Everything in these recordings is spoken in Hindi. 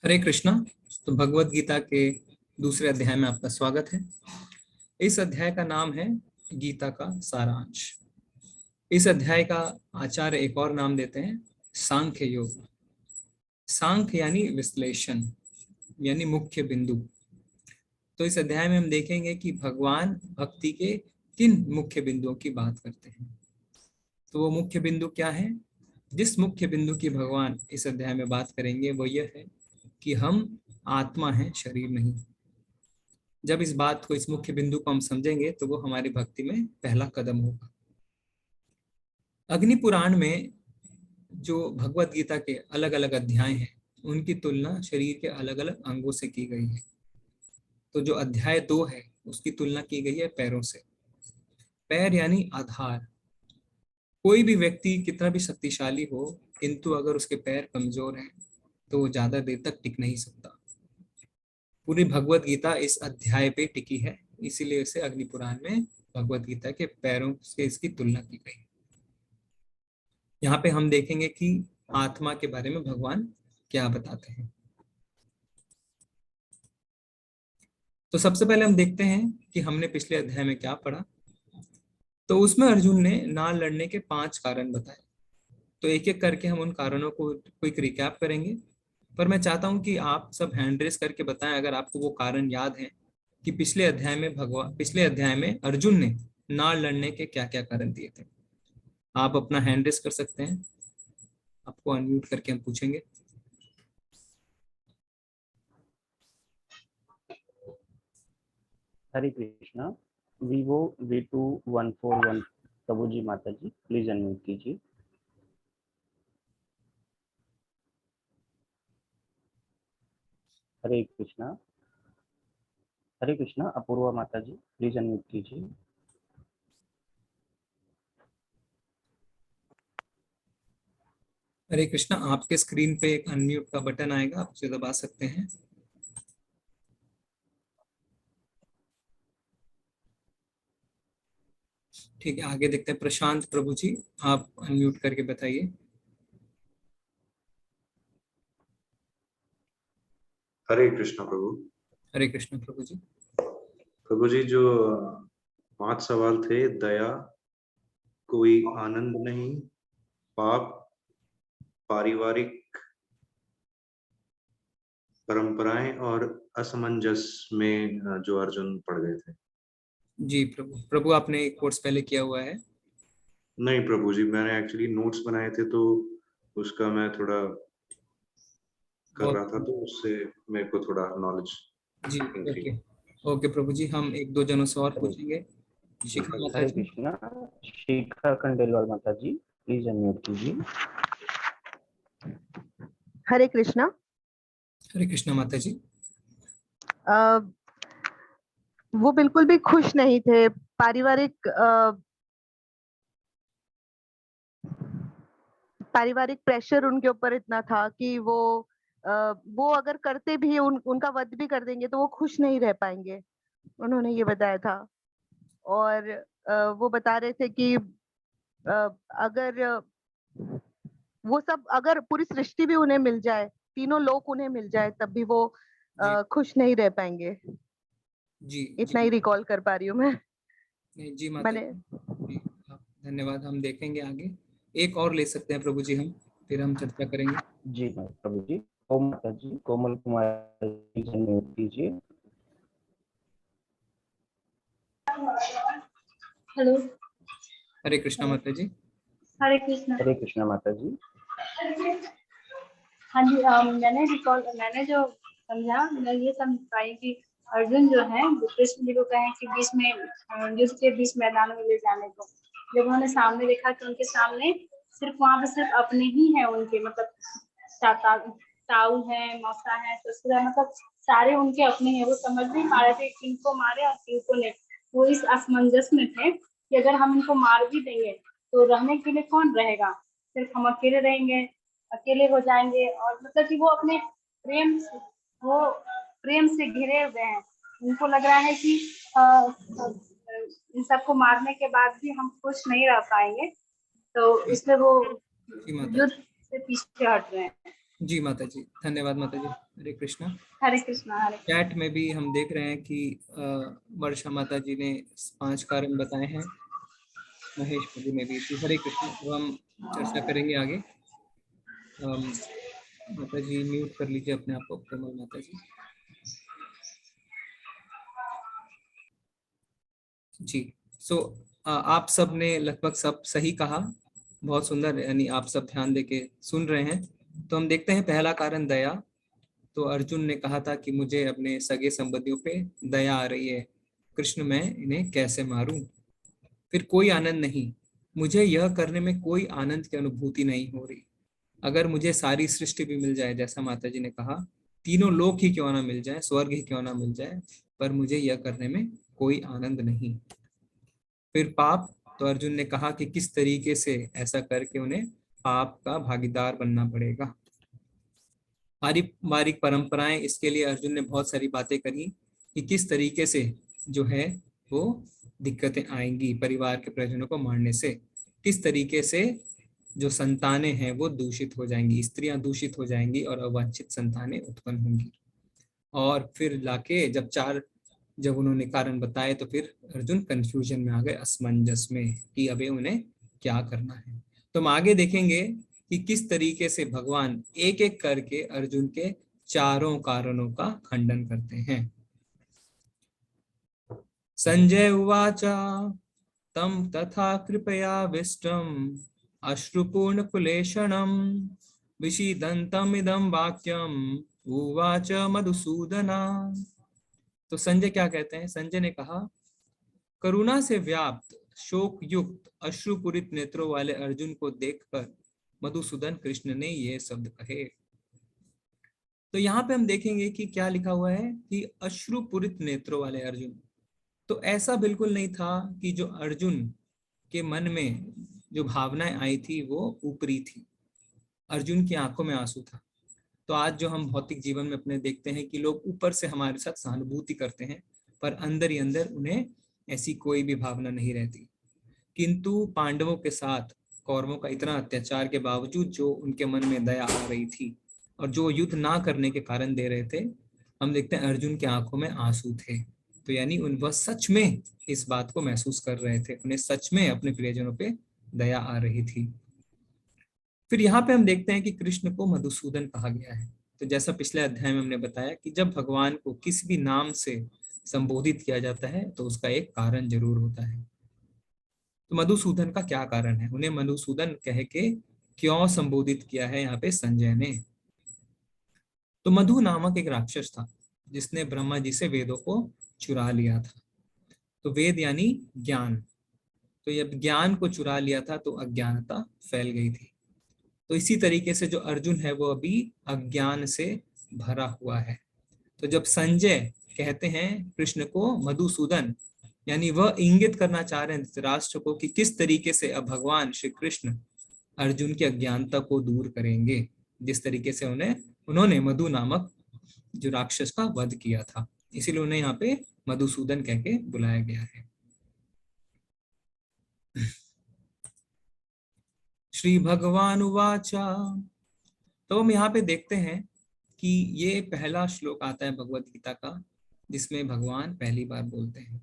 हरे कृष्णा। तो भगवत गीता के दूसरे अध्याय में आपका स्वागत है। इस अध्याय का नाम है गीता का सारांश। इस अध्याय का आचार्य एक और नाम देते हैं सांख्य योग। सांख्य यानी विश्लेषण यानी मुख्य बिंदु। तो इस अध्याय में हम देखेंगे कि भगवान भक्ति के किन मुख्य बिंदुओं की बात करते हैं। तो वो मुख्य बिंदु क्या है? जिस मुख्य बिंदु की भगवान इस अध्याय में बात करेंगे वो यह है कि हम आत्मा हैं, शरीर नहीं। जब इस बात को, इस मुख्य बिंदु को हम समझेंगे तो वो हमारी भक्ति में पहला कदम होगा। अग्नि पुराण में जो भगवत गीता के अलग अलग अध्याय हैं उनकी तुलना शरीर के अलग अलग अंगों से की गई है। तो जो अध्याय 2 है उसकी तुलना की गई है पैरों से। पैर यानी आधार। कोई भी व्यक्ति कितना भी शक्तिशाली हो, किंतु अगर उसके पैर कमजोर हैं तो वो ज्यादा देर तक टिक नहीं सकता। पूरी भगवत गीता इस अध्याय पे टिकी है, इसीलिए इसे अग्नि पुराण में भगवत गीता के पैरों से इसकी तुलना की गई। यहाँ पे हम देखेंगे कि आत्मा के बारे में भगवान क्या बताते हैं। तो सबसे पहले हम देखते हैं कि हमने पिछले अध्याय में क्या पढ़ा। तो उसमें अर्जुन ने ना लड़ने के 5 कारण बताए। तो एक एक करके हम उन कारणों को क्विक रिकैप करेंगे। पर मैं चाहता हूं कि आप सब हैंड रेस करके बताएं अगर आपको वो कारण याद है कि पिछले अध्याय में अर्जुन ने ना लड़ने के क्या क्या कारण दिए थे। आप अपना हैंड रेस कर सकते हैं। आपको अनम्यूट करके हम पूछेंगे। हरे कृष्णा। Vivo V2141 प्रभु जी माता जी प्लीज अनम्यूट कीजिए। हरे कृष्णा। हरे कृष्णा अपूर्वा माता जी प्लीज अनम्यूट कीजिए। हरे कृष्णा, आपके स्क्रीन पे एक अनम्यूट का बटन आएगा, आप उसे दबा सकते हैं। ठीक है, आगे देखते हैं। प्रशांत प्रभु जी, आप अनम्यूट करके बताइए। हरे कृष्ण प्रभु। हरे कृष्ण प्रभु जी। प्रभु जी, जो 5 सवाल थे, दया, कोई आनंद नहीं, पाप, पारिवारिक परंपराएं और असमंजस में जो अर्जुन पड़ गए थे। जी प्रभु आपने एक कोर्स पहले किया हुआ है? नहीं प्रभु जी, मैंने एक्चुअली नोट्स बनाए थे तो उसका मैं थोड़ा कर रहा था, तो उससे मेरे को थोड़ा नॉलेज जी इंक्रीज। ओके प्रभु जी, हम एक दो जनों से और पूछेंगे। शिखा माता हरे जी। कृष्णा शिखा खंडेलवाल माता जी प्लीज अनम्यूट कीजिए। हरे कृष्णा। हरे कृष्णा माता जी। वो बिल्कुल भी खुश नहीं थे। पारिवारिक प्रेशर उनके ऊपर इतना था कि वो अगर करते भी उनका वध भी कर देंगे तो वो खुश नहीं रह पाएंगे, उन्होंने ये बताया था। और वो बता रहे थे कि अगर अगर पूरी सृष्टि भी उन्हें मिल जाए, तीनों लोक उन्हें मिल जाए, तब भी वो खुश नहीं रह पाएंगे। जी इतना जी ही रिकॉल कर पा रही हूँ मैं। नहीं जी माता मैंने जी, धन्यवाद। हम देखेंगे आगे। एक और ले सकते हैं प्रभु जी हम, फिर हम चर्चा करेंगे। जी प्रभु जी। ओम माता जी कोमल कुमार प्लीज अनम्यूट कीजिए। हेलो। हरे कृष्णा माता जी। हरे कृष्णा। हरे कृष्णा माता जी। हाँ जी, मैंने जो समझा, मैं ये समझ पाई कि अर्जुन जो है वो कृष्ण जी को कहे कि बीच में युद्ध के बीच मैदान में ले जाने को, जब उन्होंने सामने देखा कि उनके सामने वहाँ पे सिर्फ अपने ही हैं, उनके मतलब ताऊ है, मौसा है, ससुर, मतलब सारे उनके अपने हैं। वो समझ नहीं पा रहे थे किनको मारे और किनको नहीं। वो इस असमंजस में थे कि अगर हम इनको मार भी देंगे तो रहने के लिए कौन रहेगा, सिर्फ हम अकेले रहेंगे, अकेले हो जाएंगे। और मतलब कि वो प्रेम से घिरे हुए हैं। उनको लग रहा है कि इन सबको मारने के बाद भी हम खुश नहीं रह पाएंगे, तो इसलिए वो जी माता युद्ध जी। से पीछे हट रहे हैं। जी माता जी, धन्यवाद माता जी। हरे कृष्णा। हरे कृष्णा हरे कृष्णा। चैट में भी हम देख रहे हैं कि वर्षा माता जी ने 5 कारण बताए हैं, महेश जी ने भी। तो हरे कृष्ण। अब हम चर्चा करेंगे आगे। माता जी म्यूट कर लीजिए अपने आप को, कोमल माता जी। जी। सो आप सब ने लगभग सब सही कहा, बहुत सुंदर, यानी आप सब ध्यान देके सुन रहे हैं। तो हम देखते हैं पहला कारण दया। तो अर्जुन ने कहा था कि मुझे अपने सगे संबंधियों पे दया आ रही है, कृष्ण मैं इन्हें कैसे मारूं। फिर कोई आनंद नहीं, मुझे यह करने में कोई आनंद की अनुभूति नहीं हो रही। अगर मुझे सारी सृष्टि भी मिल जाए, जैसा माता जी ने कहा, तीनों लोक ही क्यों ना मिल जाए, स्वर्ग ही क्यों ना मिल जाए, पर मुझे यह करने में कोई आनंद नहीं। फिर पाप। तो अर्जुन ने कहा कि किस तरीके से ऐसा करके उन्हें पाप का भागीदार बनना पड़ेगा। पारिवारिक परंपराएं, इसके लिए अर्जुन ने बहुत सारी बातें करी कि किस तरीके से जो है वो दिक्कतें आएंगी परिवार के परिजनों को मारने से, किस तरीके से जो संतानें हैं वो दूषित हो जाएंगी, स्त्रियां दूषित हो जाएंगी और अवांछित संतानें उत्पन्न होंगी। और फिर लाके जब उन्होंने कारण बताए तो फिर अर्जुन कंफ्यूजन में आ गए, असमंजस में, कि अबे उन्हें क्या करना है। तो हम आगे देखेंगे कि किस तरीके से भगवान एक एक करके अर्जुन के चारों कारणों का खंडन करते हैं। संजय उवाच तम तथा कृपयाविष्टम् अश्रुपूर्णकुलेशणम् विषीदन्तमिदं वाक्यम् उवाच मधुसूदना। तो संजय क्या कहते हैं? संजय ने कहा, करुणा से व्याप्त शोक युक्त अश्रुपूरित नेत्रों वाले अर्जुन को देखकर मधुसूदन कृष्ण ने ये शब्द कहे। तो यहाँ पे हम देखेंगे कि क्या लिखा हुआ है कि अश्रुपूरित नेत्रों वाले अर्जुन। तो ऐसा बिल्कुल नहीं था कि जो अर्जुन के मन में जो भावनाएं आई थी वो ऊपरी थी, अर्जुन की आंखों में आंसू था। तो आज जो हम भौतिक जीवन में अपने देखते हैं कि लोग ऊपर से हमारे साथ सहानुभूति करते हैं, पर अंदर ही अंदर उन्हें ऐसी कोई भी भावना नहीं रहती। किंतु पांडवों के साथ कौरवों का इतना अत्याचार के बावजूद जो उनके मन में दया आ रही थी और जो युद्ध ना करने के कारण दे रहे थे, हम देखते हैं अर्जुन की आंखों में आंसू थे। तो यानी वह सच में इस बात को महसूस कर रहे थे, उन्हें सच में अपने प्रियजनों पे दया आ रही थी। फिर यहाँ पे हम देखते हैं कि कृष्ण को मधुसूदन कहा गया है। तो जैसा पिछले अध्याय में हमने बताया कि जब भगवान को किसी भी नाम से संबोधित किया जाता है तो उसका एक कारण जरूर होता है। तो मधुसूदन का क्या कारण है? उन्हें मधुसूदन कह के क्यों संबोधित किया है यहाँ पे संजय ने? तो मधु नामक एक राक्षस था जिसने ब्रह्मा जी से वेदों को चुरा लिया था। तो वेद यानी ज्ञान, तो जब ज्ञान को चुरा लिया था तो अज्ञानता फैल गई थी। तो इसी तरीके से जो अर्जुन है वो अभी अज्ञान से भरा हुआ है। तो जब संजय कहते हैं कृष्ण को मधुसूदन, यानी वह इंगित करना चाह रहे हैं धृतराष्ट्र को कि किस तरीके से अब भगवान श्री कृष्ण अर्जुन की अज्ञानता को दूर करेंगे, जिस तरीके से उन्होंने मधु नामक जो राक्षस का वध किया था, इसीलिए उन्हें यहाँ पे मधुसूदन कह के बुलाया गया है। श्री भगवान उवाचा। तो हम यहाँ पे देखते हैं कि ये पहला श्लोक आता है भगवत गीता का जिसमें भगवान पहली बार बोलते हैं।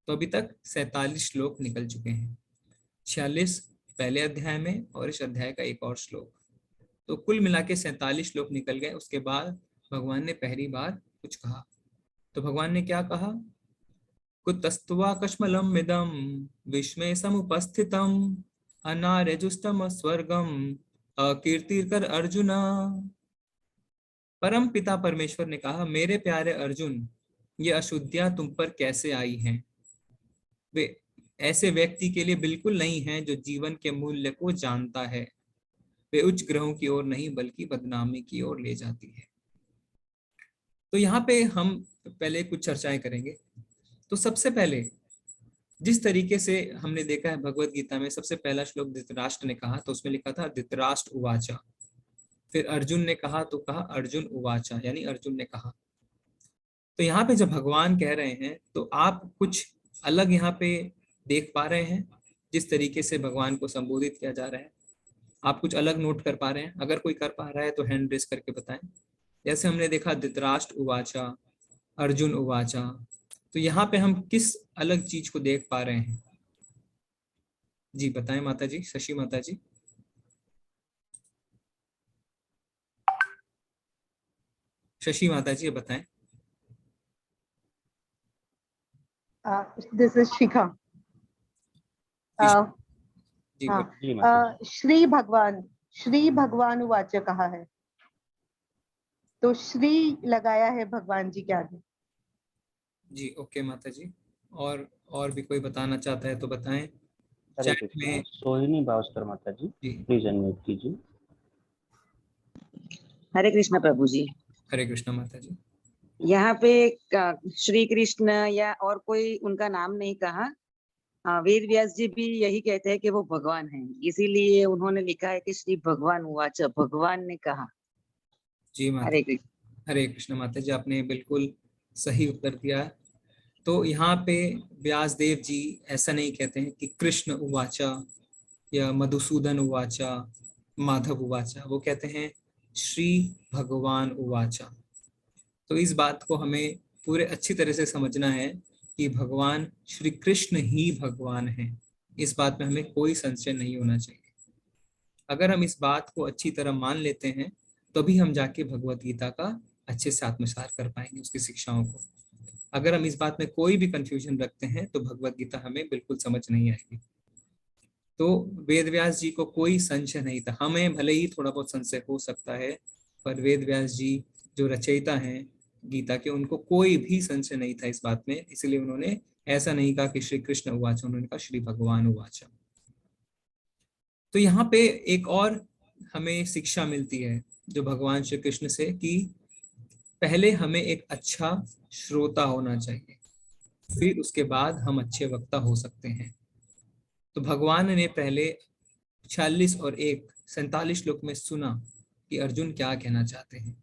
तो अभी तक 47 श्लोक निकल चुके हैं, 46 पहले अध्याय में और इस अध्याय का एक और श्लोक, तो कुल मिला के 47 श्लोक निकल गए। उसके बाद भगवान ने पहली बार कुछ कहा। तो भगवान ने क्या कहा? कुतस्त्वा कश्मलम मिदम विस्मय समुपस्थितम अनार्यजुष्टम स्वर्गम अकीर्तिकर अर्जुना। परम पिता परमेश्वर ने कहा, मेरे प्यारे अर्जुन, ये अशुद्धियां तुम पर कैसे आई हैं? वे ऐसे व्यक्ति के लिए बिल्कुल नहीं है जो जीवन के मूल्य को जानता है। वे उच्च ग्रहों की ओर नहीं बल्कि बदनामी की ओर ले जाती है। तो यहाँ पे हम पहले कुछ चर्चाएं करेंगे। तो सबसे पहले जिस तरीके से हमने देखा है भगवत गीता में, सबसे पहला श्लोक धृतराष्ट्र ने कहा तो उसमें लिखा था धृतराष्ट्र उवाचा। फिर अर्जुन ने कहा तो कहा अर्जुन उवाचा, यानी अर्जुन ने कहा। तो यहाँ पे जब भगवान कह रहे हैं तो आप कुछ अलग यहाँ पे देख पा रहे हैं जिस तरीके से भगवान को संबोधित किया जा रहा है। आप कुछ अलग नोट कर पा रहे हैं? अगर कोई कर पा रहा है तो हैंड रेस करके बताएं। जैसे हमने देखा धृतराष्ट्र उवाचा, अर्जुन उवाचा, तो यहाँ पे हम किस अलग चीज को देख पा रहे हैं? जी बताएं माता जी, शशि माता जी। शशि माता जी बताएं। दिस इज शिखा। जी हाँ, जी माता जी। श्री भगवान उवाच कहा है, तो श्री लगाया है भगवान जी के आगे। जी ओके माता जी। और भी कोई बताना चाहता है तो बताएं हरे चैट कृष्णा। में। सोहिनी भास्कर माता जी, जी प्लीज अनम्यूट कीजिए। हरे कृष्ण प्रभु जी। हरे कृष्णा माता जी। यहाँ पे श्री कृष्ण या और कोई उनका नाम नहीं कहा। वेद व्यास जी भी यही कहते हैं कि वो भगवान हैं, इसीलिए उन्होंने लिखा है कि श्री भगवान उवाच, भगवान ने कहा। जी माता। हरे कृष्ण। हरे कृष्ण माता जी, आपने बिल्कुल सही उत्तर दिया है। तो यहाँ पे व्यास देव जी ऐसा नहीं कहते हैं कि कृष्ण उवाचा या मधुसूदन उवाचा, माधव उवाचा, वो कहते हैं श्री भगवान उवाचा। तो इस बात को हमें पूरे अच्छी तरह से समझना है कि भगवान श्री कृष्ण ही भगवान है। इस बात में हमें कोई संशय नहीं होना चाहिए। अगर हम इस बात को अच्छी तरह मान लेते हैं तभी हम जाके भगवत गीता का अच्छे से आत्मसात कर पाएंगे, उसकी शिक्षाओं को। अगर हम इस बात में कोई भी कंफ्यूजन रखते हैं तो भगवत गीता हमें बिल्कुल समझ नहीं आएगी। तो वेद व्यास जी को कोई संशय नहीं था। हमें भले ही थोड़ा बहुत संशय हो सकता है, पर वेद व्यास जी जो रचयिता हैं गीता के, उनको कोई भी संशय नहीं था इस बात में। इसलिए उन्होंने ऐसा नहीं कहा कि श्री कृष्ण उवाच, उन्होंने कहा श्री भगवान उवाच। तो यहाँ पे एक और हमें शिक्षा मिलती है जो भगवान श्री कृष्ण से, कि पहले हमें एक अच्छा श्रोता होना चाहिए, फिर उसके बाद हम अच्छे वक्ता हो सकते हैं। तो भगवान ने पहले 46 और 1 47 श्लोक में सुना कि अर्जुन क्या कहना चाहते हैं।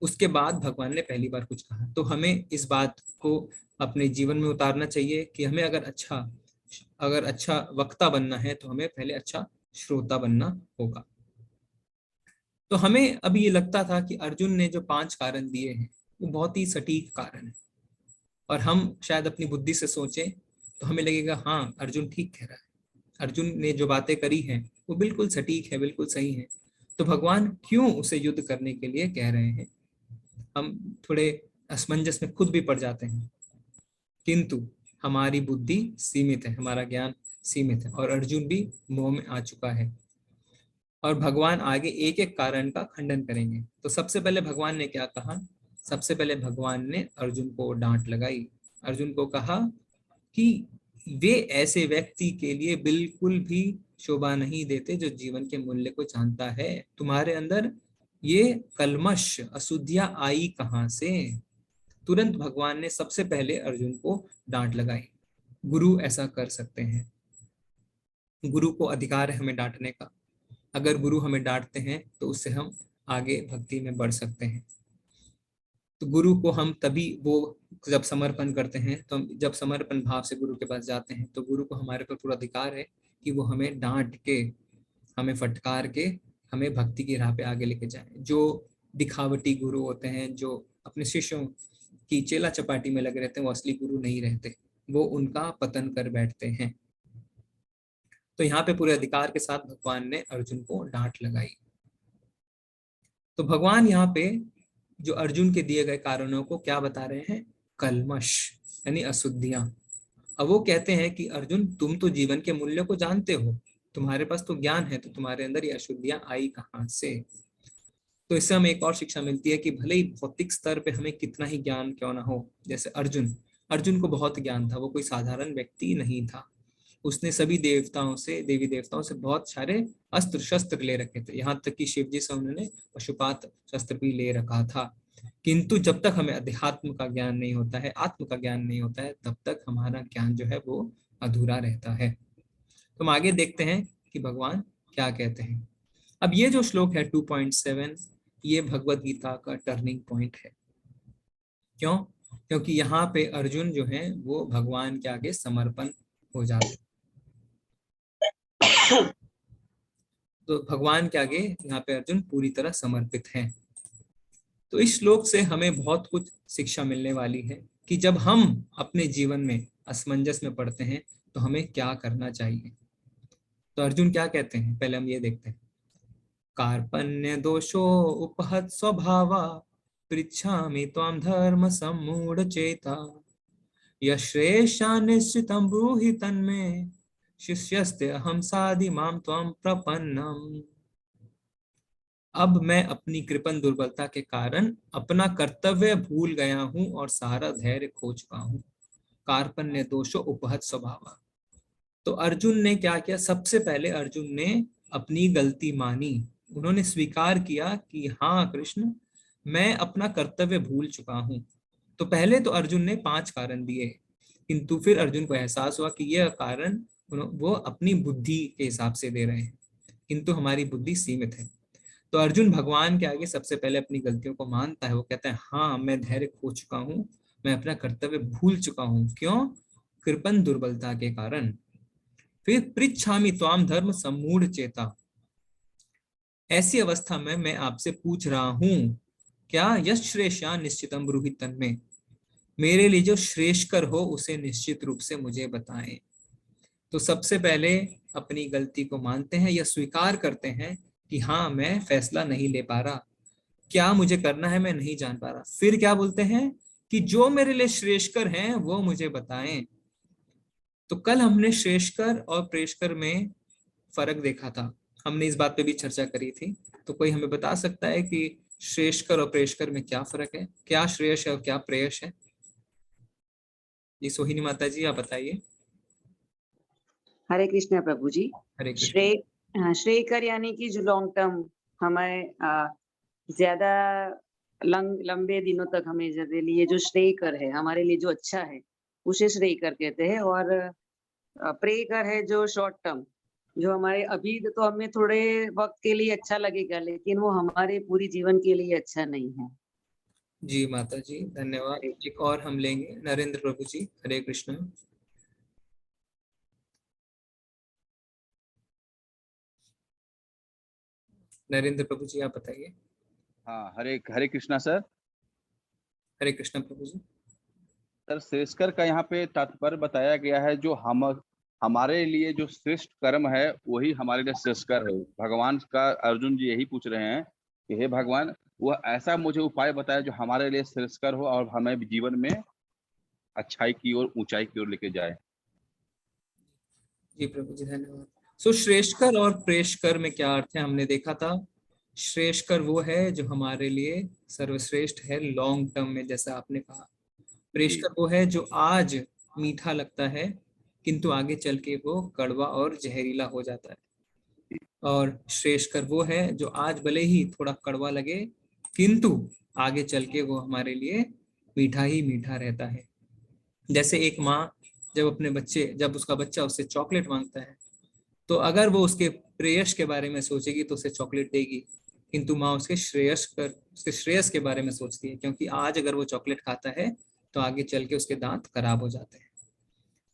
उसके बाद भगवान ने पहली बार कुछ कहा। तो हमें इस बात को अपने जीवन में उतारना चाहिए कि हमें अगर अच्छा वक्ता बनना है तो हमें पहले अच्छा श्रोता बनना होगा। तो हमें अभी ये लगता था कि अर्जुन ने जो 5 कारण दिए हैं वो बहुत ही सटीक कारण है, और हम शायद अपनी बुद्धि से सोचें तो हमें लगेगा हाँ अर्जुन ठीक कह रहा है, अर्जुन ने जो बातें करी हैं वो बिल्कुल सटीक है, बिल्कुल सही है। तो भगवान क्यों उसे युद्ध करने के लिए कह रहे हैं? हम थोड़े असमंजस में खुद भी पड़ जाते हैं, किंतु हमारी बुद्धि सीमित है, हमारा ज्ञान सीमित है, और अर्जुन भी मोह में आ चुका है। और भगवान आगे एक एक कारण का खंडन करेंगे। तो सबसे पहले भगवान ने क्या कहा? सबसे पहले भगवान ने अर्जुन को डांट लगाई। अर्जुन को कहा कि वे ऐसे व्यक्ति के लिए बिल्कुल भी शोभा नहीं देते जो जीवन के मूल्य को जानता है। तुम्हारे अंदर ये कलमश अशुद्धियां आई कहां से? तुरंत भगवान ने सबसे पहले अर्जुन को डांट लगाई। गुरु ऐसा कर सकते हैं, गुरु को अधिकार है हमें डांटने का। अगर गुरु हमें डांटते हैं तो उससे हम आगे भक्ति में बढ़ सकते हैं। तो गुरु को हम तभी वो जब समर्पण करते हैं, तो हम जब समर्पण भाव से गुरु के पास जाते हैं तो गुरु को हमारे पर पूरा अधिकार है कि वो हमें डांट के, हमें फटकार के, हमें भक्ति की राह पे आगे लेके जाए। जो दिखावटी गुरु होते हैं, जो अपने शिष्यों की चेला चपाटी में लगे रहते हैं, वो असली गुरु नहीं रहते, वो उनका पतन कर बैठते हैं। तो यहाँ पे पूरे अधिकार के साथ भगवान ने अर्जुन को डांट लगाई। तो भगवान यहाँ पे जो अर्जुन के दिए गए कारणों को क्या बता रहे हैं? कलमश यानी अशुद्धियां। अब वो कहते हैं कि अर्जुन तुम तो जीवन के मूल्य को जानते हो, तुम्हारे पास तो ज्ञान है, तो तुम्हारे अंदर ये अशुद्धियां आई कहां से? तो इससे हमें एक और शिक्षा मिलती है कि भले ही भौतिक स्तर पे हमें कितना ही ज्ञान क्यों ना हो, जैसे अर्जुन को बहुत ज्ञान था, वो कोई साधारण व्यक्ति नहीं था। उसने सभी देवी देवताओं से बहुत सारे अस्त्र शस्त्र ले रखे थे, यहाँ तक कि शिव जी से उन्होंने पशुपात शस्त्र भी ले रखा था। किंतु जब तक हमें अध्यात्म का ज्ञान नहीं होता है, आत्म का ज्ञान नहीं होता है, तब तक हमारा ज्ञान जो है वो अधूरा रहता है। तो हम आगे देखते हैं कि भगवान क्या कहते हैं। अब ये जो श्लोक है 2.7, ये भगवत गीता का टर्निंग पॉइंट है। क्यों? क्योंकि यहाँ पे अर्जुन जो है वो भगवान के आगे समर्पण हो जाते। तो भगवान के आगे यहाँ पे अर्जुन पूरी तरह समर्पित हैं। तो इस श्लोक से हमें बहुत कुछ शिक्षा मिलने वाली है कि जब हम अपने जीवन में असमंजस में पड़ते हैं तो हमें क्या करना चाहिए। तो अर्जुन क्या कहते हैं, पहले हम ये देखते हैं। कार्पण्य दोषो उपहत स्वभावा पृच्छामि त्वां धर्म सम्मूढ़ चेता यश्रेषा निश्चितं ब्रूहि तन्मे शिष्यस्ते अहं साधि मां त्वां प्रपन्नम। अब मैं अपनी कृपण दुर्बलता के कारण अपना कर्तव्य भूल गया हूं और सारा धैर्य खो चुका हूं। कार्पण्य दोषो उपहत स्वभावा। तो अर्जुन ने क्या किया, सबसे पहले अर्जुन ने अपनी गलती मानी। उन्होंने स्वीकार किया कि हाँ कृष्ण, मैं अपना कर्तव्य भूल चुका हूं। तो पहले तो अर्जुन ने 5 कारण दिए, किंतु फिर अर्जुन को एहसास हुआ कि यह कारण वो अपनी बुद्धि के हिसाब से दे रहे हैं, किंतु हमारी बुद्धि सीमित है। तो अर्जुन भगवान के आगे सबसे पहले अपनी गलतियों को मानता है। वो कहता है हाँ, मैं धैर्य खो चुका हूं, मैं अपना कर्तव्य भूल चुका हूं। क्यों? कृपण दुर्बलता के कारण। फिर पृच्छामि त्वाम धर्म सम्मूढ़ चेता। ऐसी अवस्था में मैं आपसे पूछ रहा हूं, क्या यश श्रेष्ठा निश्चितम ब्रूहि तन्मे, मेरे लिए जो श्रेष्ठकर हो उसे निश्चित रूप से मुझे बताएं। तो सबसे पहले अपनी गलती को मानते हैं या स्वीकार करते हैं कि हाँ, मैं फैसला नहीं ले पा रहा, क्या मुझे करना है मैं नहीं जान पा रहा। फिर क्या बोलते हैं कि जो मेरे लिए श्रेष्ठकर हैं वो मुझे बताएं। तो कल हमने श्रेष्ठकर और प्रेष्ठकर में फर्क देखा था, हमने इस बात पे भी चर्चा करी थी। तो कोई हमें बता सकता है कि श्रेष्ठकर और प्रेष्ठकर में क्या फर्क है, क्या श्रेयस है और क्या प्रेयस है? जी सोहिनी माता जी, आप बताइए। हरे कृष्ण प्रभु जी। हरे कृष्ण। श्रेयकर यानी कि जो लॉन्ग टर्म हमें ज्यादा लंबे दिनों तक हमें लिए जो श्रेयकर है, हमारे लिए जो अच्छा है उसे श्रेयकर कहते हैं। और प्रेयकर है जो शॉर्ट टर्म, जो हमारे अभी तो हमें थोड़े वक्त के लिए अच्छा लगेगा, लेकिन वो हमारे पूरी जीवन के लिए अच्छा नहीं है। जी माता जी धन्यवाद। एक और हम लेंगे, नरेंद्र प्रभु जी। हरे कृष्ण। नरेंद्र प्रभु जी, आप बताइए। हाँ, हरे हरे कृष्णा सर। हरे कृष्ण प्रभु जी। सर, श्रेष्ठकर का यहाँ पे तात्पर्य बताया गया है, जो हमारे लिए जो श्रेष्ठ कर्म है वही हमारे लिए श्रेष्ठकर है। भगवान का अर्जुन जी यही पूछ रहे हैं कि हे भगवान, वह ऐसा मुझे उपाय बताए जो हमारे लिए श्रेष्ठकर हो और हमें जीवन में अच्छाई की ओर, ऊंचाई की ओर लेके जाए। जी प्रभु जी धन्यवाद। सो श्रेष्ठकर और प्रेष्ठकर में क्या अर्थ है, हमने देखा था। श्रेष्ठकर वो है जो हमारे लिए सर्वश्रेष्ठ है लॉन्ग टर्म में, जैसा आपने कहा। प्रेष्ठकर वो है जो आज मीठा लगता है किंतु आगे चल के वो कड़वा और जहरीला हो जाता है। और श्रेष्ठकर वो है जो आज भले ही थोड़ा कड़वा लगे किंतु आगे चल के वो हमारे लिए मीठा ही मीठा रहता है। जैसे एक माँ जब उसका बच्चा उससे चॉकलेट मांगता है, तो अगर वो उसके प्रेयस के बारे में सोचेगी तो उसे चॉकलेट देगी, किंतु माँ उसके श्रेयस के बारे में सोचती है, क्योंकि आज अगर वो चॉकलेट खाता है तो आगे चल के उसके दांत खराब हो जाते हैं।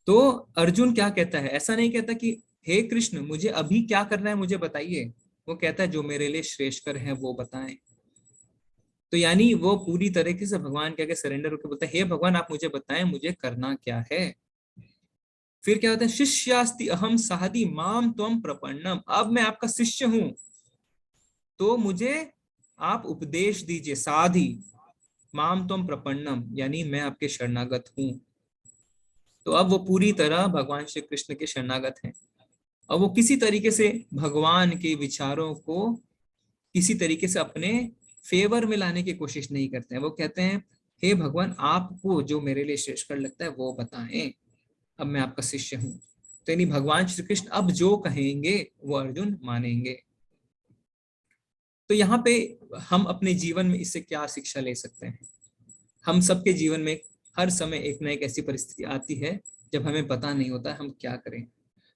तो अर्जुन क्या कहता है, ऐसा नहीं कहता कि हे कृष्ण मुझे अभी क्या करना है मुझे बताइए। वो कहता है जो मेरे लिए श्रेष्ठकर है वो बताएं। तो यानी वो पूरी तरीके से भगवान के आगे सरेंडर होकर बोलता है, हे भगवान आप मुझे बताएं मुझे करना क्या है। फिर क्या होता है, शिष्यास्ति अहम साधि माम त्वम प्रपन्नम। अब मैं आपका शिष्य हूं तो मुझे आप उपदेश दीजिए। साधि माम त्वम प्रपन्नम यानी मैं आपके शरणागत हूं। तो अब वो पूरी तरह भगवान श्री कृष्ण के शरणागत हैं और वो किसी तरीके से भगवान के विचारों को किसी तरीके से अपने फेवर में लाने की कोशिश नहीं करते हैं। वो कहते हैं हे भगवान आपको जो मेरे लिए श्रेष्ठ लगता है वो बताएं, अब मैं आपका शिष्य हूं। तो यानी भगवान श्री कृष्ण अब जो कहेंगे वो अर्जुन मानेंगे। तो यहाँ पे हम अपने जीवन में इससे क्या शिक्षा ले सकते हैं? हम सबके जीवन में हर समय एक न एक ऐसी परिस्थिति आती है जब हमें पता नहीं होता हम क्या करें।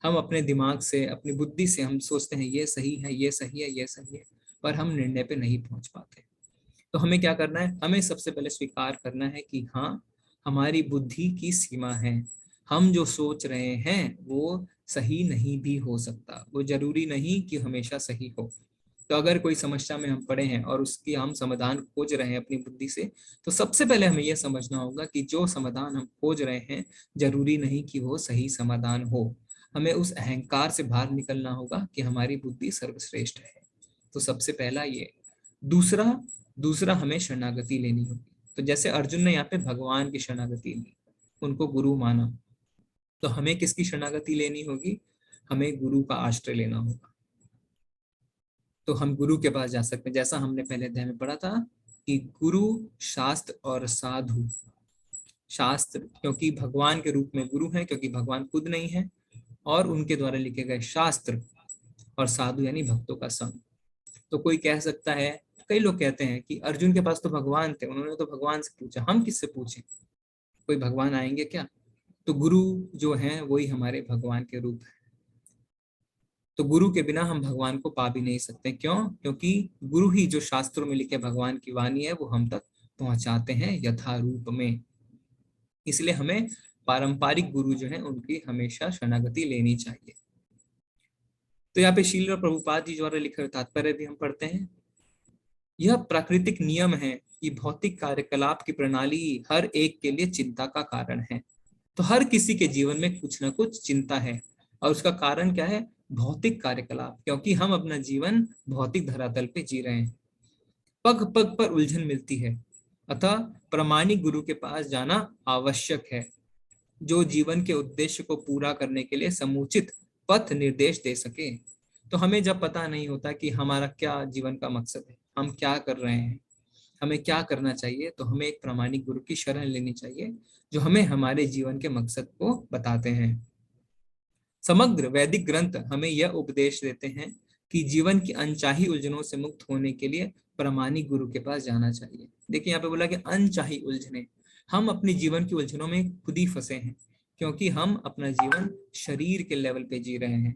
हम अपने दिमाग से अपनी बुद्धि से हम सोचते हैं ये सही है ये सही है ये सही है, पर हम निर्णय पे नहीं पहुंच पाते। तो हमें क्या करना है, हमें सबसे पहले स्वीकार करना है कि हाँ हमारी बुद्धि की सीमा है, हम जो सोच रहे हैं वो सही नहीं भी हो सकता, वो जरूरी नहीं कि हमेशा सही हो। तो अगर कोई समस्या में हम पड़े हैं और उसकी हम समाधान खोज रहे हैं अपनी बुद्धि से, तो सबसे पहले हमें यह समझना होगा कि जो समाधान हम खोज रहे हैं जरूरी नहीं कि वो सही समाधान हो। हमें उस अहंकार से बाहर निकलना होगा कि हमारी बुद्धि सर्वश्रेष्ठ है। तो सबसे पहला ये। दूसरा दूसरा हमें शरणागति लेनी होगी। तो जैसे अर्जुन ने यहाँ पे भगवान की शरणागति ली, उनको गुरु माना, तो हमें किसकी शरणागति लेनी होगी? हमें गुरु का आश्रय लेना होगा। तो हम गुरु के पास जा सकते हैं, जैसा हमने पहले अध्याय में पढ़ा था कि गुरु, शास्त्र और साधु। शास्त्र क्योंकि भगवान के रूप में गुरु हैं, क्योंकि भगवान खुद नहीं है, और उनके द्वारा लिखे गए शास्त्र, और साधु यानी भक्तों का संग। तो कोई कह सकता है, कई लोग कहते हैं कि अर्जुन के पास तो भगवान थे, उन्होंने तो भगवान से पूछा, हम किससे पूछें? कोई भगवान आएंगे क्या? तो गुरु जो हैं वही हमारे भगवान के रूप है। तो गुरु के बिना हम भगवान को पा भी नहीं सकते। क्यों? क्योंकि गुरु ही जो शास्त्रों में लिखे भगवान की वाणी है वो हम तक पहुंचाते हैं यथा रूप में। इसलिए हमें पारंपरिक गुरु जो है उनकी हमेशा शरणागति लेनी चाहिए। तो यहाँ पे श्रील प्रभुपाद जी द्वारा लिखे तात्पर्य भी हम पढ़ते हैं। यह प्राकृतिक नियम है कि भौतिक कार्यकलाप की प्रणाली हर एक के लिए चिंता का कारण है। तो हर किसी के जीवन में कुछ ना कुछ चिंता है, और उसका कारण क्या है? भौतिक कार्यकलाप, क्योंकि हम अपना जीवन भौतिक धरातल पे जी रहे हैं। पग पग पर उलझन मिलती है, अतः प्रामाणिक गुरु के पास जाना आवश्यक है, जो जीवन के उद्देश्य को पूरा करने के लिए समुचित पथ निर्देश दे सके। तो हमें जब पता नहीं होता कि हमारा क्या जीवन का मकसद है, हम क्या कर रहे हैं, हमें क्या करना चाहिए, तो हमें एक प्रामाणिक गुरु की शरण लेनी चाहिए, जो हमें हमारे जीवन के मकसद को बताते हैं। समग्र वैदिक ग्रंथ हमें यह उपदेश देते हैं कि जीवन की अनचाही उलझनों से मुक्त होने के लिए प्रामाणिक गुरु के पास जाना चाहिए। देखिए यहाँ पे बोला कि अनचाही उलझने, हम अपने जीवन की उलझनों में खुद ही फंसे हैं, क्योंकि हम अपना जीवन शरीर के लेवल पे जी रहे हैं।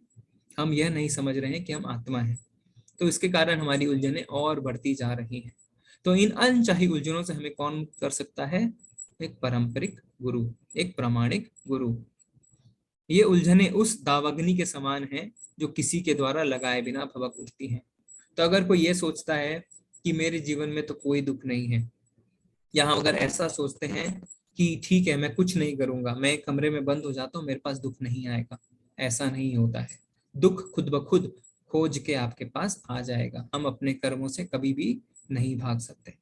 हम यह नहीं समझ रहे हैं कि हम आत्मा हैं, तो इसके कारण हमारी उलझनें और बढ़ती जा रही हैं। तो इन अनचाही उलझनों से हमें कौन कर सकता है? एक पारंपरिक गुरु, एक प्रामाणिक गुरु। ये उलझने उस दावाग्नि के समान हैं जो किसी के द्वारा लगाए बिना भभक उठती हैं। तो अगर कोई ये सोचता है कि मेरे जीवन में तो कोई दुख नहीं है, या हम अगर ऐसा सोचते हैं कि ठीक है मैं कुछ नहीं करूंगा, मैं कमरे में बंद हो जाता हूँ, मेरे पास दुख नहीं आएगा, ऐसा नहीं होता है। दुख खुद ब खुद खोज के आपके पास आ जाएगा। हम अपने कर्मों से कभी भी नहीं भाग सकते।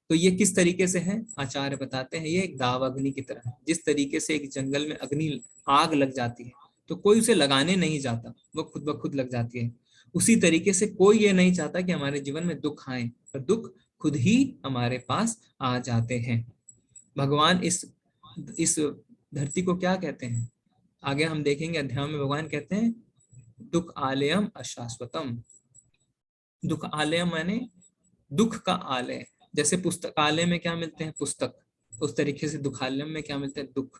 तो ये किस तरीके से है? आचार्य बताते हैं ये एक दावाग्नि की तरह है। जिस तरीके से एक जंगल में अग्नि, आग लग जाती है तो कोई उसे लगाने नहीं जाता, वो खुद ब खुद लग जाती है। उसी तरीके से कोई ये नहीं चाहता कि हमारे जीवन में दुख आए, पर दुख खुद ही हमारे पास आ जाते हैं। भगवान इस धरती को क्या कहते हैं? आगे हम देखेंगे अध्याय में। भगवान कहते हैं दुख आलयम अशाश्वतम। दुख आलयम माने दुख का आलय। जैसे पुस्तकालय में क्या मिलते हैं? पुस्तक। उस तरीके से दुखालय में क्या मिलते हैं? दुख।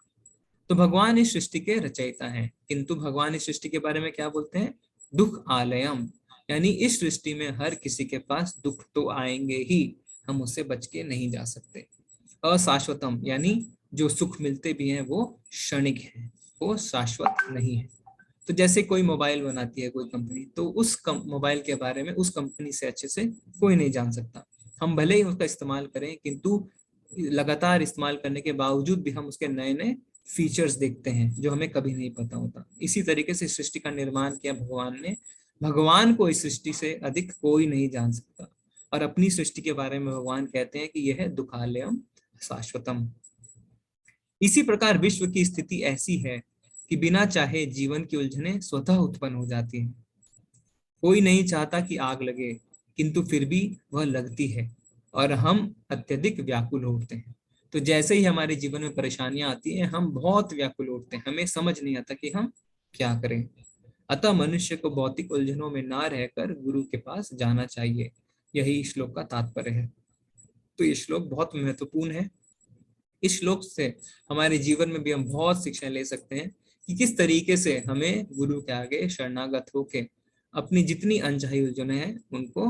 तो भगवान इस सृष्टि के रचयिता हैं, किंतु भगवान इस सृष्टि के बारे में क्या बोलते हैं? दुख आलयम, यानी इस सृष्टि में हर किसी के पास दुख तो आएंगे ही, हम उससे बच के नहीं जा सकते। अशाश्वतम यानी जो सुख मिलते भी हैं वो क्षणिक हैं, वो शाश्वत नहीं है। तो जैसे कोई मोबाइल बनाती है कोई कंपनी, तो उस मोबाइल के बारे में उस कंपनी से अच्छे से कोई नहीं जान सकता। हम भले ही उसका इस्तेमाल करें, किंतु लगातार इस्तेमाल करने के बावजूद भी हम उसके नए नए फीचर्स देखते हैं जो हमें कभी नहीं पता होता। इसी तरीके से सृष्टि का निर्माण किया भगवान ने। भगवान को इस सृष्टि से अधिक कोई नहीं जान सकता, और अपनी सृष्टि के बारे में भगवान कहते हैं कि यह है दुखालयम शाश्वतम। इसी प्रकार विश्व की स्थिति ऐसी है कि बिना चाहे जीवन की उलझनें स्वतः उत्पन्न हो जाती हैं। कोई नहीं चाहता कि आग लगे, किंतु फिर भी वह लगती है और हम अत्यधिक व्याकुल होते हैं। तो जैसे ही हमारे जीवन में परेशानियां आती हैं, हम बहुत व्याकुल होते हैं, हमें समझ नहीं आता कि हम क्या करें। अतः मनुष्य को भौतिक उलझनों में ना रहकर गुरु के पास जाना चाहिए। यही श्लोक का तात्पर्य है। तो ये श्लोक बहुत महत्वपूर्ण है। इस श्लोक से हमारे जीवन में भी हम बहुत शिक्षा ले सकते हैं कि किस तरीके से हमें गुरु के आगे शरणागत होके अपनी जितनी अनचाही उलझनें हैं उनको,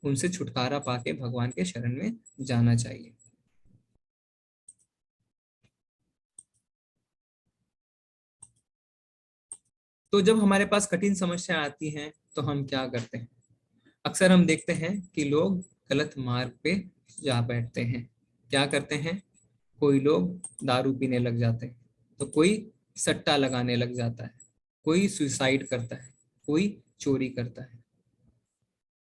उनसे छुटकारा पाके भगवान के शरण में जाना चाहिए। तो जब हमारे पास कठिन समस्या आती हैं तो हम क्या करते हैं? अक्सर हम देखते हैं कि लोग गलत मार्ग पे जा बैठते हैं। क्या करते हैं? कोई लोग दारू पीने लग जाते हैं, तो कोई सट्टा लगाने लग जाता है, कोई सुसाइड करता है, कोई चोरी करता है।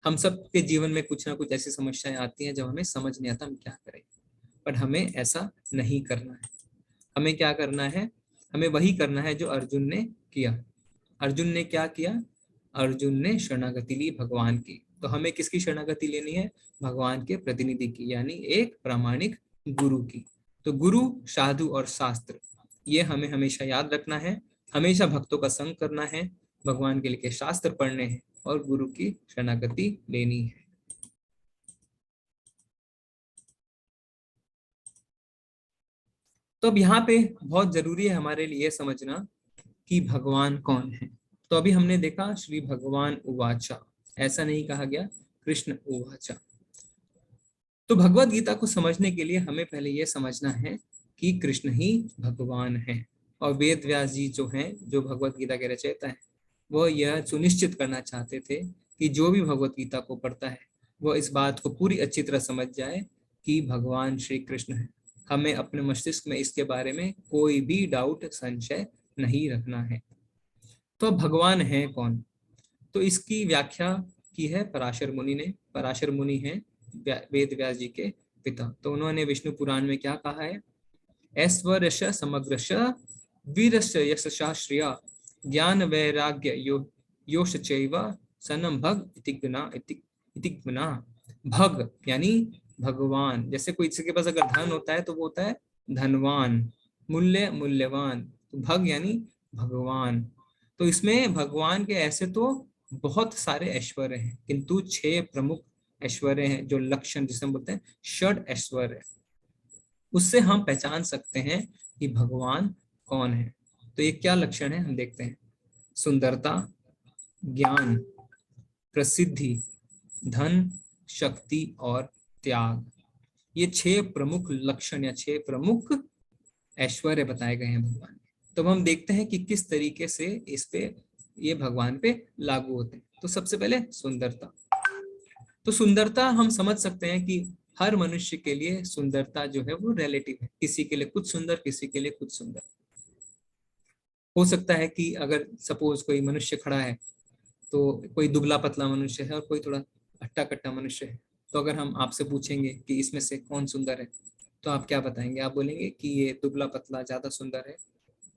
हम सब के जीवन में कुछ ना कुछ ऐसी समस्याएं आती हैं जब हमें समझ नहीं आता हम क्या करें, पर हमें ऐसा नहीं करना है। हमें क्या करना है? हमें वही करना है जो अर्जुन ने किया। अर्जुन ने क्या किया? अर्जुन ने शरणागति ली भगवान की। तो हमें किसकी शरणागति लेनी है? भगवान के प्रतिनिधि की, यानी एक प्रामाणिक गुरु की। तो गुरु, साधु और शास्त्र, ये हमें हमेशा याद रखना है। हमेशा भक्तों का संग करना है, भगवान के लिए शास्त्र पढ़ने हैं और गुरु की शरणागति लेनी है। तो अब यहाँ पे बहुत जरूरी है हमारे लिए समझना कि भगवान कौन है। तो अभी हमने देखा श्री भगवान उवाचा, ऐसा नहीं कहा गया कृष्ण उवाचा। तो भगवत गीता को समझने के लिए हमें पहले यह समझना है कि कृष्ण ही भगवान है। और वेद व्यास जी जो हैं, जो भगवत गीता के रचयिता हैं, वो यह सुनिश्चित करना चाहते थे कि जो भी भगवत गीता को पढ़ता है वो इस बात को पूरी अच्छी तरह समझ जाए कि भगवान श्री कृष्ण है। हमें अपने मस्तिष्क में इसके बारे में कोई भी डाउट, संशय नहीं रखना है। तो भगवान है कौन? तो इसकी व्याख्या की है पराशर मुनि ने। पराशर मुनि हैं वेद व्यास जी के पिता। तो उन्होंने विष्णु पुराण में क्या कहा है? ऐश्वर्यश समग्रश वीरस्य यशसा श्रिया ज्ञान वैराग्य योश चैव सनम भग इति गुना। भग यानी भगवान। जैसे कोई किसी के पास अगर धन होता है तो वो होता है धनवान, मूल्य मूल्यवान। तो भग यानी भगवान। तो इसमें भगवान के ऐसे तो बहुत सारे ऐश्वर्य हैं, किंतु 6 प्रमुख ऐश्वर्य हैं, जो लक्षण जिसे हम बोलते हैं षड ऐश्वर्य, उससे हम पहचान सकते हैं कि भगवान कौन है। तो ये क्या लक्षण है हम देखते हैं। सुंदरता, ज्ञान, प्रसिद्धि, धन, शक्ति और त्याग। ये 6 प्रमुख लक्षण या 6 प्रमुख ऐश्वर्य बताए गए हैं भगवान। तो हम देखते हैं कि किस तरीके से इस पे ये भगवान पे लागू होते हैं। तो सबसे पहले सुंदरता। तो सुंदरता हम समझ सकते हैं कि हर मनुष्य के लिए सुंदरता जो है वो रिलेटिव है। किसी के लिए कुछ सुंदर, किसी के लिए कुछ सुंदर। हो सकता है कि अगर सपोज कोई मनुष्य खड़ा है, तो कोई दुबला पतला मनुष्य है और कोई थोड़ा हट्टा कट्टा मनुष्य है, तो अगर हम आपसे पूछेंगे कि इसमें से कौन सुंदर है, तो आप क्या बताएंगे? आप बोलेंगे कि ये दुबला पतला ज्यादा सुंदर है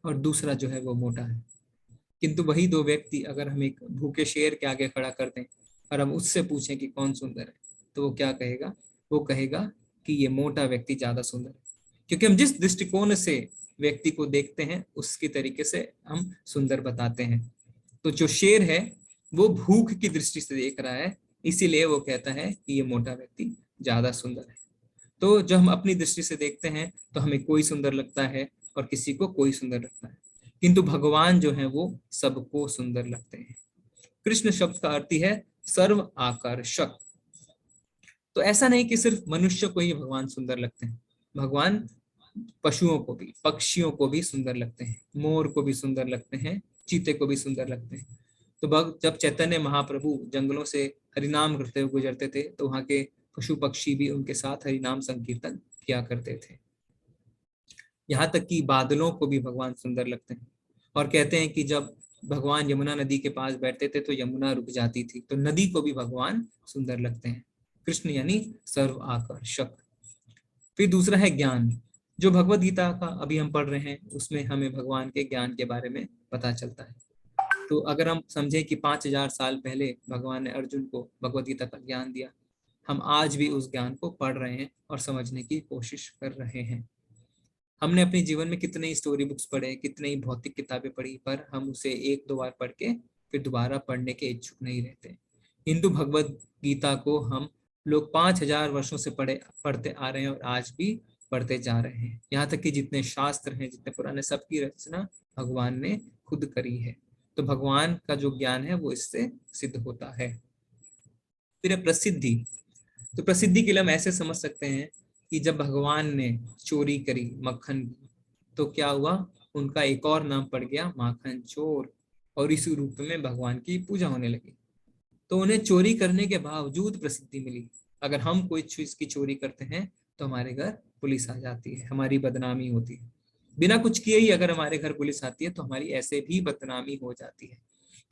और दूसरा जो है वो मोटा है। किंतु वही 2 व्यक्ति अगर हम एक भूखे शेर के आगे खड़ा कर दें और हम उससे पूछें कि कौन सुंदर है, तो वो क्या कहेगा? वो कहेगा कि ये मोटा व्यक्ति ज्यादा सुंदर है। क्योंकि हम जिस दृष्टिकोण से व्यक्ति को देखते हैं उसकी तरीके से हम सुंदर बताते हैं। तो जो शेर है वो भूख की दृष्टि से देख रहा है, इसीलिए वो कहता है कि ये मोटा व्यक्ति ज्यादा सुंदर है। तो जब हम अपनी दृष्टि से देखते हैं तो हमें कोई सुंदर लगता है और किसी को कोई सुंदर लगता है, किंतु भगवान जो है वो सबको सुंदर लगते हैं। कृष्ण शब्द का अर्थ है सर्व आकर्षक। तो ऐसा नहीं कि सिर्फ मनुष्य को ही भगवान सुंदर लगते हैं, भगवान पशुओं को भी, पक्षियों को भी सुंदर लगते हैं, मोर को भी सुंदर लगते हैं, चीते को भी सुंदर लगते हैं। तो जब चैतन्य महाप्रभु जंगलों से हरिनाम करते हुए गुजरते थे तो वहां के पशु पक्षी भी उनके साथ हरिनाम संकीर्तन किया करते थे। यहाँ तक कि बादलों को भी भगवान सुंदर लगते हैं। और कहते हैं कि जब भगवान यमुना नदी के पास बैठते थे तो यमुना रुक जाती थी। तो नदी को भी भगवान सुंदर लगते हैं। कृष्ण यानी सर्व आकर्षक। फिर दूसरा है ज्ञान। जो भगवत गीता का अभी हम पढ़ रहे हैं उसमें हमें भगवान के ज्ञान के बारे में पता चलता है। तो अगर हम समझें कि 5000 साल पहले भगवान ने अर्जुन को भगवत गीता का ज्ञान दिया, हम आज भी उस ज्ञान को पढ़ रहे हैं और समझने की कोशिश कर रहे हैं। हमने अपने जीवन में कितने ही स्टोरी बुक्स पढ़े, कितने ही भौतिक किताबें पढ़ी, पर हम उसे 1-2 बार पढ़ के फिर दोबारा पढ़ने के इच्छुक नहीं रहते। हिंदू भगवत गीता को हम लोग 5000 वर्षों से पढ़ते आ रहे हैं और आज भी पढ़ते जा रहे हैं। यहाँ तक कि जितने शास्त्र हैं, जितने पुराने, सबकी रचना भगवान ने खुद करी है। तो भगवान का जो ज्ञान है वो इससे सिद्ध होता है। फिर प्रसिद्धि। तो प्रसिद्धि के लिए हम ऐसे समझ सकते हैं कि जब भगवान ने चोरी करी मक्खन की, तो क्या हुआ? उनका एक और नाम पड़ गया माखन चोर। और इस रूप में भगवान की पूजा होने लगी। तो उन्हें चोरी करने के बावजूद प्रसिद्धि मिली। अगर हम कोई चीज की चोरी करते हैं तो हमारे घर पुलिस आ जाती है, हमारी बदनामी होती है। बिना कुछ किए ही अगर हमारे घर पुलिस आती है तो हमारी ऐसे भी बदनामी हो जाती है।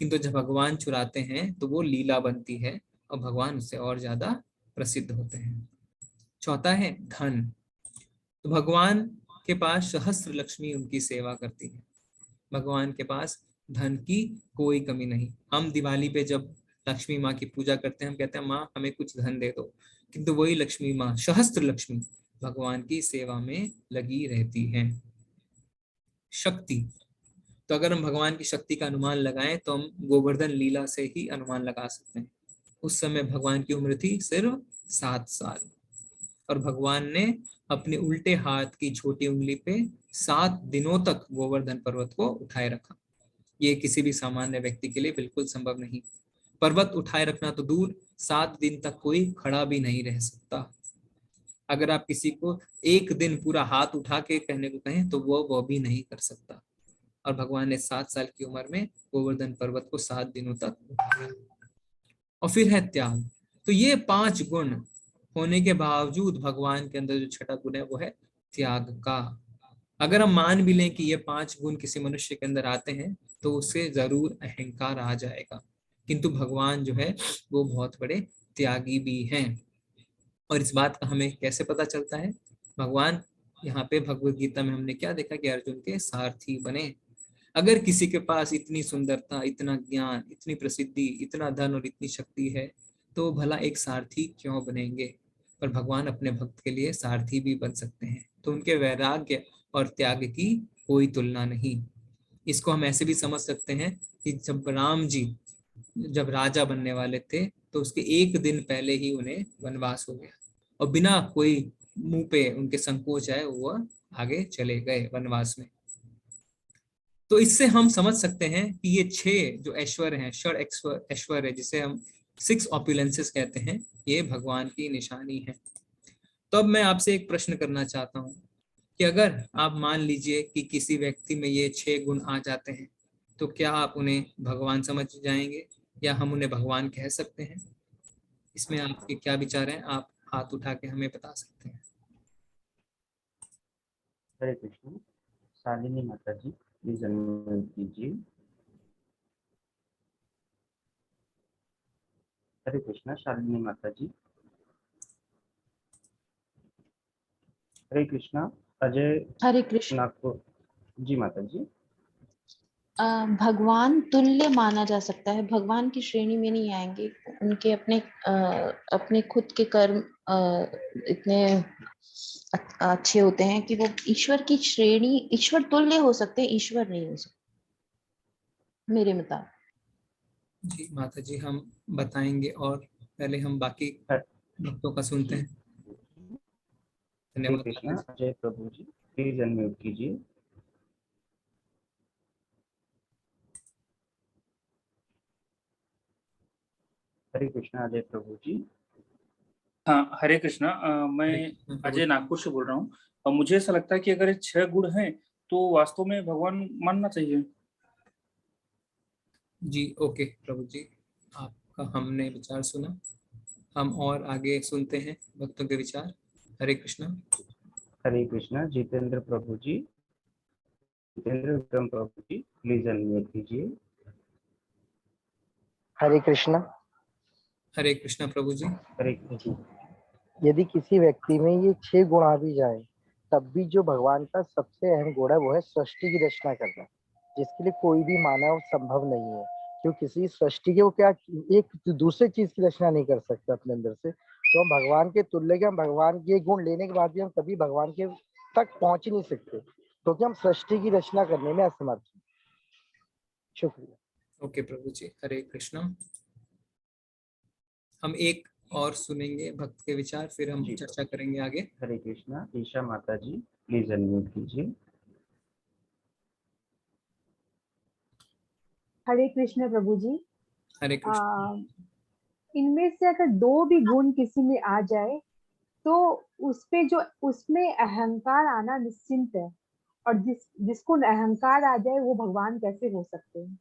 किंतु जब भगवान चुराते हैं तो वो लीला बनती है और भगवान उससे और ज्यादा प्रसिद्ध होते हैं। चौथा है धन। तो भगवान के पास सहस्त्र लक्ष्मी उनकी सेवा करती है। भगवान के पास धन की कोई कमी नहीं। हम दिवाली पे जब लक्ष्मी माँ की पूजा करते हैं, हम कहते हैं माँ हमें कुछ धन दे दो, किंतु वही लक्ष्मी माँ, सहस्त्र लक्ष्मी, भगवान की सेवा में लगी रहती है। शक्ति। तो अगर हम भगवान की शक्ति का अनुमान लगाएं तो हम गोवर्धन लीला से ही अनुमान लगा सकते हैं। उस समय भगवान की उम्र थी सिर्फ 7 साल और भगवान ने अपने उल्टे हाथ की छोटी उंगली पे 7 दिनों तक गोवर्धन पर्वत को उठाए रखा। ये किसी भी सामान्य व्यक्ति के लिए बिल्कुल संभव नहीं। पर्वत उठाए रखना तो दूर, 7 दिन तक कोई खड़ा भी नहीं रह सकता। अगर आप किसी को एक दिन पूरा हाथ उठा के कहने को कहें तो वो भी नहीं कर सकता। और भगवान ने 7 साल की उम्र में गोवर्धन पर्वत को 7 दिनों तक उठाया। और फिर है त्याग। तो ये 5 गुण होने के बावजूद भगवान के अंदर जो छठा गुण है वो है त्याग का। अगर हम मान भी लें कि ये 5 गुण किसी मनुष्य के अंदर आते हैं तो उसे जरूर अहंकार आ जाएगा। किंतु भगवान जो है वो बहुत बड़े त्यागी भी हैं। और इस बात का हमें कैसे पता चलता है? भगवान यहाँ पे भगवत गीता में हमने क्या देखा कि अर्जुन के सारथी बने। अगर किसी के पास इतनी सुंदरता, इतना ज्ञान, इतनी प्रसिद्धि, इतना धन और इतनी शक्ति है तो भला एक सारथी क्यों बनेंगे? पर भगवान अपने भक्त के लिए सारथी भी बन सकते हैं। तो उनके वैराग्य और त्याग की कोई तुलना नहीं। इसको हम ऐसे भी समझ सकते हैं कि जब राम जी जब राजा बनने वाले थे तो उसके एक दिन पहले ही उन्हें वनवास हो गया और बिना कोई मुंह पे उनके संकोच आए वो आगे चले गए वनवास में। तो इससे हम समझ सकते हैं कि ये 6 जो ऐश्वर्य हैं, षड ऐश्वर्य जिसे हम 6 ऑपुलेंसेस कहते हैं, ये भगवान की निशानी है। तो अब मैं आपसे एक प्रश्न करना चाहता हूँ कि अगर आप मान लीजिए कि किसी व्यक्ति में ये 6 गुण आ जाते हैं तो क्या आप उन्हें भगवान समझ जाएंगे या हम उन्हें भगवान कह सकते हैं? इसमें आपके क्या विचार हैं? आप हाथ उठा के हमें बता सकते हैं। हरे कृष्ण। शालिनी माता जी प्लीज अनम्यूट कीजिए। हरे कृष्णा शालिनी माता जी। हरे कृष्णा अजय हरे कृष्ण। नागपुर जी माता जी। भगवान तुल्य माना जा सकता है, भगवान की श्रेणी में नहीं आएंगे। उनके अपने खुद के कर्म इतने अच्छे होते हैं कि वो ईश्वर की श्रेणी, ईश्वर तुल्य हो सकते हैं, ईश्वर नहीं हो सकते मेरे मुताबिक। जी माता जी, हम बताएंगे और पहले हम बाकी भक्तों का सुनते हैं। हरे धन्यवाद कृष्णा माता अजय प्रभु जी प्लीज अनम्यूट कीजिए। हरे कृष्णा अजय प्रभु जी। हाँ, हरे कृष्णा। मैं जी। अजय नागपुर से बोल रहा हूँ और मुझे ऐसा लगता है कि अगर ये 6 गुण हैं तो वास्तव में भगवान मानना चाहिए। जी ओके प्रभु जी, आपका हमने विचार सुना। हम और आगे सुनते हैं भक्तों के विचार। हरे कृष्णा। हरे कृष्णा जितेंद्र प्रभु जी। जितेंद्र विक्रम प्रभु जी प्लीज अनम्यूट कीजिए। हरे कृष्णा। हरे कृष्णा प्रभु जी। हरे कृष्ण। यदि किसी व्यक्ति में ये 6 गुण आ भी जाए तब भी जो भगवान का सबसे अहम गुण है वो है सृष्टि की रचना करना, जिसके लिए कोई भी मानव संभव नहीं है। क्यों किसी सृष्टि के वो क्या एक दूसरे चीज की रचना नहीं कर सकता अपने अंदर से, तो हम भगवान के तुल्य के, हम भगवान के गुण लेने के बाद भी हम कभी भगवान के तक पहुंच ही नहीं सकते क्योंकि हम सृष्टि की रचना करने में असमर्थ हैं। शुक्रिया। ओके प्रभु जी, हरे कृष्णा। हम एक और सुनेंगे भक्त के विचार, फिर हम जी। चर्चा करेंगे आगे। हरे कृष्णा ईशा माता जी प्लीज अनम्यूट कीजिए। हरे कृष्ण प्रभु जी। हरे कृष्ण। इनमें से अगर 2 भी गुण किसी में आ जाए तो उसमें अहंकार आना निश्चिंत है, और जिसको अहंकार आ जाए वो भगवान कैसे हो सकते हैं?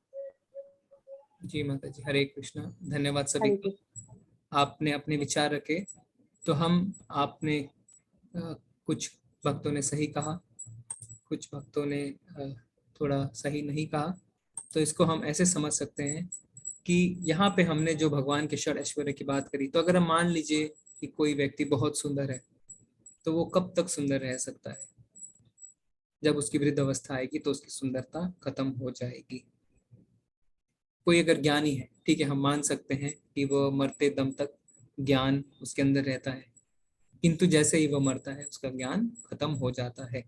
जी माता जी, हरे कृष्णा। धन्यवाद सभी हरे का। कृष्ण। आपने अपने विचार रखे, तो हम आपने कुछ भक्तों ने सही कहा, कुछ भक्तों ने थोड़ा सही नहीं कहा। तो इसको हम ऐसे समझ सकते हैं कि यहाँ पे हमने जो भगवान के षड ऐश्वर्य की बात करी, तो अगर हम मान लीजिए कि कोई व्यक्ति बहुत सुंदर है, तो वो कब तक सुंदर रह सकता है? जब उसकी वृद्ध अवस्था आएगी तो उसकी सुंदरता खत्म हो जाएगी। कोई अगर ज्ञानी है, ठीक है, हम मान सकते हैं कि वो मरते दम तक ज्ञान उसके अंदर रहता है, किंतु जैसे ही वो मरता है उसका ज्ञान खत्म हो जाता है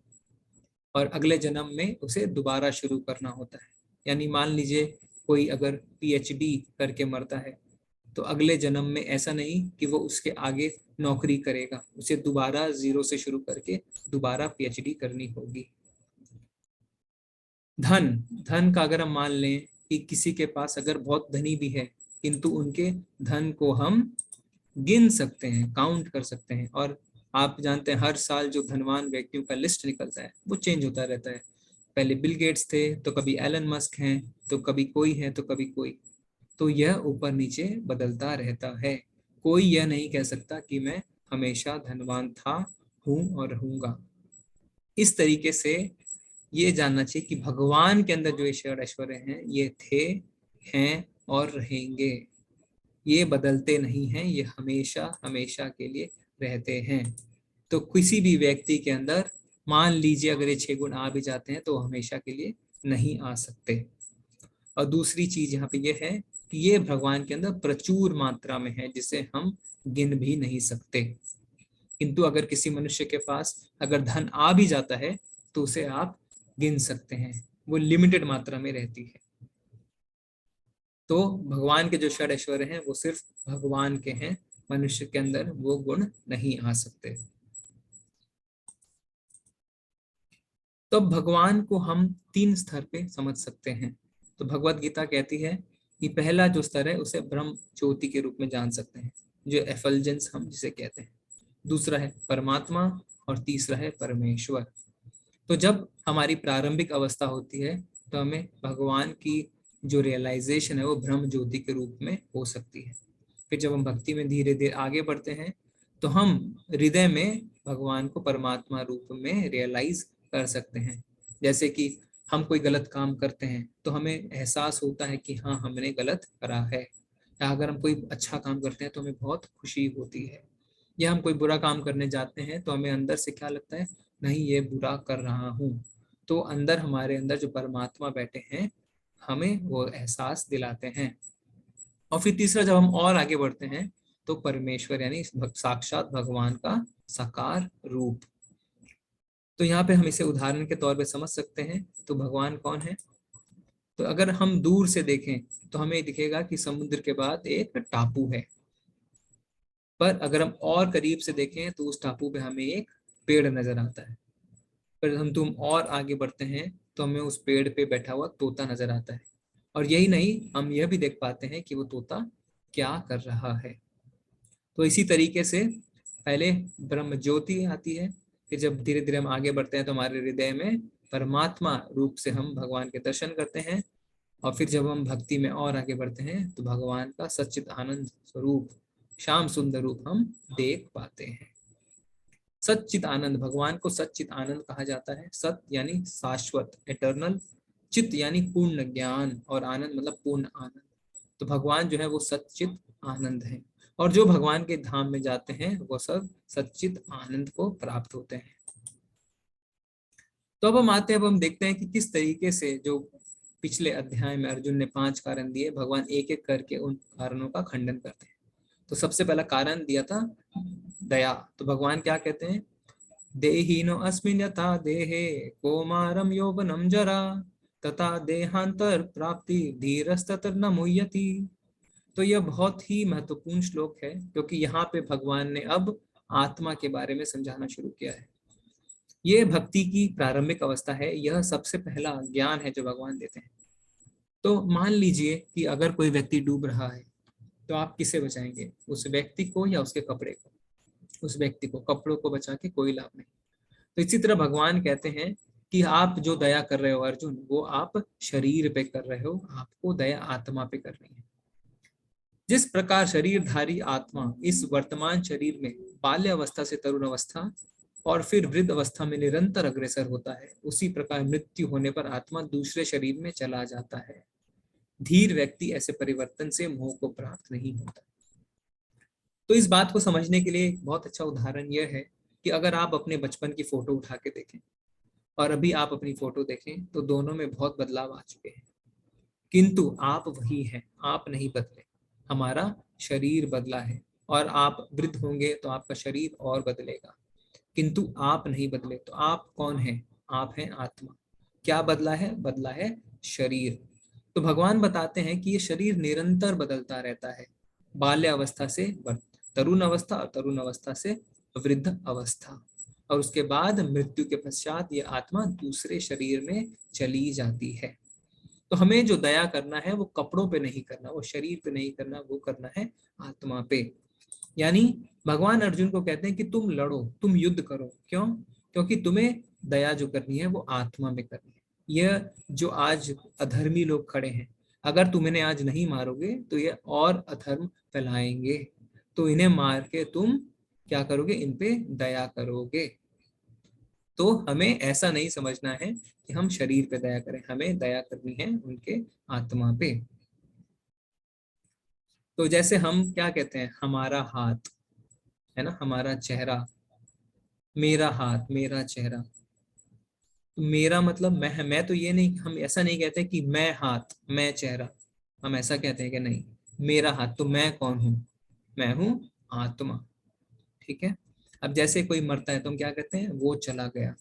और अगले जन्म में उसे दोबारा शुरू करना होता है। यानी मान लीजिए कोई अगर पीएचडी करके मरता है, तो अगले जन्म में ऐसा नहीं कि वो उसके आगे नौकरी करेगा, उसे दोबारा जीरो से शुरू करके दोबारा पीएचडी करनी होगी। धन धन का अगर हम मान लें कि किसी के पास अगर बहुत धनी भी है, किंतु उनके धन को हम गिन सकते हैं, काउंट कर सकते हैं। और आप जानते हैं हर साल जो धनवान व्यक्तियों का लिस्ट निकलता है वो चेंज होता रहता है। पहले बिल गेट्स थे, तो कभी एलन मस्क हैं, तो कभी कोई है, तो कभी कोई। तो यह ऊपर नीचे बदलता रहता है। कोई यह नहीं कह सकता कि मैं हमेशा धनवान था, हूं और रहूंगा। इस तरीके से ये जानना चाहिए कि भगवान के अंदर जो ईश्वर ऐश्वर्य हैं ये थे, हैं और रहेंगे। ये बदलते नहीं हैं, ये हमेशा हमेशा के लिए रहते हैं। तो किसी भी व्यक्ति के अंदर मान लीजिए अगर ये 6 गुण आ भी जाते हैं तो हमेशा के लिए नहीं आ सकते। और दूसरी चीज यहाँ पे ये है कि ये भगवान के अंदर प्रचुर मात्रा में है, जिसे हम गिन भी नहीं सकते। किंतु अगर किसी मनुष्य के पास अगर धन आ भी जाता है तो उसे आप गिन सकते हैं, वो लिमिटेड मात्रा में रहती है। तो भगवान के जो षड ऐश्वर्य हैं वो सिर्फ भगवान के हैं, मनुष्य के अंदर वो गुण नहीं आ सकते। तो भगवान को हम 3 स्तर पे समझ सकते हैं। तो भगवत गीता कहती है कि पहला जो स्तर है उसे ब्रह्म ज्योति के रूप में जान सकते हैं, जो एफल्जेंस हम जिसे कहते हैं। दूसरा है परमात्मा और तीसरा है परमेश्वर। तो जब हमारी प्रारंभिक अवस्था होती है तो हमें भगवान की जो रियलाइजेशन है वो ब्रह्म ज्योति के रूप में हो सकती है। फिर जब हम भक्ति में धीरे धीरे आगे बढ़ते हैं तो हम हृदय में भगवान को परमात्मा रूप में रियलाइज कर सकते हैं। जैसे कि हम कोई गलत काम करते हैं तो हमें एहसास होता है कि हाँ हमने गलत करा है, या अगर हम कोई अच्छा काम करते हैं तो हमें बहुत खुशी होती है, या हम कोई बुरा काम करने जाते हैं तो हमें अंदर से क्या लगता है, नहीं ये बुरा कर रहा हूँ। तो अंदर हमारे अंदर जो परमात्मा बैठे हैं हमें वो एहसास दिलाते हैं। और फिर तीसरा जब हम और आगे बढ़ते हैं तो परमेश्वर यानी साक्षात भगवान का साकार रूप। तो यहाँ पे हम इसे उदाहरण के तौर पे समझ सकते हैं। तो भगवान कौन है? तो अगर हम दूर से देखें तो हमें दिखेगा कि समुद्र के बाद एक टापू है, पर अगर हम और करीब से देखें तो उस टापू पे हमें एक पेड़ नजर आता है। पर हम तुम और आगे बढ़ते हैं तो हमें उस पेड़ पे बैठा हुआ तोता नजर आता है। और यही नहीं, हम यह भी देख पाते हैं कि वो तोता क्या कर रहा है। तो इसी तरीके से पहले ब्रह्म ज्योति आती है, फिर जब धीरे धीरे हम आगे बढ़ते हैं तो हमारे हृदय में परमात्मा रूप से हम भगवान के दर्शन करते हैं। और फिर जब हम भक्ति में और आगे बढ़ते हैं तो भगवान का सच्चित आनंद स्वरूप, श्याम सुंदर रूप हम देख पाते हैं। सच्चित आनंद, भगवान को सच्चित आनंद कहा जाता है। सत यानी शाश्वत, एटर्नल, चित यानी पूर्ण ज्ञान, और आनंद मतलब पूर्ण आनंद। तो भगवान जो है वो सच्चित आनंद है, और जो भगवान के धाम में जाते हैं वो सब सच्चित आनंद को प्राप्त होते हैं। तो अब हम आते हैं, अब हम देखते हैं कि किस तरीके से जो पिछले अध्याय में अर्जुन ने 5 कारण दिए, भगवान एक एक करके उन कारणों का खंडन करते हैं। तो सबसे पहला कारण दिया था दया। तो भगवान क्या कहते हैं, देहिनो अस्मिन् यथा देहे कौमारम यौवनम जरा तथा देहांतर प्राप्ति धीरस्तत्र न मुह्यति। तो यह बहुत ही महत्वपूर्ण श्लोक है, क्योंकि यहाँ पे भगवान ने अब आत्मा के बारे में समझाना शुरू किया है। यह भक्ति की प्रारंभिक अवस्था है, यह सबसे पहला ज्ञान है जो भगवान देते हैं। तो मान लीजिए कि अगर कोई व्यक्ति डूब रहा है तो आप किसे बचाएंगे, उस व्यक्ति को या उसके कपड़े को? उस व्यक्ति को, कपड़ों को बचा के कोई लाभ नहीं। तो इसी तरह भगवान कहते हैं कि आप जो दया कर रहे हो अर्जुन, वो आप शरीर पे कर रहे हो, आपको दया आत्मा पे करनी है। जिस प्रकार शरीरधारी आत्मा इस वर्तमान शरीर में बाल्य अवस्था से तरुण अवस्था और फिर वृद्ध अवस्था में निरंतर अग्रसर होता है, उसी प्रकार मृत्यु होने पर आत्मा दूसरे शरीर में चला जाता है। धीर व्यक्ति ऐसे परिवर्तन से मोह को प्राप्त नहीं होता। तो इस बात को समझने के लिए एक बहुत अच्छा उदाहरण यह है कि अगर आप अपने बचपन की फोटो उठा के देखें और अभी आप अपनी फोटो देखें तो दोनों में बहुत बदलाव आ चुके हैं, किंतु आप वही हैं, आप नहीं बदले। हमारा शरीर बदला है और आप वृद्ध होंगे तो आपका शरीर और बदलेगा, किंतु आप नहीं बदले। तो आप कौन हैं? आप हैं आत्मा। क्या बदला है? बदला है शरीर। तो भगवान बताते हैं कि ये शरीर निरंतर बदलता रहता है, बाल्य अवस्था से तरुण अवस्था और तरुण अवस्था से वृद्ध अवस्था, और उसके बाद मृत्यु के पश्चात ये आत्मा दूसरे शरीर में चली जाती है। तो हमें जो दया करना है वो कपड़ों पे नहीं करना, वो शरीर पे नहीं करना, वो करना है आत्मा पे। यानी भगवान अर्जुन को कहते हैं कि तुम लड़ो, तुम युद्ध करो। क्यों? क्योंकि तुम्हें दया जो करनी है वो आत्मा में करनी है। यह जो आज अधर्मी लोग खड़े हैं, अगर तुम इन्हें आज नहीं मारोगे तो ये और अधर्म फैलाएंगे, तो इन्हें मार के तुम क्या करोगे? इन पे दया करोगे। तो हमें ऐसा नहीं समझना है कि हम शरीर पे दया करें, हमें दया करनी है उनके आत्मा पे। तो जैसे हम क्या कहते हैं, हमारा हाथ है ना, हमारा चेहरा, मेरा हाथ, मेरा चेहरा। तो मेरा मतलब मैं तो ये नहीं, हम ऐसा नहीं कहते कि मैं हाथ मैं चेहरा, हम ऐसा कहते हैं कि नहीं, मेरा हाथ। तो मैं कौन हूँ? मैं हूँ आत्मा। ठीक है। अब जैसे कोई मरता है तो हम क्या कहते हैं? वो चला गया।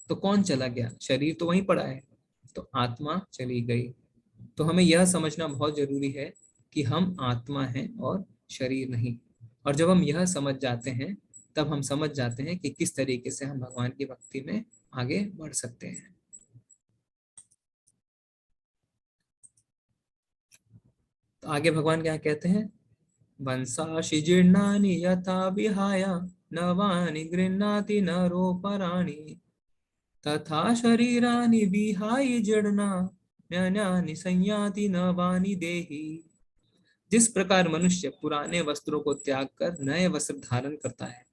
तो कौन चला गया? शरीर तो वहीं पड़ा है, तो आत्मा चली गई। तो हमें यह समझना बहुत जरूरी है कि हम आत्मा हैं और शरीर नहीं। और जब हम यह समझ जाते हैं तब हम समझ जाते हैं कि किस तरीके से हम भगवान की भक्ति में आगे बढ़ सकते हैं। तो आगे भगवान क्या कहते हैं? वंशाशि जीर्णानि यथा विहाय नवानि गृह्णाति नरोपराणि तथा शरीरानि विहाय जीर्णान्यानि संयाति नवानि देहि। जिस प्रकार मनुष्य पुराने वस्त्रों को त्याग कर नए वस्त्र धारण करता है,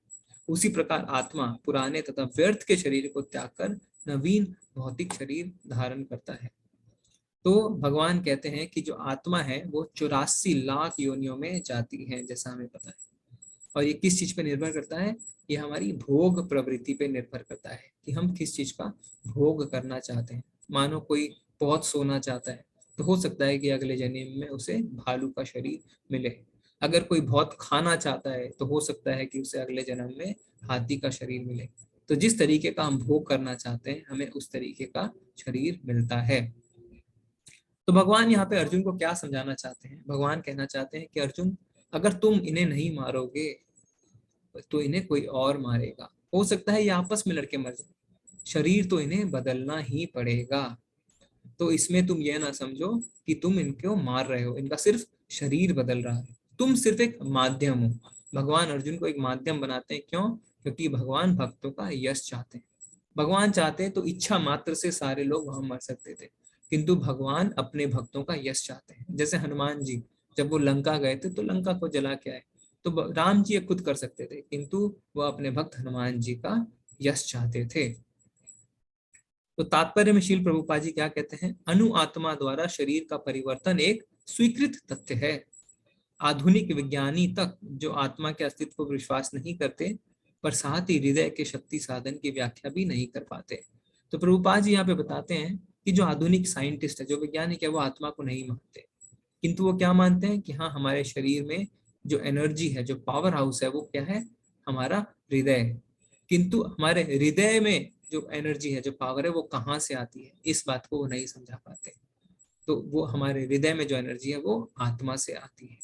उसी प्रकार आत्मा पुराने तथा व्यर्थ के शरीर को त्याग कर नवीन भौतिक शरीर धारण करता है। तो भगवान कहते हैं कि जो आत्मा है वो 84 लाख योनियों में जाती है, जैसा हमें पता है। और ये किस चीज पे निर्भर करता है? ये हमारी भोग प्रवृत्ति पे निर्भर करता है कि हम किस चीज का भोग करना चाहते हैं। मानो कोई बहुत सोना चाहता है तो हो सकता है कि अगले जन्म में उसे भालू का शरीर मिले। अगर कोई बहुत खाना चाहता है तो हो सकता है कि उसे अगले जन्म में हाथी का शरीर मिले। तो जिस तरीके का हम भोग करना चाहते हैं हमें उस तरीके का शरीर मिलता है। तो भगवान यहाँ पे अर्जुन को क्या समझाना चाहते हैं? भगवान कहना चाहते हैं कि अर्जुन, अगर तुम इन्हें नहीं मारोगे तो इन्हें कोई और मारेगा। हो सकता है ये आपस में लड़के मर जाए, शरीर तो इन्हें बदलना ही पड़ेगा। तो इसमें तुम ये ना समझो कि तुम इनको मार रहे हो, इनका सिर्फ शरीर बदल रहा है, तुम सिर्फ एक माध्यम हो। भगवान अर्जुन को एक माध्यम बनाते हैं। क्यों? क्योंकि भगवान भक्तों का यश चाहते हैं। भगवान चाहते तो इच्छा मात्र से सारे लोग वहां मर सकते थे, किंतु भगवान अपने भक्तों का यश चाहते हैं। जैसे हनुमान जी जब वो लंका गए थे तो लंका को जला के आए, तो राम जी खुद कर सकते थे, किंतु वो अपने भक्त हनुमान जी का यश चाहते थे। तो तात्पर्य में शील प्रभुपाद जी क्या कहते हैं? अनु आत्मा द्वारा शरीर का परिवर्तन एक स्वीकृत तथ्य है। आधुनिक विज्ञानी तक जो आत्मा के अस्तित्व पर विश्वास नहीं करते, पर साथ ही हृदय के शक्ति साधन की व्याख्या भी नहीं कर पाते। तो प्रभुपाद जी यहाँ पे बताते हैं कि जो आधुनिक साइंटिस्ट है, जो वैज्ञानिक है, वो आत्मा को नहीं मानते, किंतु वो क्या मानते हैं कि हाँ, हमारे शरीर में जो एनर्जी है, जो पावर हाउस है, वो क्या है? हमारा हृदय। किंतु हमारे हृदय में जो एनर्जी है, जो पावर है, वो कहाँ से आती है, इस बात को वो नहीं समझा पाते। तो वो हमारे हृदय में जो एनर्जी है वो आत्मा से आती है।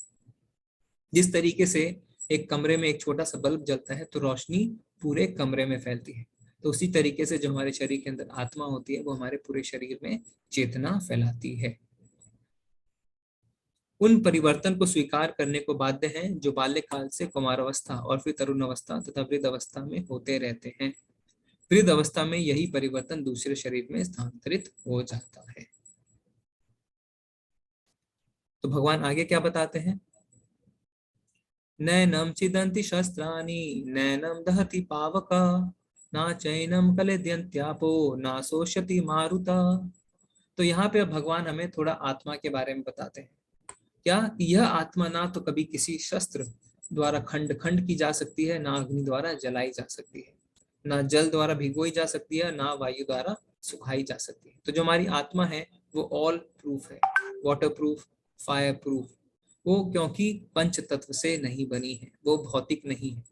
जिस तरीके से एक कमरे में एक छोटा सा बल्ब जलता है तो रोशनी पूरे कमरे में फैलती है, तो उसी तरीके से जो हमारे शरीर के अंदर आत्मा होती है वो हमारे पूरे शरीर में चेतना फैलाती है। उन परिवर्तन को स्वीकार करने को बाध्य हैं जो बाल्यकाल से कुमारावस्था और फिर तरुण अवस्था तथा वृद्ध अवस्था में होते रहते हैं। वृद्ध अवस्था में यही परिवर्तन दूसरे शरीर में स्थानांतरित हो जाता है। तो भगवान आगे क्या बताते हैं? नैनम छिदन्ति शस्त्राणि नैनम दहति पावका ना चैनम कलेद्यन्त्यापो ना शोषयति मारुता। तो यहाँ पे भगवान हमें थोड़ा आत्मा के बारे में बताते हैं। क्या यह आत्मा ना तो कभी किसी शस्त्र द्वारा खंड खंड की जा सकती है, ना अग्नि द्वारा जलाई जा सकती है, ना जल द्वारा भिगोई जा सकती है, ना वायु द्वारा सुखाई जा सकती है। तो जो हमारी आत्मा है वो ऑल प्रूफ है, वाटर प्रूफ, फायर प्रूफ। वो क्योंकि पंच तत्व से नहीं बनी है, वो भौतिक नहीं है,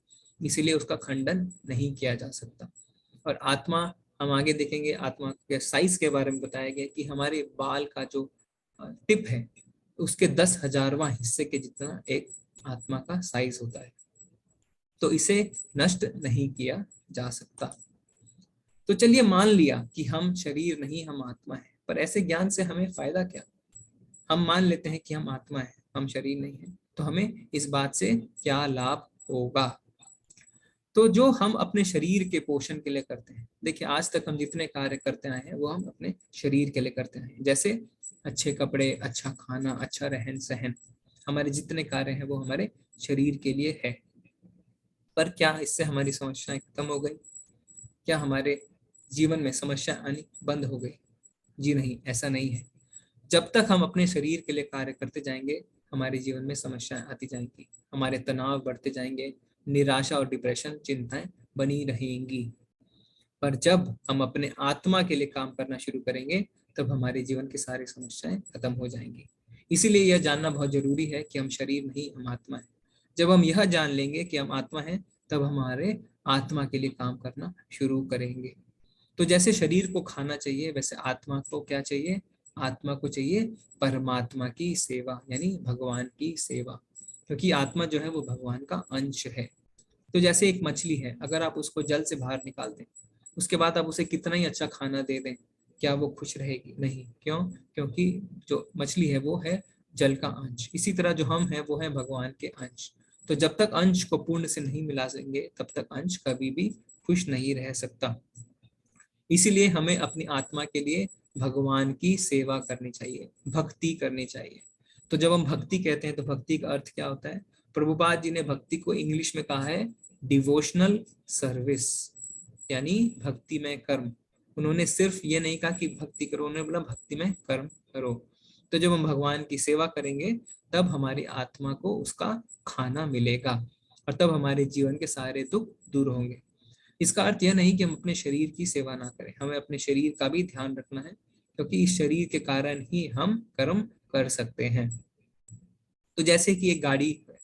इसीलिए उसका खंडन नहीं किया जा सकता। और आत्मा हम आगे देखेंगे, आत्मा के साइज के बारे में बताया गया कि हमारे बाल का जो टिप है उसके 10,000वां हिस्से के जितना एक आत्मा का साइज होता है। तो इसे नष्ट नहीं किया जा सकता। तो चलिए मान लिया कि हम शरीर नहीं, हम आत्मा है, पर ऐसे ज्ञान से हमें फायदा क्या? हम मान लेते हैं कि हम आत्मा है, हम शरीर नहीं है, तो हमें इस बात से क्या लाभ होगा? तो जो हम अपने शरीर के पोषण के लिए करते हैं, देखिए आज तक हम जितने कार्य करते आए हैं वो हम अपने शरीर के लिए करते आए हैं। जैसे अच्छे कपड़े, अच्छा खाना, अच्छा रहन सहन, हमारे जितने कार्य हैं वो हमारे शरीर के लिए है। पर क्या इससे हमारी समस्याएं खत्म हो गई? क्या हमारे जीवन में समस्या आनी बंद हो गई? जी नहीं, ऐसा नहीं है। जब तक हम अपने शरीर के लिए कार्य करते जाएंगे हमारे जीवन में समस्याएं आती जाएंगी, हमारे तनाव बढ़ते जाएंगे, निराशा और डिप्रेशन, चिंताएं बनी रहेंगी। पर जब हम अपने आत्मा के लिए काम करना शुरू करेंगे तब हमारे जीवन की सारी समस्याएं खत्म हो जाएंगी। इसीलिए यह जानना बहुत जरूरी है कि हम शरीर नहीं, हम आत्मा है। जब हम यह जान लेंगे कि हम आत्मा हैं तब हमारे आत्मा के लिए काम करना शुरू करेंगे। तो जैसे शरीर को खाना चाहिए वैसे आत्मा को क्या चाहिए? आत्मा को चाहिए परमात्मा की सेवा, यानी भगवान की सेवा, क्योंकि आत्मा जो है वो भगवान का अंश है। तो जैसे एक मछली है, अगर आप उसको जल से बाहर निकाल दें, उसके बाद आप उसे कितना ही अच्छा खाना दे दें, क्या वो खुश रहेगी? नहीं। क्यों? क्योंकि जो मछली है वो है जल का अंश। इसी तरह जो हम हैं वो है भगवान के अंश। तो जब तक अंश को पूर्ण से नहीं मिला सकेंगे तब तक अंश कभी भी खुश नहीं रह सकता। इसीलिए हमें अपनी आत्मा के लिए भगवान की सेवा करनी चाहिए, भक्ति करनी चाहिए। तो जब हम भक्ति कहते हैं तो भक्ति का अर्थ क्या होता है? प्रभुपाद जी ने भक्ति को इंग्लिश में कहा है डिवोशनल सर्विस, यानी भक्ति में कर्म। उन्होंने सिर्फ ये नहीं कहा कि भक्ति करो, उन्होंने बोला भक्ति में कर्म करो। तो जब हम भगवान की सेवा करेंगे तब हमारी आत्मा को उसका खाना मिलेगा और तब हमारे जीवन के सारे दुख दूर होंगे। इसका अर्थ यह नहीं कि हम अपने शरीर की सेवा ना करें, हमें अपने शरीर का भी ध्यान रखना है, क्योंकि इस शरीर के कारण ही हम कर्म कर सकते हैं। तो जैसे कि एक गाड़ी है,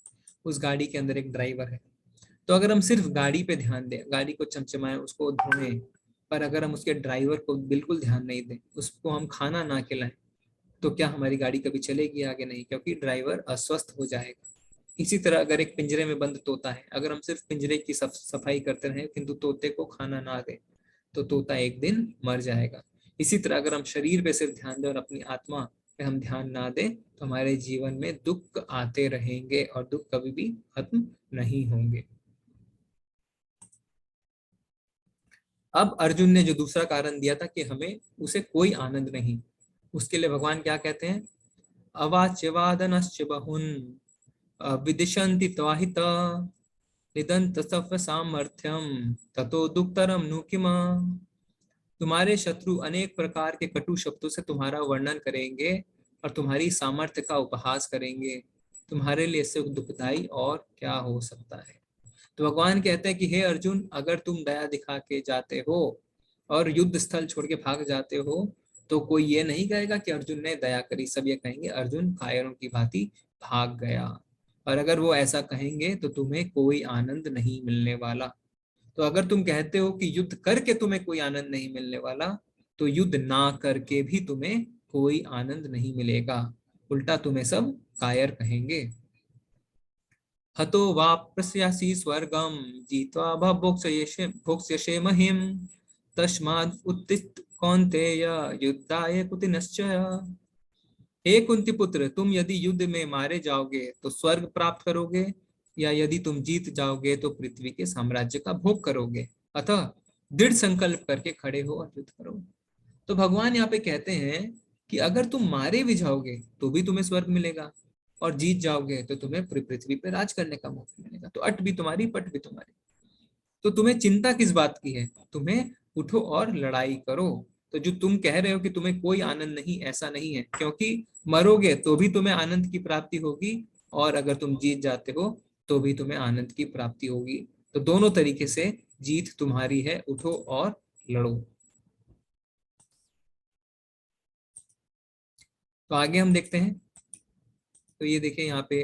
उस गाड़ी के अंदर एक ड्राइवर है, तो अगर हम सिर्फ गाड़ी पे ध्यान दें, गाड़ी को चमचमाएं, उसको धोएं, पर अगर हम उसके ड्राइवर को बिल्कुल ध्यान नहीं दें, उसको हम खाना ना खिलाएं, तो क्या हमारी गाड़ी कभी चलेगी? आगे नहीं, क्योंकि ड्राइवर अस्वस्थ हो जाएगा। इसी तरह अगर एक पिंजरे में बंद तोता है, अगर हम सिर्फ पिंजरे की सफाई करते रहें किंतु तोते को खाना ना दें तो तोता एक दिन मर जाएगा। इसी तरह अगर हम शरीर पे सिर्फ ध्यान दें और अपनी आत्मा पे हम ध्यान ना दें तो हमारे जीवन में दुख आते रहेंगे और दुख कभी भी खत्म नहीं होंगे। अब अर्जुन ने जो दूसरा कारण दिया था कि हमें उसे कोई आनंद नहीं, उसके लिए भगवान क्या कहते हैं? अवाच्यवादनश्च बहुन विदिशन्ति त्वाहित निदंत सफ सामर्थ्यम ततो दुक्तरम नु किम। तुम्हारे शत्रु अनेक प्रकार के कटु शब्दों से तुम्हारा वर्णन करेंगे और तुम्हारी सामर्थ्य का उपहास करेंगे, तुम्हारे लिए इससे दुखदाई और क्या हो सकता है? तो भगवान कहते हैं कि हे अर्जुन, अगर तुम दया दिखा के जाते हो और युद्ध स्थल छोड़ के भाग जाते हो तो कोई ये नहीं कहेगा कि अर्जुन ने दया करी, सब ये कहेंगे अर्जुन कायरों की भांति भाग गया। और अगर वो ऐसा कहेंगे तो तुम्हें कोई आनंद नहीं मिलने वाला। तो अगर तुम कहते हो कि युद्ध करके तुम्हें कोई आनंद नहीं मिलने वाला, तो युद्ध ना करके भी तुम्हें कोई आनंद नहीं मिलेगा, उल्टा तुम्हें सब कायर कहेंगे। हतो वाप्स्यसि स्वर्गम जीत्वा भोक्ष्यसे महिम तस्माद् उत्तिष्ठ कौन्तेय युद्धाय कुतिनश्चय। हे कुंती पुत्र, तुम यदि युद्ध में मारे जाओगे तो स्वर्ग प्राप्त करोगे, या यदि तुम जीत जाओगे तो पृथ्वी के साम्राज्य का भोग करोगे। अतः दृढ़ संकल्प करके खड़े हो और युद्ध करो। तो भगवान यहाँ पे कहते हैं कि अगर तुम मारे भी जाओगे तो भी तुम्हें स्वर्ग मिलेगा, और जीत जाओगे तो तुम्हें पूरी पृथ्वी पे राज करने का मौका मिलेगा। तो अट भी तुम्हारी, पट भी तुम्हारी। तो तुम्हें चिंता किस बात की है? तुम्हें उठो और लड़ाई करो। तो जो तुम कह रहे हो कि तुम्हें कोई आनंद नहीं, ऐसा नहीं है, क्योंकि मरोगे तो भी तुम्हें आनंद की प्राप्ति होगी, और अगर तुम जीत जाते हो तो भी तुम्हें आनंद की प्राप्ति होगी। तो दोनों तरीके से जीत तुम्हारी है, उठो और लड़ो। तो आगे हम देखते हैं। तो ये देखिए यहाँ पे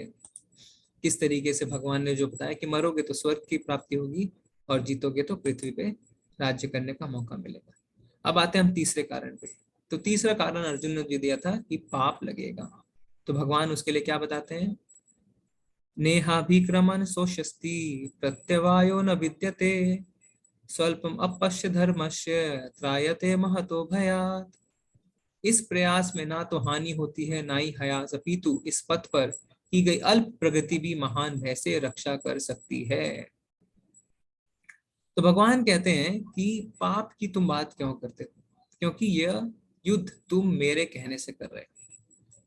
किस तरीके से भगवान ने जो बताया कि मरोगे तो स्वर्ग की प्राप्ति होगी और जीतोगे तो पृथ्वी पे राज्य करने का मौका मिलेगा। अब आते हैं हम तीसरे कारण पे। तो तीसरा कारण अर्जुन ने जो दिया था कि पाप लगेगा। तो भगवान उसके लिए क्या बताते हैं? नेहाभिक्रमण सोष्यस्ति प्रत्यवायो न विद्यते स्वल्पम अपश्य धर्मस्य त्रायते महतो भयात्। इस प्रयास में ना तो हानि होती है ना ही हयास, अपितु इस पथ पर की गई अल्प प्रगति भी महान भय से रक्षा कर सकती है। तो भगवान कहते हैं कि पाप की तुम बात क्यों करते हो, क्योंकि यह युद्ध तुम मेरे कहने से कर रहे हो।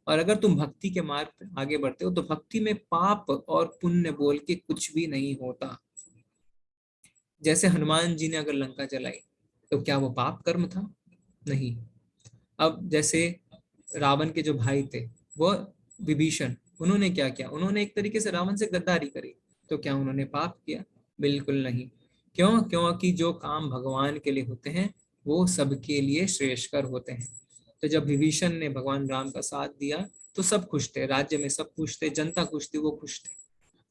और अगर तुम भक्ति के मार्ग पर आगे बढ़ते हो तो भक्ति में पाप और पुण्य बोल के कुछ भी नहीं होता। जैसे हनुमान जी ने अगर लंका जलाई तो क्या वो पाप कर्म था? नहीं। अब जैसे रावण के जो भाई थे वो विभीषण, उन्होंने क्या किया? उन्होंने एक तरीके से रावण से गद्दारी करी, तो क्या उन्होंने पाप किया? बिल्कुल नहीं। क्यों? क्योंकि जो काम भगवान के लिए होते हैं वो सबके लिए श्रेयस्कर होते हैं। तो जब विभीषण ने भगवान राम का साथ दिया तो सब खुश थे, राज्य में सब खुश थे, जनता खुश थी, वो खुश थे।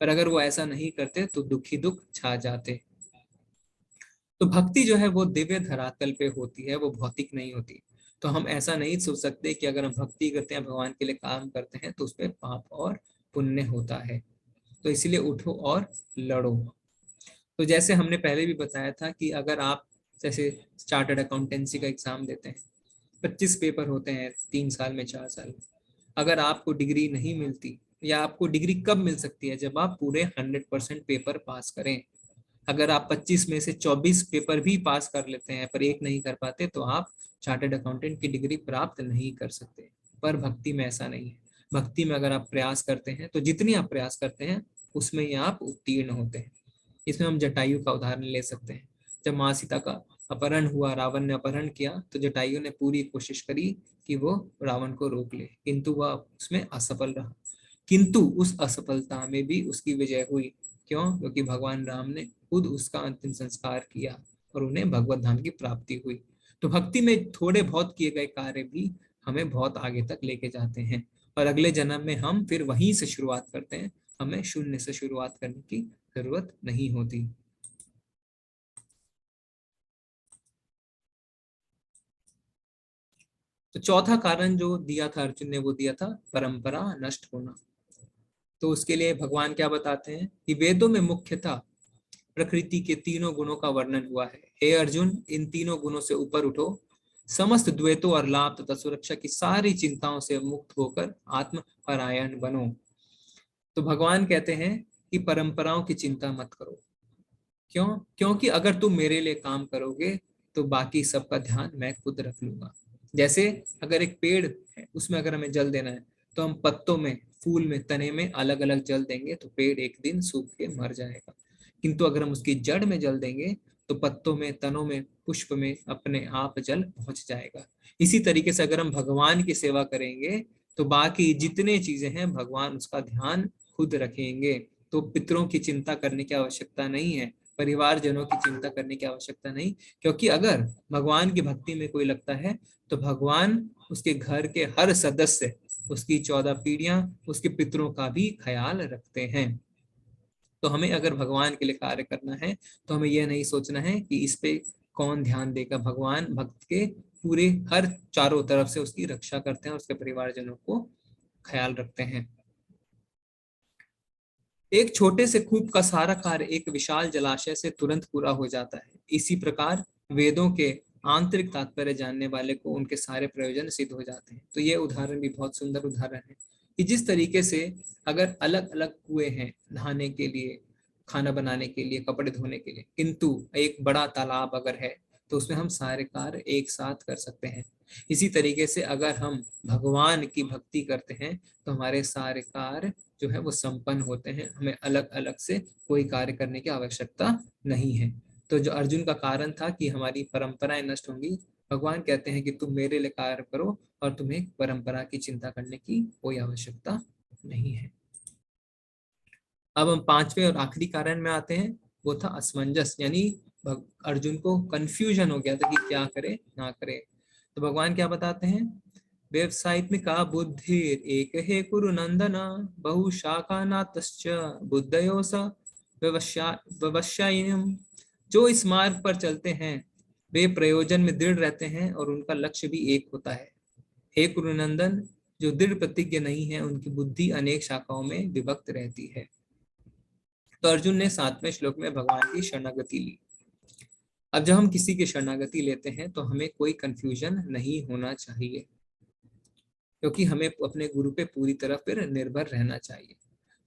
पर अगर वो ऐसा नहीं करते तो दुखी दुख छा जाते। तो भक्ति जो है वो दिव्य धरातल पे होती है, वो भौतिक नहीं होती। तो हम ऐसा नहीं सोच सकते कि अगर हम भक्ति करते हैं, भगवान के लिए काम करते हैं, तो उस पर पाप और पुण्य होता है। तो इसलिए उठो और लड़ो। तो जैसे हमने पहले भी बताया था कि अगर आप जैसे चार्टर्ड अकाउंटेंसी का एग्जाम देते हैं, 25 पेपर होते हैं 3 साल में, 4 साल में। अगर आपको डिग्री नहीं मिलती, या आपको डिग्री कब मिल सकती है? जब आप पूरे 100% पेपर पास करें। अगर आप 25 में से 24 पेपर भी पास कर लेते हैं पर एक नहीं कर पाते, तो आप चार्टर्ड अकाउंटेंट की डिग्री प्राप्त नहीं कर सकते। पर भक्ति में ऐसा नहीं है। भक्ति में अगर आप प्रयास करते हैं तो जितनी आप प्रयास करते हैं उसमें ही आप उत्तीर्ण होते हैं। इसमें हम जटायु का उदाहरण ले सकते हैं। जब माँ सीता का अपहरण हुआ, रावण ने अपहरण किया, तो जटायु ने पूरी कोशिश करी कि वो रावण को रोक ले, किंतु वह उसमें असफल रहा। किंतु उस असफलता में भी उसकी विजय हुई। क्यों? क्योंकि भगवान राम ने खुद उसका अंतिम संस्कार किया और उन्हें भगवत धाम की प्राप्ति हुई। तो भक्ति में थोड़े बहुत किए गए कार्य भी हमें बहुत आगे तक लेके जाते हैं, और अगले जन्म में हम फिर वहीं से शुरुआत करते हैं। हमें शून्य से शुरुआत करने की जरूरत नहीं होती। तो चौथा कारण जो दिया था अर्जुन ने, वो दिया था परंपरा नष्ट होना। तो उसके लिए भगवान क्या बताते हैं कि वेदों में मुख्यतः प्रकृति के 3 गुणों का वर्णन हुआ है। हे अर्जुन, इन 3 गुणों से ऊपर उठो, समस्त द्वैतों और लाभ तथा सुरक्षा की सारी चिंताओं से मुक्त होकर आत्मपरायण बनो। तो भगवान कहते हैं कि परंपराओं की चिंता मत करो। क्यों? क्योंकि अगर तुम मेरे लिए काम करोगे तो बाकी सबका ध्यान मैं खुद रख लूंगा। जैसे अगर एक पेड़ है, उसमें अगर हमें जल देना है तो हम पत्तों में, फूल में, तने में अलग अलग जल देंगे तो पेड़ एक दिन सूख के मर जाएगा। किंतु अगर हम उसकी जड़ में जल देंगे तो पत्तों में, तनों में, पुष्प में अपने आप जल पहुंच जाएगा। इसी तरीके से अगर हम भगवान की सेवा करेंगे तो बाकी जितने चीजें हैं भगवान उसका ध्यान खुद रखेंगे। तो पितरों की चिंता करने की आवश्यकता नहीं है, परिवारजनों की चिंता करने की आवश्यकता नहीं, क्योंकि अगर भगवान की भक्ति में कोई लगता है तो भगवान उसके घर के हर सदस्य, उसकी 14 पीढ़ियां, उसके पितरों का भी ख्याल रखते हैं। तो हमें अगर भगवान के लिए कार्य करना है तो हमें यह नहीं सोचना है कि इस पे कौन ध्यान देगा। भगवान भक्त के पूरे हर चारों तरफ से उसकी रक्षा करते हैं और उसके परिवारजनों को ख्याल रखते हैं। एक छोटे से कूप का सारा कार्य एक विशाल जलाशय से तुरंत पूरा हो जाता है। इसी प्रकार वेदों के आंतरिक तात्पर्य जानने वाले को उनके सारे प्रयोजन सिद्ध हो जाते हैं। तो ये उदाहरण भी बहुत सुंदर उदाहरण है कि जिस तरीके से अगर अलग अलग कुएं हैं नहाने के लिए, खाना बनाने के लिए, कपड़े धोने के लिए। किंतु एक बड़ा तालाब अगर है तो उसमें हम सारे कार्य एक साथ कर सकते हैं। इसी तरीके से अगर हम भगवान की भक्ति करते हैं तो हमारे सारे कार्य जो है वो संपन्न होते हैं, हमें अलग अलग से कोई कार्य करने की आवश्यकता नहीं है। तो जो अर्जुन का कारण था कि हमारी परंपराएं नष्ट होंगी, भगवान कहते हैं कि तुम मेरे लिए कार्य करो और तुम्हें परंपरा की चिंता करने की कोई आवश्यकता नहीं है। अब हम पांचवें और आखिरी कारण में आते हैं, वो था असमंजस, यानी अर्जुन को कंफ्यूजन हो गया था कि क्या करे ना करे। तो भगवान क्या बताते हैं, व्यवसायित्मिका बुद्धि एक हे कुरु नंदना बहुशाखा नातश्च बुद्धयो स व्यवसायिनम। जो इस मार्ग पर चलते हैं वे प्रयोजन में दृढ़ रहते हैं और उनका लक्ष्य भी एक होता है। हे कुरुनंदन, जो दृढ़ प्रतिज्ञ नहीं है उनकी बुद्धि अनेक शाखाओं में विभक्त रहती है। तो अर्जुन ने 7वें श्लोक में भगवान की शरणागति ली। अब जब हम किसी की शरणागति लेते हैं तो हमें कोई कंफ्यूजन नहीं होना चाहिए, क्योंकि हमें अपने गुरु पे पूरी तरह फिर निर्भर रहना चाहिए।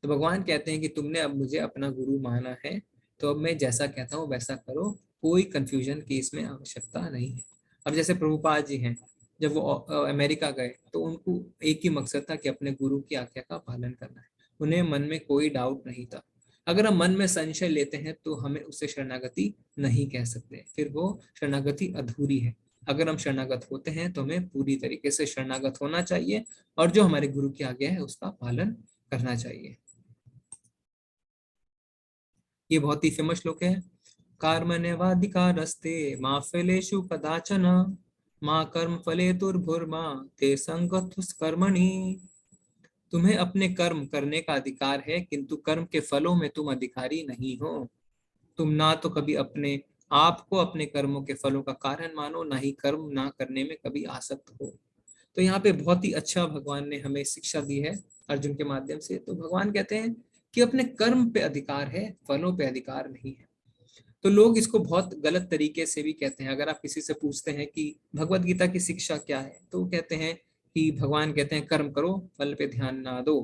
तो भगवान कहते हैं कि तुमने अब मुझे अपना गुरु माना है तो अब मैं जैसा कहता हूँ वैसा करो, कोई कंफ्यूजन की इसमें आवश्यकता नहीं है। अब जैसे प्रभुपाद जी हैं, जब वो अमेरिका गए तो उनको एक ही मकसद था कि अपने गुरु की आज्ञा का पालन करना है, उन्हें मन में कोई डाउट नहीं था। अगर हम मन में संशय लेते हैं तो हमें उससे शरणागति नहीं कह सकते, फिर वो शरणागति अधूरी है। अगर हम शरणागत होते हैं तो हमें पूरी तरीके से शरणागत होना चाहिए और जो हमारे गुरु की आज्ञा है उसका पालन करना चाहिए। ये बहुत ही फेमस श्लोक है, कर्मण्येवाधिकारस्ते मा फलेषु कदाचन मा कर्म फलेतुर्भुर्मा ते संगतुस् कर्मणि। तुम्हें अपने कर्म करने का अधिकार है किंतु कर्म के फलों में तुम अधिकारी नहीं हो। तुम ना तो कभी अपने आप को अपने कर्मों के फलों का कारण मानो, ना ही कर्म ना करने में कभी आसक्त हो। तो यहाँ पे बहुत ही अच्छा भगवान ने हमें शिक्षा दी है अर्जुन के माध्यम से। तो भगवान कहते हैं कि अपने कर्म पे अधिकार है, फलों पे अधिकार नहीं है। तो लोग इसको बहुत गलत तरीके से भी कहते हैं। अगर आप किसी से पूछते हैं कि भगवत गीता की शिक्षा क्या है, तो वो कहते हैं कि भगवान कहते हैं कर्म करो, फल पे ध्यान ना दो।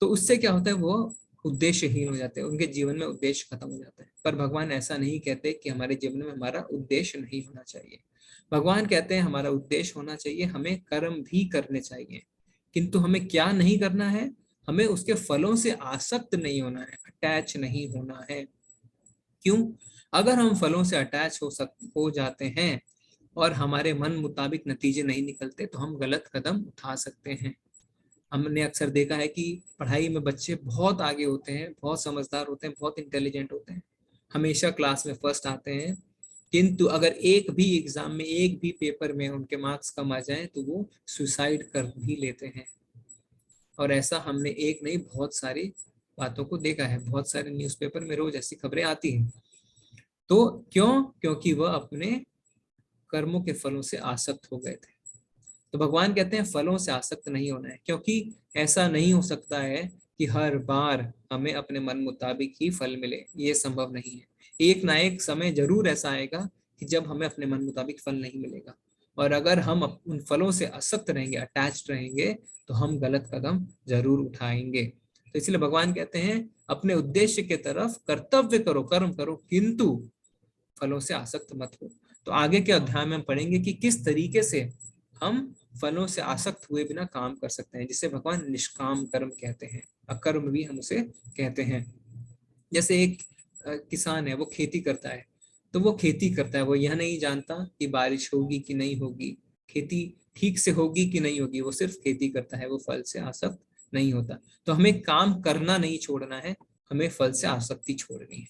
तो उससे क्या होता है, वो उद्देश्यहीन हो जाते हैं, उनके जीवन में उद्देश्य खत्म हो जाता है। पर भगवान ऐसा नहीं कहते कि हमारे जीवन में हमारा उद्देश्य नहीं होना चाहिए। भगवान कहते हैं हमारा उद्देश्य होना चाहिए, हमें कर्म भी करने चाहिए, किंतु हमें क्या नहीं करना है, हमें उसके फलों से आसक्त नहीं होना है, अटैच नहीं होना है। क्यों? अगर हम फलों से अटैच हो जाते हैं और हमारे मन मुताबिक नतीजे नहीं निकलते तो हम गलत कदम उठा सकते हैं। हमने अक्सर देखा है कि पढ़ाई में बच्चे बहुत आगे होते हैं, बहुत समझदार होते हैं, बहुत इंटेलिजेंट होते हैं, हमेशा क्लास में फर्स्ट आते हैं, किंतु अगर एक भी एग्जाम में, एक भी पेपर में उनके मार्क्स कम आ जाएं तो वो सुसाइड कर भी लेते हैं। और ऐसा हमने एक नहीं बहुत सारी बातों को देखा है, बहुत सारे न्यूज़पेपर में रोज ऐसी खबरें आती हैं। तो क्यों? क्योंकि वह अपने कर्मों के फलों से आसक्त हो गए थे। तो भगवान कहते हैं फलों से आसक्त नहीं होना है, क्योंकि ऐसा नहीं हो सकता है कि हर बार हमें अपने मन मुताबिक ही फल मिले, ये संभव नहीं है। एक ना एक समय जरूर ऐसा आएगा कि जब हमें अपने मन मुताबिक फल नहीं मिलेगा, और अगर हम उन फलों से आसक्त रहेंगे, अटैच्ड रहेंगे, तो हम गलत कदम जरूर उठाएंगे। तो इसलिए भगवान कहते हैं अपने उद्देश्य के तरफ कर्तव्य करो, कर्म करो, किंतु फलों से आसक्त मत हो। तो आगे के अध्याय में हम पढ़ेंगे कि किस तरीके से हम फलों से आसक्त हुए बिना काम कर सकते हैं, जिसे भगवान निष्काम कर्म कहते हैं, अकर्म भी हम उसे कहते हैं। जैसे एक किसान है, वो खेती करता है, तो वो खेती करता है, वो यह नहीं जानता कि बारिश होगी कि नहीं होगी, खेती ठीक से होगी कि नहीं होगी, वो सिर्फ खेती करता है, वो फल से आसक्त नहीं होता। तो हमें काम करना नहीं छोड़ना है, हमें फल से आसक्ति छोड़नी है।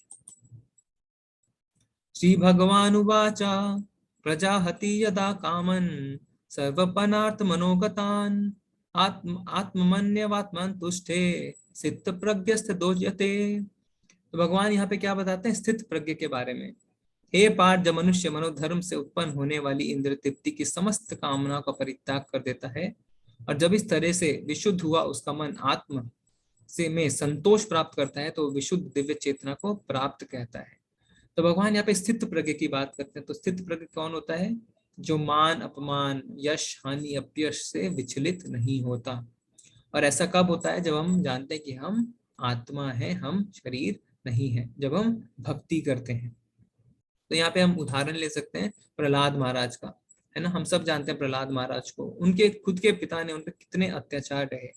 श्री भगवान उवाच प्रजाहति यदा कामन सर्वपनार्थ मनोगतान आत्मन्यवात्मन तुष्टे सिद्ध प्रज्ञस्थ दोज्यते। तो भगवान यहाँ पे क्या बताते हैं स्थित प्रज्ञ के बारे में। हे पार्थ, जब मनुष्य मनोधर्म से उत्पन्न होने वाली इंद्र तृप्ति की समस्त कामनाओं का परित्याग कर देता है और जब इस तरह से विशुद्ध हुआ उसका मन आत्म से में संतोष प्राप्त करता है तो विशुद्ध दिव्य चेतना को प्राप्त कहता है। तो भगवान यहाँ पे स्थित प्रज्ञ की बात करते हैं। तो स्थित प्रज्ञ कौन होता है? जो मान अपमान, यश हानि अपयश से विचलित नहीं होता। और ऐसा कब होता है? जब हम जानते हैं कि हम आत्मा है, हम शरीर नहीं है जब हम भक्ति करते हैं। तो यहाँ पे हम उदाहरण ले सकते हैं प्रहलाद महाराज का, है ना। हम सब जानते हैं प्रहलाद महाराज को, उनके खुद के पिता ने उन पर कितने अत्याचार रहे,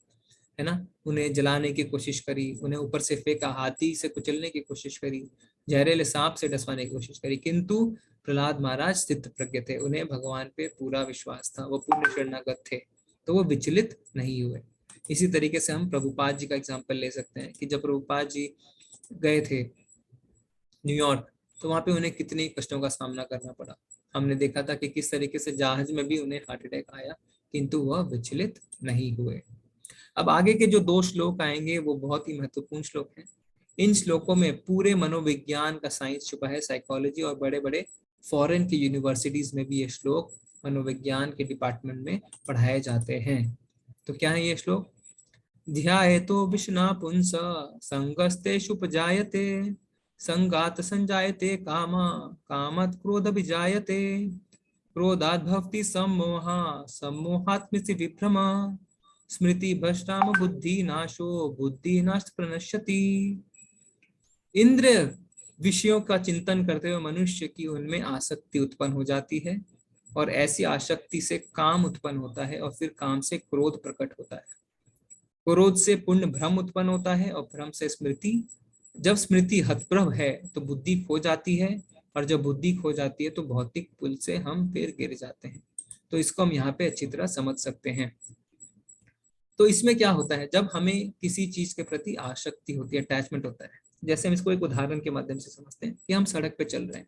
है ना। उन्हें जलाने की कोशिश करी, उन्हें ऊपर से फेंका, हाथी से कुचलने की कोशिश करी, जहरीले सांप से डसवाने की कोशिश करी, किंतु प्रहलाद महाराज स्थित प्रज्ञ थे, उन्हें भगवान पे पूरा विश्वास था, वो पूर्ण शरणागत थे, तो वो विचलित नहीं हुए। इसी तरीके से हम प्रभुपाद जी का एग्जाम्पल ले सकते हैं कि जब प्रभुपाद जी गए थे न्यूयॉर्क, तो वहां पे उन्हें कितने कष्टों का सामना करना पड़ा। हमने देखा था कि किस तरीके से जहाज में भी उन्हें हार्ट अटैक आया, किंतु वह विचलित नहीं हुए। अब आगे के जो 2 श्लोक आएंगे वो बहुत ही महत्वपूर्ण श्लोक हैं। इन श्लोकों में पूरे मनोविज्ञान का साइंस छुपा है, साइकोलॉजी, और बड़े बड़े फॉरेन की यूनिवर्सिटीज में भी ये श्लोक मनोविज्ञान के डिपार्टमेंट में पढ़ाए जाते हैं। तो क्या है ये श्लोक? ध्यायतो विष्णा पुंस संगस्तेषुपजायते संगात संजायते कामा कामत् क्रोध विजायते क्रोधात् भवति सम्मोहा सम्मोहात्मसि विभ्रमा स्मृति भ्रष्टाम बुद्धि नाशो बुद्धि नाश प्रणश्यति। इंद्र विषयों का चिंतन करते हुए मनुष्य की उनमें आसक्ति उत्पन्न हो जाती है, और ऐसी आसक्ति से काम उत्पन्न होता है, और फिर काम से क्रोध प्रकट होता है, क्रोध से पूर्ण भ्रम उत्पन्न होता है, और भ्रम से स्मृति। जब स्मृति हतप्रभ है तो बुद्धि खो जाती है, और जब बुद्धि खो जाती है तो भौतिक पुल से हम फिर गिर जाते हैं। तो इसको हम यहाँ पे अच्छी तरह समझ सकते हैं। तो इसमें क्या होता है, जब हमें किसी चीज के प्रति आसक्ति होती है, अटैचमेंट होता है, जैसे हम इसको एक उदाहरण के माध्यम से समझते हैं कि हम सड़क पे चल रहे हैं,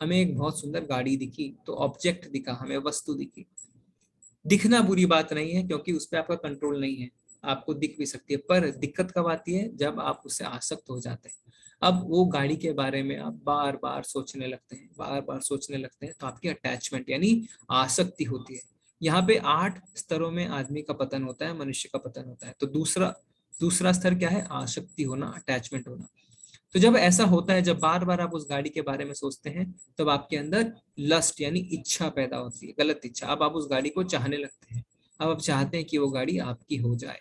हमें एक बहुत सुंदर गाड़ी दिखी, तो ऑब्जेक्ट दिखा, हमें वस्तु दिखी। दिखना बुरी बात नहीं है, क्योंकि उस पर आपका कंट्रोल नहीं है, आपको दिख भी सकती है, पर दिक्कत कब आती है, जब आप उससे आसक्त हो जाते हैं। अब वो गाड़ी के बारे में आप बार बार सोचने लगते हैं, बार बार सोचने लगते हैं, तो आपकी अटैचमेंट यानी आसक्ति होती है। यहाँ पे 8 स्तरों में आदमी का पतन होता है, मनुष्य का पतन होता है। तो दूसरा स्तर क्या है? आसक्ति होना, अटैचमेंट होना। तो जब ऐसा होता है, जब बार बार आप उस गाड़ी के बारे में सोचते हैं, तब आपके अंदर लस्ट यानी इच्छा पैदा होती है, गलत इच्छा। अब आप उस गाड़ी को चाहने लगते हैं, अब आप चाहते हैं कि वो गाड़ी आपकी हो जाए।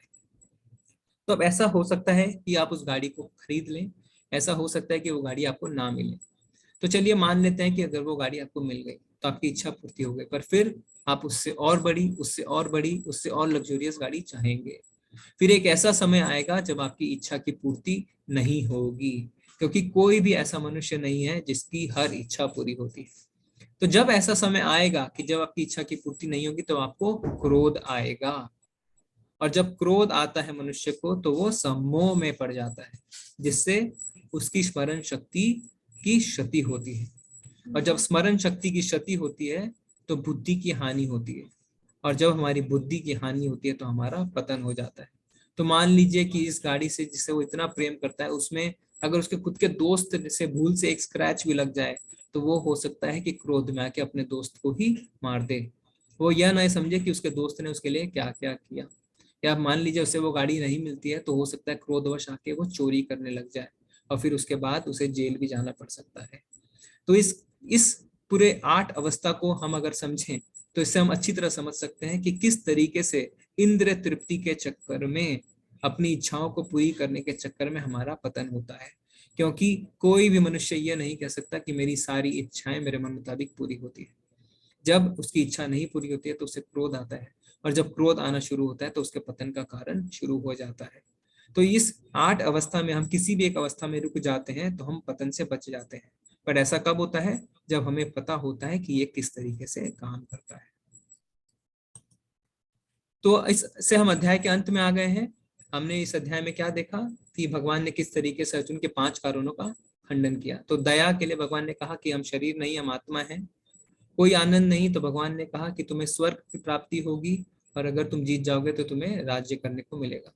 तो अब ऐसा हो सकता है कि आप उस गाड़ी को खरीद लें, ऐसा हो सकता है कि वो गाड़ी आपको ना मिले। तो चलिए मान लेते हैं कि अगर वो गाड़ी आपको मिल गई तो आपकी इच्छा पूर्ति हो गई, पर फिर आप उससे और बड़ी, उससे और बड़ी, उससे और लग्जरियस गाड़ी चाहेंगे। फिर एक ऐसा समय आएगा जब आपकी इच्छा की पूर्ति नहीं होगी, क्योंकि कोई भी ऐसा मनुष्य नहीं है जिसकी हर इच्छा पूरी होती है। तो जब ऐसा समय आएगा कि जब आपकी इच्छा की पूर्ति नहीं होगी, तो आपको क्रोध आएगा, और जब क्रोध आता है मनुष्य को तो वो सम्मोह में पड़ जाता है, जिससे उसकी स्मरण शक्ति की क्षति होती है। और जब स्मरण शक्ति की क्षति होती है तो बुद्धि की हानि होती है, और जब हमारी बुद्धि की हानि होती है तो हमारा पतन हो जाता है। तो मान लीजिए कि इस गाड़ी से जिसे वो इतना प्रेम करता है, उसमें अगर उसके खुद के दोस्त से भूल से एक स्क्रैच भी लग जाए, तो वो हो सकता है कि क्रोध में आके अपने दोस्त को ही मार दे। वो यह नहीं समझे कि उसके दोस्त ने उसके लिए क्या क्या किया। या मान लीजिए उसे वो गाड़ी नहीं मिलती है, तो हो सकता है क्रोधवश आके वो चोरी करने लग जाए, और फिर उसके बाद उसे जेल भी जाना पड़ सकता है। तो इस पूरे 8 अवस्था को हम अगर समझें, तो इससे हम अच्छी तरह समझ सकते हैं कि किस तरीके से इंद्रिय तृप्ति के चक्कर में, अपनी इच्छाओं को पूरी करने के चक्कर में हमारा पतन होता है। क्योंकि कोई भी मनुष्य यह नहीं कह सकता कि मेरी सारी इच्छाएं मेरे मन मुताबिक पूरी होती है। जब उसकी इच्छा नहीं पूरी होती है तो उसे क्रोध आता है, और जब क्रोध आना शुरू होता है तो उसके पतन का कारण शुरू हो जाता है। तो इस 8 अवस्था में हम किसी भी एक अवस्था में रुक जाते हैं तो हम पतन से बच जाते हैं। पर ऐसा कब होता है? जब हमें पता होता है कि ये किस तरीके से काम करता है। तो इससे हम अध्याय के अंत में आ गए हैं। हमने इस अध्याय में क्या देखा कि भगवान ने किस तरीके से अर्जुन के 5 कारणों का खंडन किया। तो दया के लिए भगवान ने कहा कि हम शरीर नहीं, हम आत्मा हैं। कोई आनंद नहीं, तो भगवान ने कहा कि तुम्हें स्वर्ग की प्राप्ति होगी, और अगर तुम जीत जाओगे तो तुम्हें राज्य करने को मिलेगा।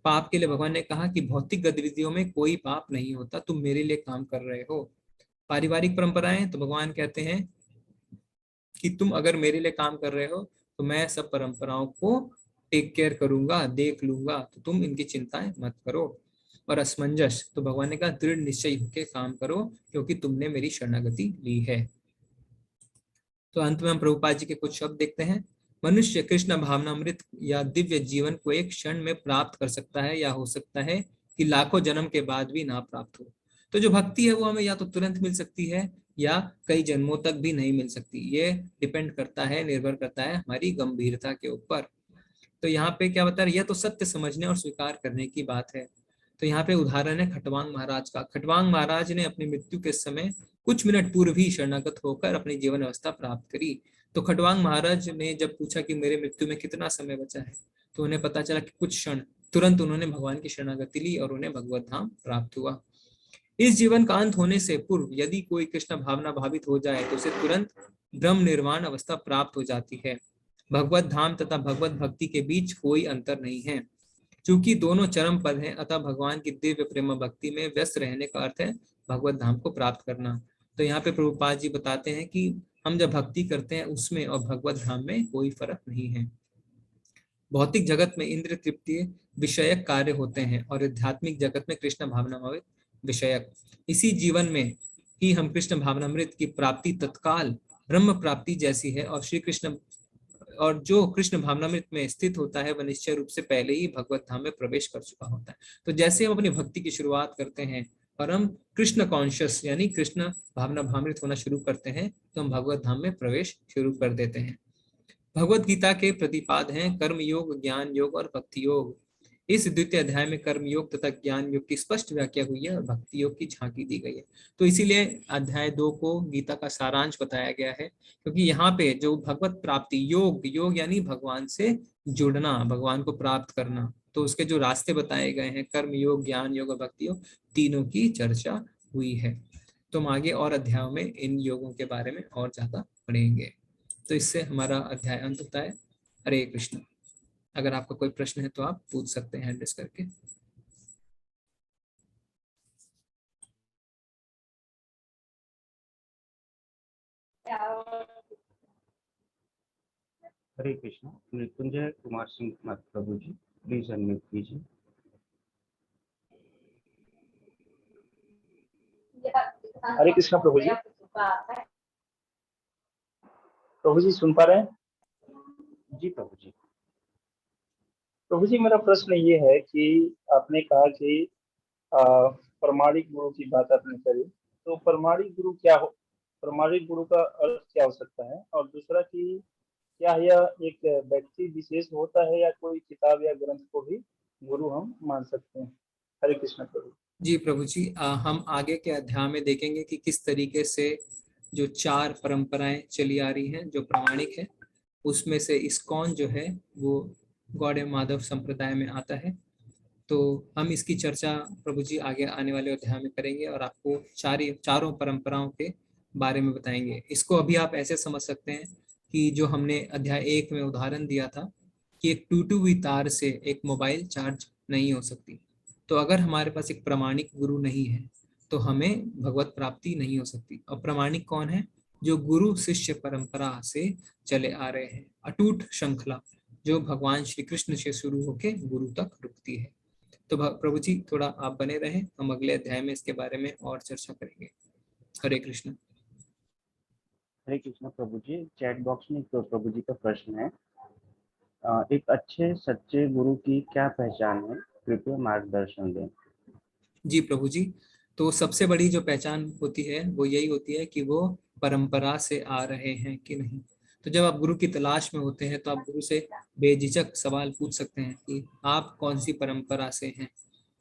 पाप के लिए भगवान ने कहा कि भौतिक गतिविधियों में कोई पाप नहीं होता, तुम मेरे लिए काम कर रहे हो। पारिवारिक परंपराएं, तो भगवान कहते हैं कि तुम अगर मेरे लिए काम कर रहे हो तो मैं सब परंपराओं को टेक केयर करूंगा, देख लूंगा, तो तुम इनकी चिंताएं मत करो। और असमंजस, तो भगवान ने कहा दृढ़ निश्चय होकर काम करो, क्योंकि तुमने मेरी शरणागति ली है। तो अंत में हम प्रभुपाद जी के कुछ शब्द देखते हैं। मनुष्य कृष्ण भावनामृत या दिव्य जीवन को एक क्षण में प्राप्त कर सकता है, या हो सकता है कि लाखों जन्म के बाद भी ना प्राप्त हो। तो जो भक्ति है वो हमें या तो तुरंत मिल सकती है या कई जन्मों तक भी नहीं मिल सकती। ये डिपेंड करता है, निर्भर करता है हमारी गंभीरता के ऊपर। तो यहाँ पे क्या बता रहे, यह तो सत्य समझने और स्वीकार करने की बात है। तो यहाँ पे उदाहरण है खटवांग महाराज का। खटवांग महाराज ने अपनी मृत्यु के समय कुछ मिनट पूर्व ही शरणागत होकर अपनी जीवन अवस्था प्राप्त करी। तो खटवांग महाराज ने जब पूछा कि मेरे मृत्यु में कितना समय बचा है, तो उन्हें पता चला कि कुछ क्षण। तुरंत उन्होंने भगवान की शरणागति ली और उन्हें भगवत धाम प्राप्त हुआ। इस जीवन का अंत होने से पूर्व यदि कोई कृष्ण भावना भावित हो जाए तो उसे तुरंत ब्रह्म निर्वाण अवस्था प्राप्त हो जाती है। भगवत धाम तथा भगवत भक्ति के बीच कोई अंतर नहीं है। चूंकि दोनों चरम पद हैं, अतः भगवान की दिव्य प्रेम भक्ति में व्यस्त रहने का अर्थ है भगवत धाम को प्राप्त करना। तो यहाँ पे प्रभुपाद जी बताते हैं कि हम जब भक्ति करते हैं उसमें और भगवत धाम में कोई फर्क नहीं है। भौतिक जगत में इंद्र तृप्ति विषयक कार्य होते हैं और आध्यात्मिक जगत में कृष्ण भावनामृत विषयक। इसी जीवन में ही हम कृष्ण भावनामृत की प्राप्ति तत्काल ब्रह्म प्राप्ति जैसी है, और श्री कृष्ण और जो कृष्ण भावनामृत में स्थित होता है वह निश्चय रूप से पहले ही भगवत धाम में प्रवेश कर चुका होता है। तो जैसे हम अपनी भक्ति की शुरुआत करते हैं और हम कृष्ण कॉन्शियस यानी कृष्ण भावनामृत होना शुरू करते हैं, तो हम भगवत धाम में प्रवेश शुरू कर देते हैं। भगवत गीता के प्रतिपाद हैं कर्म योग, ज्ञान योग और भक्ति योग। इस द्वितीय अध्याय में कर्म योग तथा ज्ञान योग की स्पष्ट व्याख्या हुई है और भक्ति योग की झांकी दी गई है। तो इसीलिए अध्याय 2 को गीता का सारांश बताया गया है, क्योंकि यहाँ पे जो भगवत प्राप्ति योग, योग यानी भगवान से जुड़ना, भगवान को प्राप्त करना, तो उसके जो रास्ते बताए गए हैं कर्म योग, ज्ञान योग और भक्ति योग, तीनों की चर्चा हुई है। तो हम आगे और अध्यायों में इन योगों के बारे में और ज्यादा पढ़ेंगे। तो इससे हमारा अध्याय अंत होता है। हरे कृष्ण। अगर आपका कोई प्रश्न है तो आप पूछ सकते हैं एड्रेस करके। हरे कृष्ण। मृत्युंजय कुमार सिंह प्रभु जी, प्लीज अनम्यूट कीजिए। हरे कृष्ण प्रभु जी। प्रभु जी सुन पा रहे हैं? जी प्रभु जी। प्रभु जी मेरा प्रश्न ये है कि आपने कहा कि प्रमाणिक गुरु की बात आपने करी, तो प्रमाणिक गुरु क्या हो, प्रमाणिक गुरु का अर्थ क्या हो सकता है? और दूसरा कि क्या यह एक व्यक्ति विशेष होता है या कोई किताब या ग्रंथ को भी गुरु हम मान सकते हैं? हरे कृष्ण प्रभु जी। प्रभु जी हम आगे के अध्याय में देखेंगे कि किस तरीके से जो 4 परंपराएं चली आ रही हैं जो प्रामाणिक है, उसमें से इस्कॉन जो है वो गौड़िय माधव संप्रदाय में आता है। तो हम इसकी चर्चा प्रभु जी आगे आने वाले अध्याय में करेंगे और आपको चारों परंपराओं के बारे में बताएंगे। इसको अभी आप ऐसे समझ सकते हैं कि जो हमने अध्याय 1 में उदाहरण दिया था कि एक टूटी हुई तार से एक मोबाइल चार्ज नहीं हो सकती। तो अगर हमारे पास एक प्रामाणिक गुरु नहीं है तो हमें भगवत प्राप्ति नहीं हो सकती। और प्रामाणिक कौन है? जो गुरु शिष्य परंपरा से चले आ रहे हैं, अटूट श्रृंखला जो भगवान श्री कृष्ण से शुरू होकर गुरु तक रुकती है। तो प्रभु जी थोड़ा आप बने रहें, हम अगले अध्याय में इसके बारे में और चर्चा करेंगे। हरे कृष्ण। हरे कृष्ण प्रभु जी। चैट बॉक्स में तो प्रभु जी का प्रश्न है, एक अच्छे सच्चे गुरु की क्या पहचान है, कृपया मार्गदर्शन दें। जी प्रभु जी, तो सबसे बड़ी जो पहचान होती है वो यही होती है कि वो परंपरा से आ रहे हैं कि नहीं। तो जब आप गुरु की तलाश में होते हैं तो आप गुरु से बेझिझक सवाल पूछ सकते हैं कि आप कौन सी परंपरा से हैं।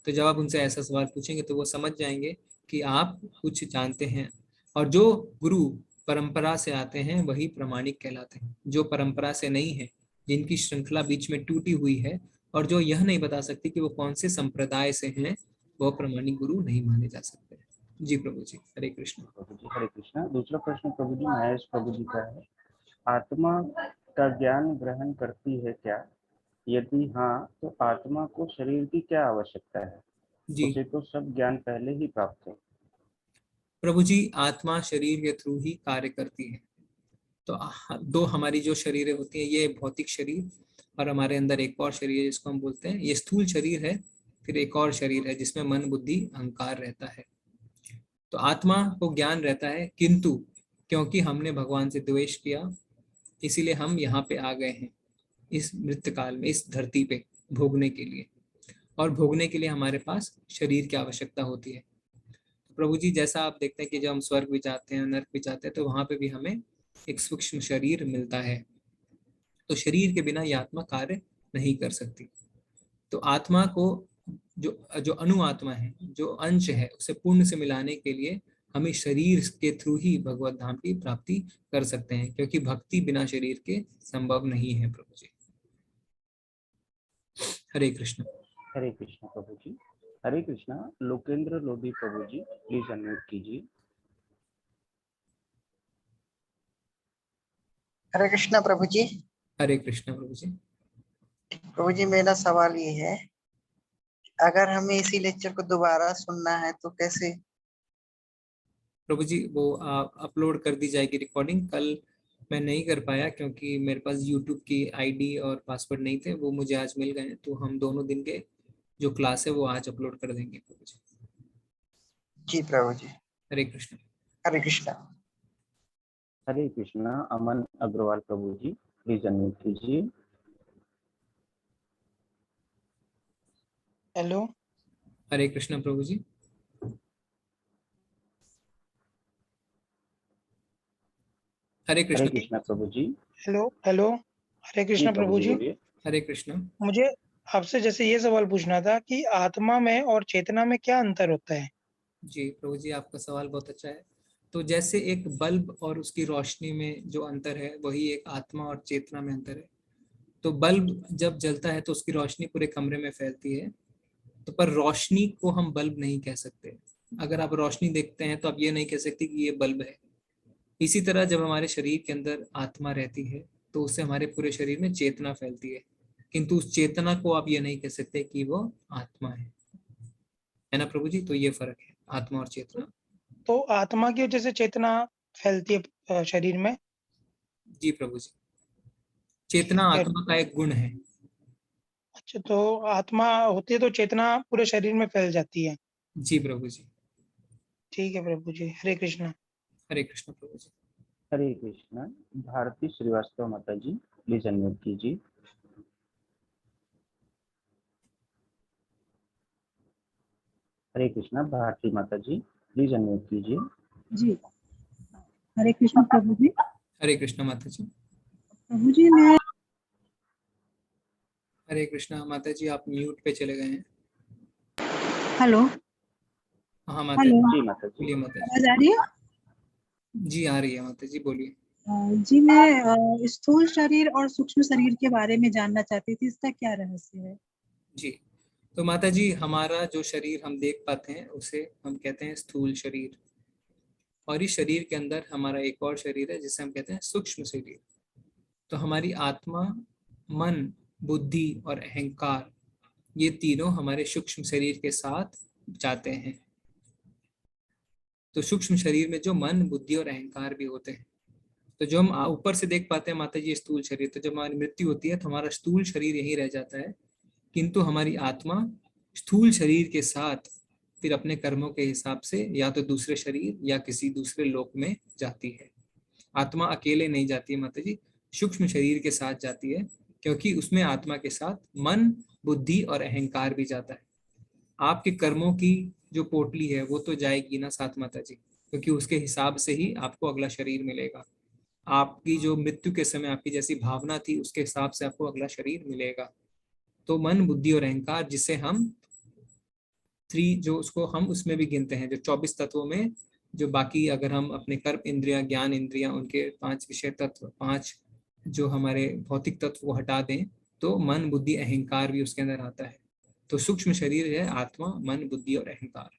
तो जब आप उनसे ऐसा सवाल पूछेंगे तो वो समझ जाएंगे कि आप कुछ जानते हैं। और जो गुरु परंपरा से आते हैं वही प्रामाणिक कहलाते हैं। जो परंपरा से नहीं है, जिनकी श्रृंखला बीच में टूटी हुई है और जो यह नहीं बता सकती कि वो कौन से संप्रदाय से हैं, वो प्रामाणिक गुरु नहीं माने जा सकते। जी प्रभु जी। हरे कृष्ण। प्रभु जी हरे कृष्ण। दूसरा प्रश्न प्रभु जी महेश प्रभु जी का है, आत्मा का ज्ञान ग्रहण करती है क्या? यदि हाँ तो आत्मा को शरीर की क्या आवश्यकता है? जी उसे तो सब ज्ञान पहले ही प्राप्त है। प्रभु जी, आत्मा शरीर के थ्रू ही कार्य करती है। तो दो हमारी जो शरीरें होती हैं, ये भौतिक शरीर और हमारे अंदर एक और शरीर है जिसको हम बोलते हैं, ये स्थूल शरीर है। फिर एक और शरीर है जिसमें मन बुद्धि अहंकार रहता है। तो आत्मा को ज्ञान रहता है, किंतु क्योंकि हमने भगवान से द्वेष किया इसीलिए हम यहाँ पे आ गए हैं इस मृत्यु काल में, इस धरती पे भोगने के लिए। और भोगने के लिए हमारे पास शरीर की आवश्यकता होती है। प्रभु जी जैसा आप देखते हैं कि जब हम स्वर्ग भी जाते हैं, नरक भी जाते हैं, तो वहां पे भी हमें एक सूक्ष्म शरीर मिलता है। तो शरीर के बिना ये आत्मा कार्य नहीं कर सकती। तो आत्मा को जो जो अणु आत्मा है, जो अंश है, उसे पूर्ण से मिलाने के लिए हमें शरीर के थ्रू ही भगवत धाम की प्राप्ति कर सकते हैं, क्योंकि भक्ति बिना शरीर के संभव नहीं है। प्रभु जी हरे कृष्ण। हरे कृष्ण प्रभु जी। हरे कृष्णा। लोकेंद्र लोधी प्रभु जी, प्लीज अनम्यूट कीजिए। हरे कृष्णा प्रभु जी। हरे कृष्ण प्रभु जी। प्रभु जी मेरा सवाल ये है, अगर हमें इसी लेक्चर को दोबारा सुनना है तो कैसे? प्रभु जी वो अपलोड कर दी जाएगी रिकॉर्डिंग। कल मैं नहीं कर पाया क्योंकि मेरे पास यूट्यूब की आईडी और पासवर्ड नहीं थे, वो मुझे आज मिल गए। तो हम दोनों दिन के जो क्लास है वो आज अपलोड कर देंगे प्रभु जी। जी प्रभु जी। हरे कृष्ण। हरे कृष्णा। हरे कृष्णा। अमन अग्रवाल प्रभु जी, प्लीज अनम्यूट कीजिए। हेलो। हरे कृष्ण प्रभु जी। हरे हरे कृष्ण। कृष्णा प्रभु जी। Hello hello. हरे जी कृष्ण प्रभु जी। बोलिए। हरे कृष्ण। मुझे आपसे जैसे ये सवाल पूछना था कि आत्मा में और चेतना में क्या अंतर होता है? जी प्रभु जी आपका सवाल बहुत अच्छा है। तो जैसे एक बल्ब और उसकी रोशनी में जो अंतर है, वही एक आत्मा और चेतना में अंतर है। तो बल्ब जब जलता है तो उसकी रोशनी पूरे कमरे में फैलती है, तो पर रोशनी को हम बल्ब नहीं कह सकते। अगर आप रोशनी देखते हैं तो आप ये नहीं कह सकते कि ये बल्ब है। इसी तरह जब हमारे शरीर के अंदर आत्मा रहती है तो उससे हमारे पूरे शरीर में चेतना फैलती है, किंतु उस चेतना को आप ये नहीं कह सकते कि वो आत्मा है ना प्रभु जी। तो ये फर्क है आत्मा और चेतना। तो आत्मा की वजह से चेतना फैलती है शरीर में? जी प्रभु जी, चेतना ठीक है। आत्मा का एक गुण है। अच्छा, तो आत्मा होती है तो चेतना पूरे शरीर में फैल जाती है? जी प्रभु जी। ठीक है प्रभु जी। हरे कृष्णा। हरे कृष्ण प्रभु जी। हरे कृष्णा। भारती श्रीवास्तव माता जी, प्लीज अनम्यूट कीजिए। हरे कृष्णा। भारती माता जी, प्लीज अनम्यूट कीजिए। जी। हरे कृष्ण प्रभु जी। हरे कृष्ण माता जी। प्रभु जी मैं हरे कृष्णा माता जी, आप म्यूट पे चले गए हैं। हेलो। हाँ माता हेलो। जी। जी माता जी। बोलिए माता आवाज आ रही है? जी। जी आ रही है माता जी, बोलिए। जी मैं स्थूल शरीर और सूक्ष्म शरीर के बारे में जानना चाहती थी, इसका क्या रहस्य है? जी तो माता जी, हमारा जो शरीर हम देख पाते हैं उसे हम कहते हैं स्थूल शरीर, और इस शरीर के अंदर हमारा एक और शरीर है जिसे हम कहते हैं सूक्ष्म शरीर। तो हमारी आत्मा, मन, बुद्धि और अहंकार, ये तीनों हमारे सूक्ष्म शरीर के साथ जाते हैं। तो सूक्ष्म शरीर में जो मन, बुद्धि और अहंकार भी होते हैं। तो जो हम ऊपर से देख पाते हैं माता जी स्थूल शरीर, तो जब हमारी मृत्यु होती है तो हमारा स्थूल शरीर यहीं रह जाता है, किंतु हमारी आत्मा स्थूल शरीर के साथ फिर अपने कर्मों के हिसाब से या तो दूसरे शरीर या किसी दूसरे लोक में जाती है। आत्मा अकेले नहीं जाती है माता जी, सूक्ष्म शरीर के साथ जाती है, क्योंकि उसमें आत्मा के साथ मन, बुद्धि और अहंकार भी जाता है। आपके कर्मों की जो पोटली है वो तो जाएगी ना साथ माता जी, क्योंकि उसके हिसाब से ही आपको अगला शरीर मिलेगा। आपकी जो मृत्यु के समय आपकी जैसी भावना थी उसके हिसाब से आपको अगला शरीर मिलेगा। तो मन, बुद्धि और अहंकार, जिसे हम जो उसको हम उसमें भी गिनते हैं, जो 24 तत्वों में, जो बाकी अगर हम अपने कर्म इंद्रिया, ज्ञान इंद्रिया, उनके 5 विषय तत्व, 5 जो हमारे भौतिक तत्व को हटा दें, तो मन, बुद्धि, अहंकार भी उसके अंदर आता है। तो सूक्ष्म शरीर है आत्मा, मन, बुद्धि और अहंकार।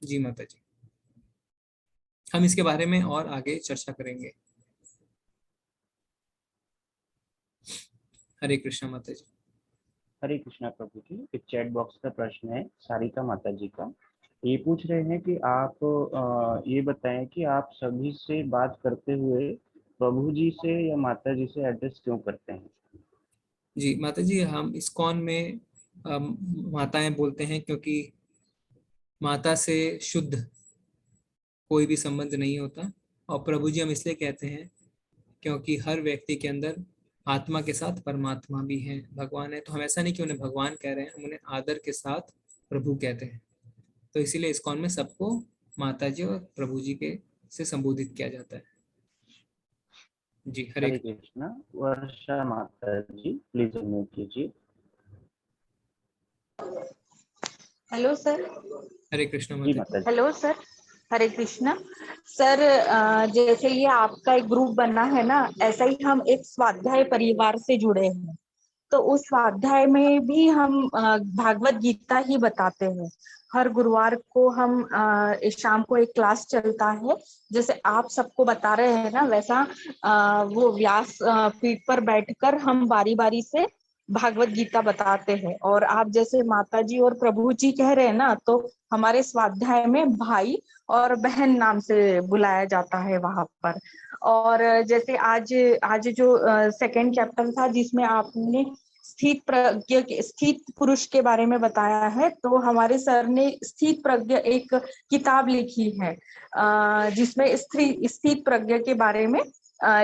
जी माता जी, हम इसके बारे में और आगे चर्चा करेंगे। हरे कृष्णा माता जी। हरे कृष्णा प्रभु जी। एक चैट बॉक्स का प्रश्न है सारिका माता जी का। ये पूछ रहे हैं कि आप ये बताएं कि आप सभी से बात करते हुए प्रभु जी से या माता जी से एड्रेस क्यों करते हैं? जी माता जी, हम इस्कॉन में माताएं बोलते हैं क्योंकि माता से शुद्ध कोई भी संबंध नहीं होता। और प्रभु जी हम इसलिए कहते हैं क्योंकि हर व्यक्ति के अंदर आत्मा के साथ परमात्मा भी है, भगवान है। तो हम ऐसा नहीं कि उन्हें भगवान कह रहे हैं, हम उन्हें आदर के साथ प्रभु कहते हैं। तो इसीलिए इस्कॉन में सबको माता जी और प्रभु जी के से संबोधित किया जाता है। जी हरे हरे कृष्णा। वर्षा माता जी प्लीज अनम्यूट कीजिए। Hello sir. हरे कृष्ण जी माता माता जी। जी। Hello sir. Hare Krishna. Sir जैसे ये आपका एक ग्रुप बना है ना, ऐसा ही हम एक स्वाध्याय परिवार से जुड़े हैं। तो उस स्वाध्याय में भी हम भागवत गीता ही बताते हैं। हर गुरुवार को हम शाम को एक क्लास चलता है, जैसे आप सबको बता रहे हैं ना, वैसा वो व्यास पीठ पर बैठकर हम बारी बारी से भागवत गीता बताते हैं। और आप जैसे माता जी और प्रभु जी कह रहे हैं ना, तो हमारे स्वाध्याय में भाई और बहन नाम से बुलाया जाता है वहां पर। और जैसे आज आज जो सेकंड चैप्टर था जिसमें आपने स्थित प्रज्ञ स्थित पुरुष के बारे में बताया है, तो हमारे सर ने स्थित प्रज्ञ एक किताब लिखी है जिसमें स्थित प्रज्ञ के बारे में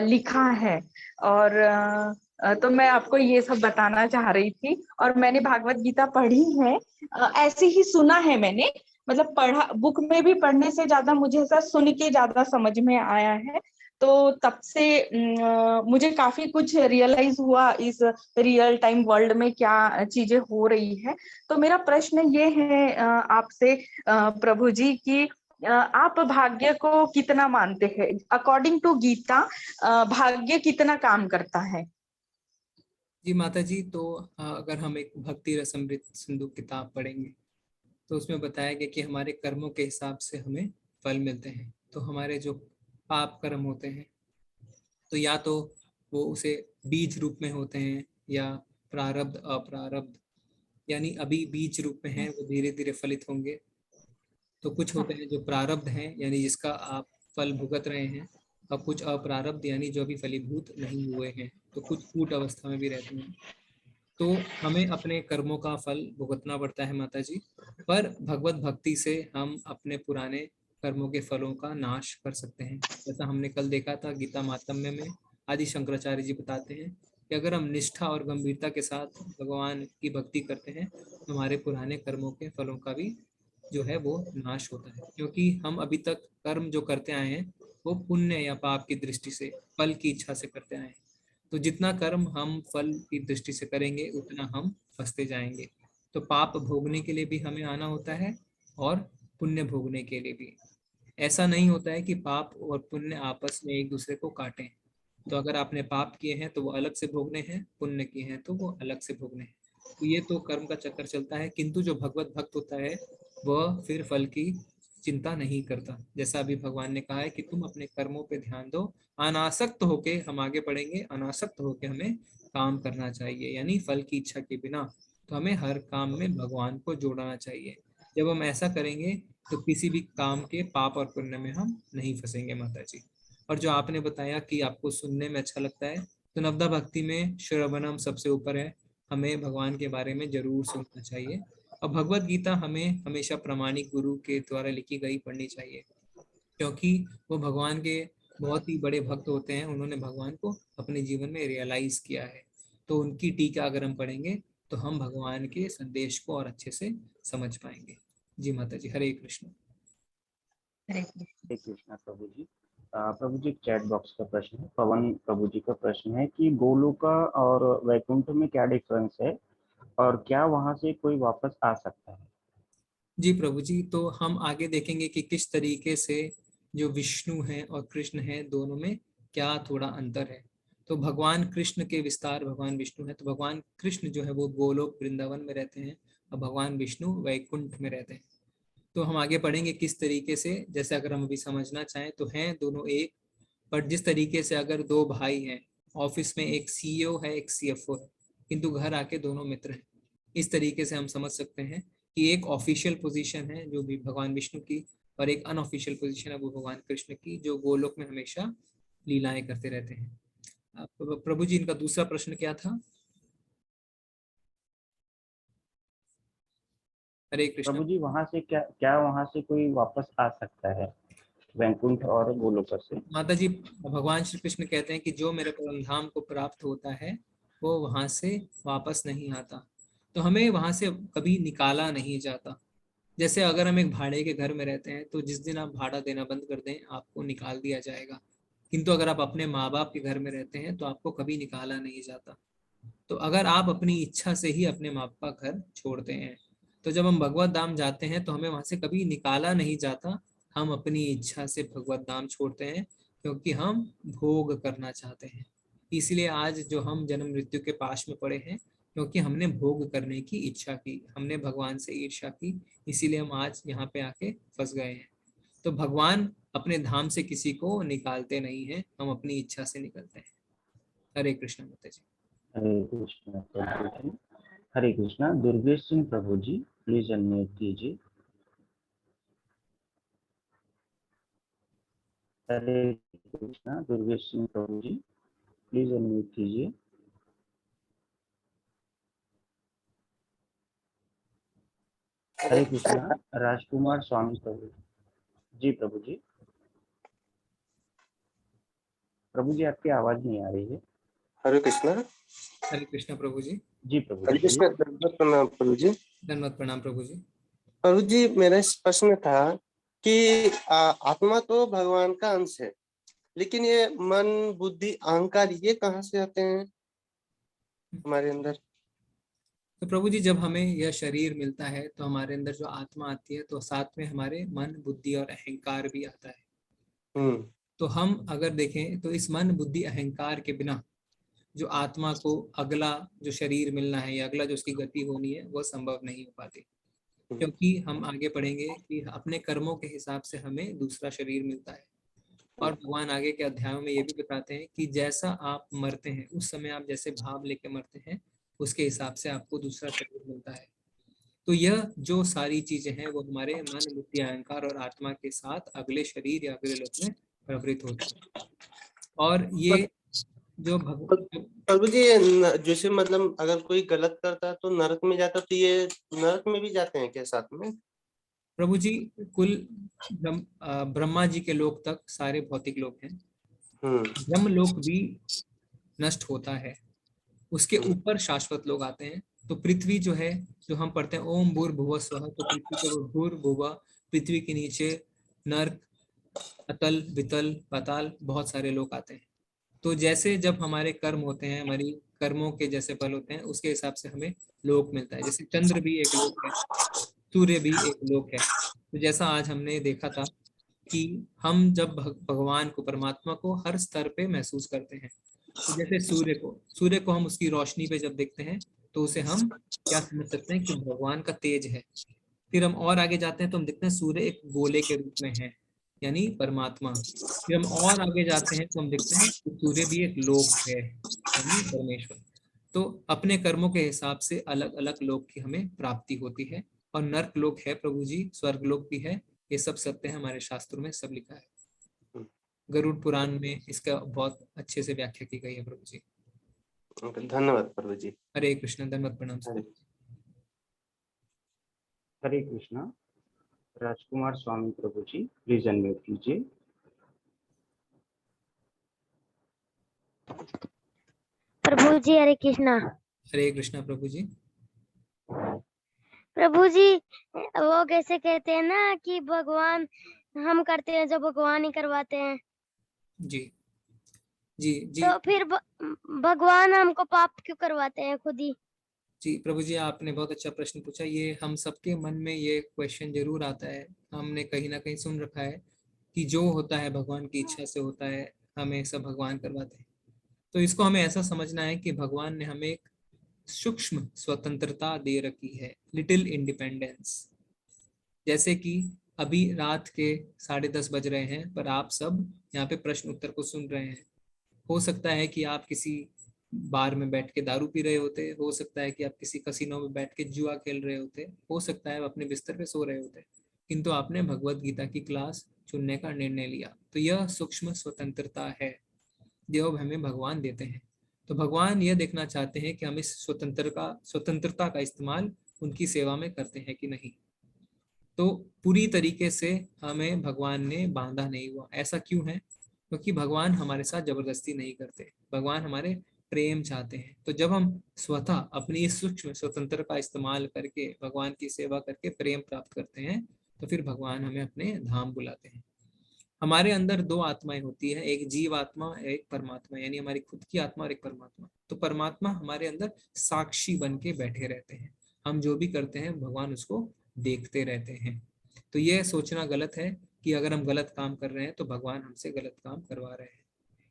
लिखा है। और तो मैं आपको ये सब बताना चाह रही थी। और मैंने भागवत गीता पढ़ी है, ऐसे ही सुना है मैंने, मतलब पढ़ा बुक में भी पढ़ने से ज्यादा मुझे ऐसा सुन के ज्यादा समझ में आया है। तो तब से मुझे काफी कुछ रियलाइज हुआ इस रियल टाइम वर्ल्ड में क्या चीजें हो रही है। तो मेरा प्रश्न ये है आपसे प्रभु जी की आप भाग्य को कितना मानते हैं? अकॉर्डिंग टू गीता भाग्य कितना काम करता है? जी माता जी, तो अगर हम एक भक्ति रसमृत सिंधु किताब पढ़ेंगे तो उसमें बताया गया कि हमारे कर्मों के हिसाब से हमें फल मिलते हैं। तो हमारे जो पाप कर्म होते हैं तो या तो वो उसे बीज रूप में होते हैं या प्रारब्ध अप्रारब्ध, यानी अभी बीज रूप में है, वो धीरे धीरे फलित होंगे। तो कुछ होते हैं जो प्रारब्ध हैं, यानी जिसका आप फल भुगत रहे हैं, और कुछ अप्रारब्ध यानी जो अभी फलीभूत नहीं हुए हैं, तो कुछ कूट अवस्था में भी रहते हैं। तो हमें अपने कर्मों का फल भुगतना पड़ता है माता जी, पर भगवत भक्ति से हम अपने पुराने कर्मों के फलों का नाश कर सकते हैं। जैसा हमने कल देखा था गीता मातम्य में, आदि शंकराचार्य जी बताते हैं कि अगर हम निष्ठा और गंभीरता के साथ भगवान की भक्ति करते हैं तो हमारे पुराने कर्मों के फलों का भी जो है वो नाश होता है। क्योंकि हम अभी तक कर्म जो करते आए हैं वो पुण्य या पाप की दृष्टि से, फल की इच्छा से करते आए हैं। तो जितना कर्म हम फल की दृष्टि से करेंगे उतना हम फंसते जाएंगे। तो पाप भोगने के लिए भी हमें आना होता है और पुण्य भोगने के लिए भी। ऐसा नहीं होता है कि पाप और पुण्य आपस में एक दूसरे को काटें। तो अगर आपने पाप किए हैं तो वो अलग से भोगने हैं, पुण्य किए हैं तो वो अलग से भोगने हैं। तो ये तो कर्म का चक्कर चलता है। किंतु जो भगवत भक्त होता है वह फिर फल की चिंता नहीं करता। जैसा अभी भगवान ने कहा है कि तुम अपने कर्मों पे ध्यान दो, अनासक्त होके हम आगे बढ़ेंगे, अनासक्त होके हमें काम करना चाहिए, यानी फल की इच्छा के बिना। तो हमें हर काम में भगवान को जोड़ना चाहिए। जब हम ऐसा करेंगे तो किसी भी काम के पाप और पुण्य में हम नहीं फंसेंगे माता जी। और जो आपने बताया कि आपको सुनने में अच्छा लगता है, तो नवदा भक्ति में श्रवणम सबसे ऊपर है। हमें भगवान के बारे में जरूर सुनना चाहिए। और भगवत गीता हमें हमेशा प्रामाणिक गुरु के द्वारा लिखी गई पढ़नी चाहिए, क्योंकि वो भगवान के बहुत ही बड़े भक्त होते हैं। उन्होंने भगवान को अपने जीवन में रियलाइज किया है। तो उनकी टीका अगर हम पढ़ेंगे तो हम भगवान के संदेश को और अच्छे से समझ पाएंगे। जी माता जी, हरे कृष्ण। हरे कृष्णा प्रभु जी। प्रभु जी चैट बॉक्स का प्रश्न है, पवन प्रभु जी का प्रश्न है कि गोलोका और वैकुंठ में क्या डिफरेंस है और क्या वहां से कोई वापस आ सकता है? जी प्रभु जी, तो हम आगे देखेंगे कि किस तरीके से जो विष्णु है और कृष्ण है दोनों में क्या थोड़ा अंतर है। तो भगवान कृष्ण के विस्तार भगवान विष्णु है। तो भगवान कृष्ण जो है वो गोलोक वृंदावन में रहते हैं और भगवान विष्णु वैकुंठ में रहते हैं। तो हम आगे पढ़ेंगे किस तरीके से। जैसे अगर हम अभी समझना चाहें तो हैं दोनों एक, बट जिस तरीके से अगर दो भाई हैं, ऑफिस में एक सीईओ है एक सीएफओ है, किंतु घर आके दोनों मित्र हैं। इस तरीके से हम समझ सकते हैं कि एक ऑफिशियल पोजीशन है जो भी भगवान विष्णु की, और एक अनऑफिशियल पोजीशन है वो भगवान कृष्ण की, जो गोलोक में हमेशा लीलाएं करते रहते हैं। प्रभु जी, इनका दूसरा प्रश्न क्या था? हरे कृष्ण। प्रभु जी वहां से क्या वहां से कोई वापस आ सकता है वैकुंठ और गोलोक से? माता जी, भगवान श्री कृष्ण कहते हैं कि जो मेरे परम धाम को प्राप्त होता है वो वहां से वापस नहीं आता। तो हमें वहां से कभी निकाला नहीं जाता। जैसे अगर हम एक भाड़े के घर में रहते हैं तो जिस दिन आप भाड़ा देना बंद कर दें आपको निकाल दिया जाएगा, किंतु अगर आप अपने माँ बाप के घर में रहते हैं तो आपको कभी निकाला नहीं जाता। तो अगर आप अपनी इच्छा से ही अपने माँ बाप का घर छोड़ते हैं, तो जब हम भगवत धाम जाते हैं तो हमें वहां से कभी निकाला नहीं जाता, हम अपनी इच्छा से भगवत धाम छोड़ते हैं क्योंकि हम भोग करना चाहते हैं। इसलिए आज जो हम जन्म मृत्यु के पाश में पड़े हैं क्योंकि हमने भोग करने की इच्छा की, हमने भगवान से ईर्ष्या की, इसीलिए हम आज यहाँ पे आके फंस गए हैं। तो भगवान अपने धाम से किसी को निकालते नहीं हैं, हम अपनी इच्छा से निकलते हैं। हरे कृष्ण माता जी। हरे कृष्णा प्रभु जी। हरे कृष्णा। दुर्गेश सिंह प्रभु जी प्लीज अनम्यूट कीजिए। हरे कृष्णा। दुर्गेश सिंह प्रभु जी प्लीज अनम्यूट कीजिए। हरे कृष्णा। राजकुमार स्वामी प्रभु जी। प्रभु जी। प्रभु जी आपकी आवाज नहीं आ रही है। हरे कृष्णा। हरे कृष्णा प्रभु जी। जी प्रभु हरे जी। कृष्णा। दंडवत प्रणाम प्रभु जी। धन्यवाद प्रणाम प्रभु जी। प्रभु जी मेरा इस प्रश्न था कि आत्मा तो भगवान का अंश है, लेकिन ये मन बुद्धि अहंकार ये कहाँ से आते हैं हमारे अंदर? तो प्रभु जी जब हमें यह शरीर मिलता है तो हमारे अंदर जो आत्मा आती है तो साथ में हमारे मन बुद्धि और अहंकार भी आता है। तो हम अगर देखें तो इस मन बुद्धि अहंकार के बिना जो आत्मा को अगला जो शरीर मिलना है या अगला जो उसकी गति होनी है वो संभव नहीं हो पाती, क्योंकि हम आगे पढ़ेंगे कि अपने कर्मों के हिसाब से हमें दूसरा शरीर मिलता है। और भगवान आगे के अध्यायों में ये भी बताते हैं कि जैसा आप मरते हैं उस समय आप जैसे भाव लेके मरते हैं उसके हिसाब से आपको दूसरा शरीर मिलता है। तो यह जो सारी चीजें हैं वो हमारे मन बुद्धि अहंकार और आत्मा के साथ अगले शरीर या अगले लोक में प्रवृत्त होती है। और ये जो प्रभु जी जैसे मतलब अगर कोई गलत करता है तो नरक में जाता, तो ये नरक में भी जाते हैं क्या साथ में? प्रभु जी कुल ब्रह्मा जी के लोक तक सारे भौतिक लोक हैं। ब्रह्म लोक भी नष्ट होता है, उसके ऊपर शाश्वत लोग आते हैं। तो पृथ्वी जो है, जो हम पढ़ते हैं ओम भूर्भुवः स्वः, तो पृथ्वी के भूर्भुवः, पृथ्वी के नीचे नर्क, अतल, वितल, पाताल, बहुत सारे लोग आते हैं। तो जैसे जब हमारे कर्म होते हैं, हमारी कर्मों के जैसे फल होते हैं, उसके हिसाब से हमें लोक मिलता है। जैसे चंद्र भी एक लोक है, सूर्य भी एक लोक है। तो जैसा आज हमने देखा था कि हम जब भगवान को, परमात्मा को हर स्तर पे महसूस करते हैं, तो जैसे सूर्य को हम उसकी रोशनी पे जब देखते हैं तो उसे हम क्या समझ सकते हैं कि भगवान का तेज है। फिर हम और आगे जाते हैं तो हम देखते हैं सूर्य एक गोले के रूप में है, यानी परमात्मा। फिर हम और आगे जाते हैं तो हम देखते हैं कि सूर्य भी एक लोक है, यानी परमेश्वर। तो अपने कर्मों के हिसाब से अलग अलग लोक की हमें प्राप्ति होती है। और नर्क लोक है प्रभु जी, स्वर्ग लोक भी है, ये सब सत्य है, हमारे शास्त्रों में सब लिखा है। गरुड़ पुराण में इसका बहुत अच्छे से व्याख्या की गई है प्रभु जी। धन्यवाद प्रभु जी। हरे कृष्ण। धन्यवाद प्रणाम। हरे कृष्णा। राजकुमार स्वामी प्रभु जी प्लीज अनम्यूट कीजिए। प्रभु जी हरे कृष्णा। हरे कृष्णा प्रभु जी। प्रभु जी वो कैसे कहते हैं ना कि भगवान हम करते हैं जो भगवान ही करवाते हैं। जी जी जी। तो फिर भगवान हमको पाप क्यों करवाते हैं खुद ही? जी प्रभु जी, आपने बहुत अच्छा प्रश्न पूछा। ये हम सबके मन में ये क्वेश्चन जरूर आता है। हमने कहीं ना कहीं सुन रखा है कि जो होता है भगवान की इच्छा से होता है, हमें सब भगवान करवाते हैं। तो इसको हमें ऐसा समझना है कि भगवान ने हमें एक सूक्ष्म स्वतंत्रता दे रखी है, लिटिल इंडिपेंडेंस। जैसे कि अभी रात के 10:30 बज रहे हैं, पर आप सब यहाँ पे प्रश्न उत्तर को सुन रहे हैं। हो सकता है कि आप किसी बार में बैठ के दारू पी रहे होते, हो सकता है कि आप किसी कसिनो में बैठ के जुआ खेल रहे होते, हो सकता है आप अपने बिस्तर पे सो रहे होते, किंतु आपने भगवत गीता की क्लास चुनने का निर्णय लिया। तो यह सूक्ष्म स्वतंत्रता है जो हमें भगवान देते हैं। तो भगवान यह देखना चाहते हैं कि हम इस स्वतंत्रता का इस्तेमाल उनकी सेवा में करते हैं कि नहीं। तो पूरी तरीके से हमें भगवान ने बांधा नहीं हुआ। ऐसा क्यों है? क्योंकि भगवान हमारे साथ जबरदस्ती नहीं करते, भगवान हमारे प्रेम चाहते हैं। तो जब हम स्वतः अपनी इस सूक्ष्म स्वतंत्रता का इस्तेमाल करके भगवान की सेवा करके प्रेम प्राप्त करते हैं तो फिर भगवान हमें अपने धाम बुलाते हैं। हमारे अंदर दो आत्माएं होती है, एक जीव आत्मा, एक परमात्मा, यानी हमारी खुद की आत्मा और एक परमात्मा। तो परमात्मा हमारे अंदर साक्षी बन के बैठे रहते हैं, हम जो भी करते हैं भगवान उसको देखते रहते हैं। तो यह सोचना गलत है कि अगर हम गलत काम कर रहे हैं तो भगवान हमसे गलत काम करवा रहे हैं।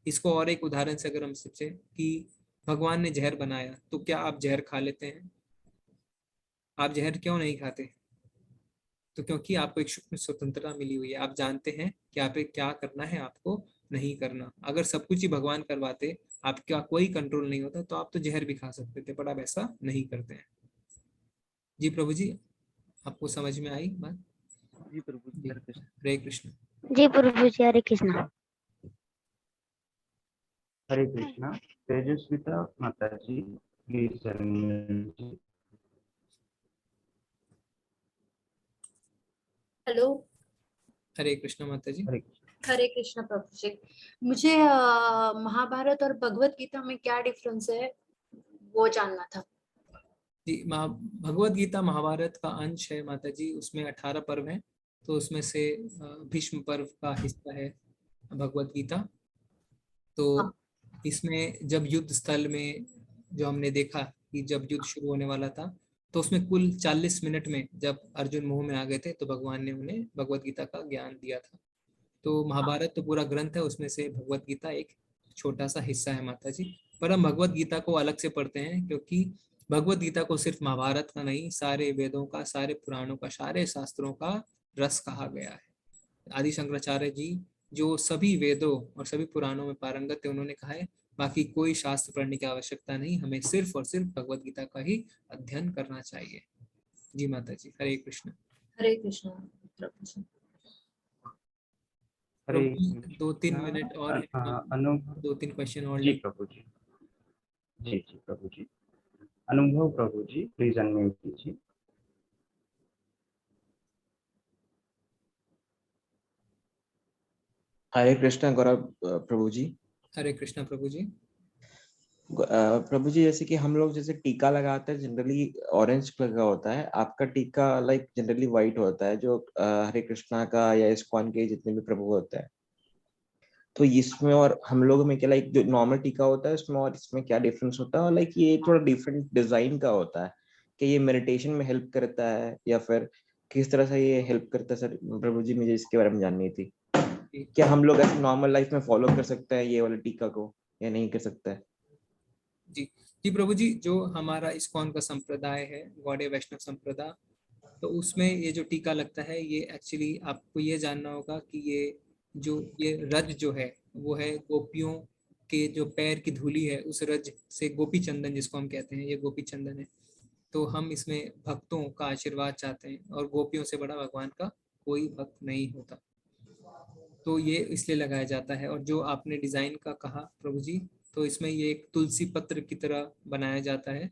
इसको और एक उदाहरण से अगर हम सोचें कि भगवान ने जहर बनाया तो क्या आप जहर खा लेते हैं? आप जहर क्यों नहीं खाते? तो क्योंकि आपको एक स्वतंत्रता मिली हुई है, आप जानते हैं कि आप क्या करना है, आपको नहीं करना। अगर सब कुछ ही भगवान करवाते, आपका कोई कंट्रोल नहीं होता, तो आप तो जहर भी खा सकते थे, पर आप ऐसा नहीं करते हैं। जी प्रभु जी, आपको समझ में आई बात? जी प्रभु जी, हरे कृष्ण। जी प्रभु जी, हरे कृष्णा। हरे कृष्णा। तेजस्विता माता जी, please unmute ji. Hello. Hare Krishna माता जी। हरे कृष्ण प्रभु जी। मुझे महाभारत और भगवत गीता में क्या डिफरेंस है वो जानना था। जी, भगवत गीता महाभारत का अंश है माता जी, उसमें 18 पर्व हैं, तो उसमें से भीष्म पर्व का हिस्सा है भगवत गीता। तो इसमें जब युद्ध स्थल में जो हमने देखा कि जब युद्ध शुरू होने वाला था, तो उसमें कुल 40 मिनट में जब अर्जुन मोह में आ गए थे तो भगवान ने उन्हें भगवत गीता का ज्ञान दिया था। तो महाभारत तो पूरा ग्रंथ है, उसमें से भगवत गीता एक छोटा सा हिस्सा है माता जी। पर हम भगवत गीता को अलग से पढ़ते हैं, क्योंकि भगवत गीता को सिर्फ महाभारत का नहीं, सारे वेदों का, सारे पुराणों का, सारे शास्त्रों का रस कहा गया है। आदि शंकराचार्य जी जो सभी वेदों और सभी पुराणों में पारंगत है, उन्होंने कहा है बाकी कोई शास्त्र पढ़ने की आवश्यकता नहीं, हमें सिर्फ और सिर्फ भगवत गीता का ही अध्ययन करना चाहिए। जी माता जी, हरे कृष्ण। हरे कृष्ण प्रभु जी। हरे 2-3 मिनट और है, अनुभव 2-3 क्वेश्चन और जी प्रभु जी। जी जी प्रभु जी। अनुभव प्रभु जी, प्लीज अनम्यूट कीजिए। हरे कृष्ण गौरव प्रभु जी। हरे कृष्ण प्रभु जी। प्रभु जी, जैसे कि हम लोग जैसे टीका लगाते हैं जनरली ऑरेंज कलर का होता है, आपका टीका लाइक जनरली व्हाइट होता है, जो हरे कृष्णा का या इस्कॉन के जितने भी प्रभु होते हैं। तो इसमें और हम लोग में क्या लाइक जो नॉर्मल टीका होता है उसमें और इसमें क्या डिफरेंस होता है? और लाइक ये थोड़ा डिफरेंट डिजाइन का होता है कि ये मेडिटेशन में हेल्प करता है या फिर किस तरह से ये हेल्प करता है? सर प्रभु जी, मुझे इसके बारे में जाननी थी। क्या हम लोग ऐसे नॉर्मल लाइफ में फॉलो कर सकते हैं ये वाले टीका को या नहीं कर सकते हैं? जी जी प्रभु जी, जो हमारा इस्कॉन का संप्रदाय है, गौड़ीय वैष्णव संप्रदाय, तो उसमें ये जो टीका लगता है, ये एक्चुअली आपको ये जानना होगा कि ये रज जो है वो है गोपियों के जो पैर की धूली है, उस रज से गोपी चंदन जिसको हम कहते हैं, ये गोपी चंदन है। तो हम इसमें भक्तों का आशीर्वाद चाहते हैं, और गोपियों से बड़ा भगवान का कोई भक्त नहीं होता, तो ये इसलिए लगाया जाता है। और जो आपने डिजाइन का कहा प्रभु जी, तो इसमें ये एक तुलसी पत्र की तरह बनाया जाता है,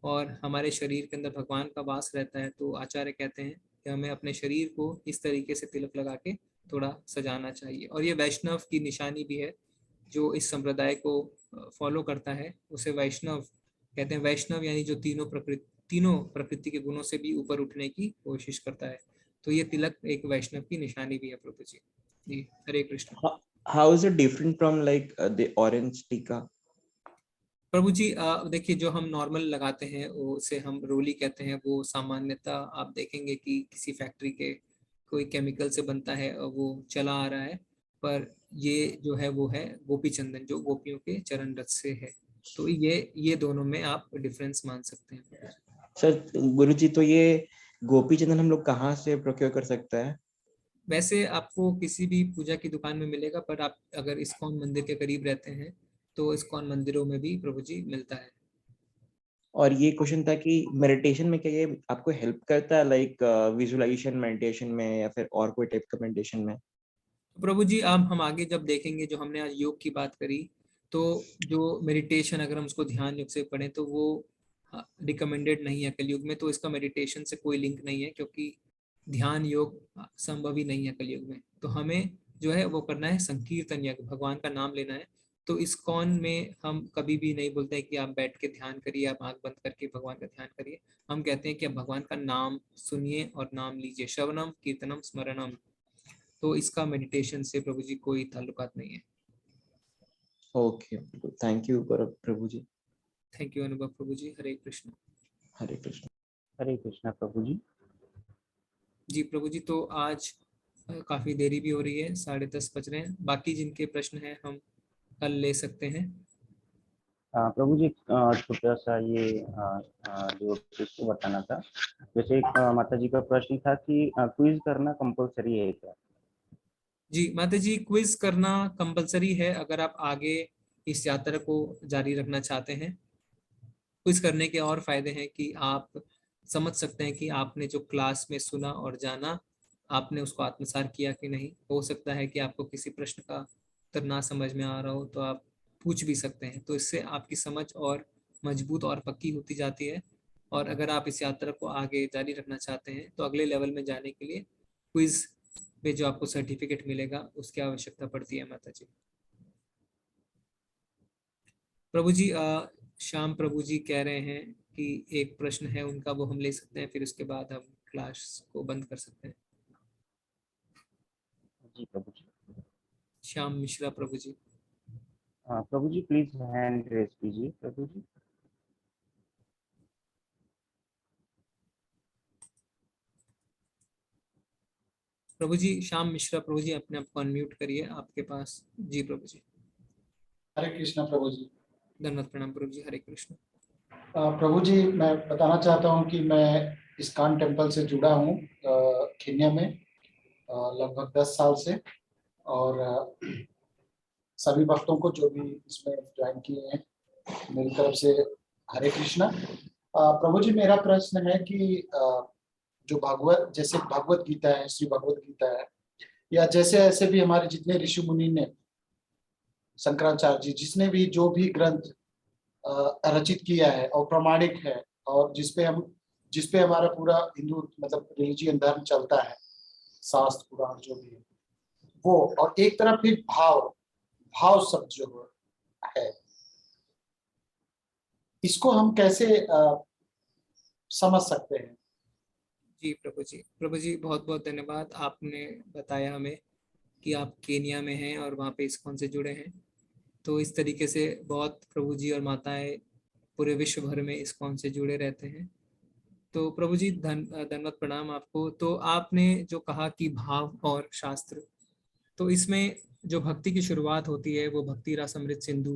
और हमारे शरीर के अंदर भगवान का वास रहता है। तो आचार्य कहते हैं कि हमें अपने शरीर को इस तरीके से तिलक लगा के थोड़ा सजाना चाहिए। और ये वैष्णव की निशानी भी है, जो इस संप्रदाय को फॉलो करता है उसे वैष्णव कहते हैं। वैष्णव यानी जो तीनों प्रकृति के गुणों से भी ऊपर उठने की कोशिश करता है। तो ये तिलक एक वैष्णव की निशानी भी है प्रभु जी। जी Hare Krishna. How is it different from like the orange टीका? प्रभु जी देखिए, जो हम नॉर्मल लगाते हैं उसे हम रोली कहते हैं। वो सामान्यतः आप देखेंगे कि किसी फैक्ट्री के कोई केमिकल से बनता है और वो चला आ रहा है, पर ये जो है वो है गोपी चंदन, जो गोपियों के चरण रज से है। तो ये दोनों में आप डिफरेंस मान सकते हैं। सर गुरु जी, तो ये गोपी चंदन हम लोग कहाँ से प्रोक्योर कर सकते हैं? वैसे आपको किसी भी पूजा की दुकान में मिलेगा, पर आप अगर इस्कॉन मंदिर के करीब रहते हैं तो इस्कॉन मंदिरों में भी प्रभु जी मिलता है। और ये क्वेश्चन था कि मेडिटेशन में क्या ये आपको हेल्प करता है, लाइक विजुअलाइजेशन मेडिटेशन में या फिर और कोई टाइप का मेडिटेशन में? प्रभु जी अब हम आगे जब देखेंगे, जो हमने आज योग की बात करी, तो जो मेडिटेशन अगर हम उसको ध्यान योग से पढ़ें तो वो रिकमेंडेड नहीं है कलयुग में। तो इसका मेडिटेशन से कोई लिंक नहीं है, क्योंकि ध्यान योग संभव ही नहीं है कलयुग में। तो हमें जो है वो करना है संकीर्तन यज्ञ, भगवान का नाम लेना है। तो इस्कॉन में हम कभी भी नहीं बोलते हैं कि आप बैठ के ध्यान करिए, आप आंख बंद करके भगवान का ध्यान करिए। हम कहते हैं कि आप भगवान का नाम सुनिए और नाम लीजिए, श्रवणम कीर्तनम स्मरणम। तो इसका मेडिटेशन से प्रभु जी कोई ताल्लुकात नहीं है। Okay, thank you Prabhu ji. Thank you Anubhav Prabhu जी। हरे कृष्ण। हरे कृष्ण। हरे कृष्णा प्रभु जी। जी प्रभु जी, तो आज काफी देरी भी हो रही है, 10:30 बज रहे हैं। बाकी जिनके प्रश्न हैं हम कल ले सकते हैं। प्रभु जी छोटा सा ये जो इसको बताना था, जैसे माता जी का प्रश्न था कि क्विज करना कंपलसरी है क्या? जी माता जी, क्विज करना कंपलसरी है अगर आप आगे इस यात्रा को जारी रखना चाहते हैं। क्विज करने के और फायदे हैं कि आप समझ सकते हैं कि आपने जो क्लास में सुना और जाना, आपने उसको आत्मसात किया कि नहीं। हो सकता है कि आपको किसी प्रश्न का उत्तर ना समझ में आ रहा हो तो आप पूछ भी सकते हैं, तो इससे आपकी समझ और मजबूत और पक्की होती जाती है। और अगर आप इस यात्रा को आगे जारी रखना चाहते हैं तो अगले लेवल में जाने के लिए क्विज में जो आपको सर्टिफिकेट मिलेगा उसकी आवश्यकता पड़ती है माता जी। प्रभु जी श्याम प्रभु जी कह रहे हैं कि एक प्रश्न है उनका, वो हम ले सकते हैं, फिर उसके बाद हम क्लास को बंद कर सकते हैं। जी प्रभु जी। श्याम मिश्रा प्रभु जी। प्रभु जी प्लीज हैंड रेज कीजिए प्रभु जी। प्रभु जी श्याम मिश्रा प्रभु जी, अपने आप को अनम्यूट करिए, आपके पास। जी प्रभु जी। हरे कृष्णा प्रभु जी। धन्यवाद, प्रणाम प्रभु जी। हरे कृष्ण। प्रभु जी, मैं बताना चाहता हूँ कि मैं इस्कॉन टेम्पल से जुड़ा हूँ केन्या में लगभग 10 साल से, और सभी भक्तों को जो भी इसमें ज्वाइन किए हैं मेरी तरफ से हरे कृष्णा। प्रभु जी, मेरा प्रश्न है कि जो जैसे भगवत गीता है, श्री भगवत गीता है, या जैसे ऐसे भी हमारे जितने ऋषि मुनि ने, शंकराचार्य जी, जिसने भी जो भी ग्रंथ रचित किया है और प्रमाणिक है, और जिसपे हमारा पूरा हिंदू मतलब रिलीजियन धर्म चलता है, शास्त्र पुराण जो भी है वो, और एक तरफ फिर भाव शब्द जो है, इसको हम कैसे समझ सकते हैं? जी प्रभु जी। प्रभु जी बहुत बहुत धन्यवाद, आपने बताया हमें कि आप केन्या में हैं और वहाँ पे इस्कॉन से जुड़े हैं। तो इस तरीके से बहुत प्रभु जी और माताएं पूरे विश्व भर में इस्कॉन से जुड़े रहते हैं। तो प्रभु जी धन्यवाद, प्रणाम आपको। तो आपने जो कहा कि भाव और शास्त्र, तो इसमें जो भक्ति की शुरुआत होती है वो भक्ति रसामृत सिंधु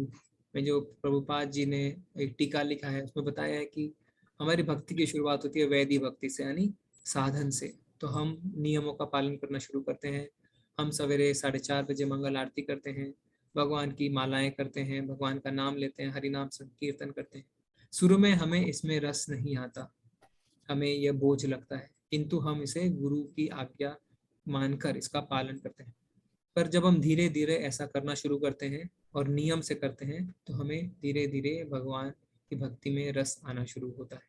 में जो प्रभुपाद जी ने एक टीका लिखा है, उसमें बताया है कि हमारी भक्ति की शुरुआत होती है वैदी भक्ति से, यानी साधन से। तो हम नियमों का पालन करना शुरू करते हैं। हम सवेरे 4:30 बजे मंगल आरती करते हैं, भगवान की मालाएं करते हैं, भगवान का नाम लेते हैं, हरि नाम संकीर्तन करते हैं। शुरू में हमें इसमें रस नहीं आता, हमें यह बोझ लगता है, किंतु हम इसे गुरु की आज्ञा मानकर इसका पालन करते हैं। पर जब हम धीरे धीरे ऐसा करना शुरू करते हैं और नियम से करते हैं तो हमें धीरे धीरे भगवान की भक्ति में रस आना शुरू होता है।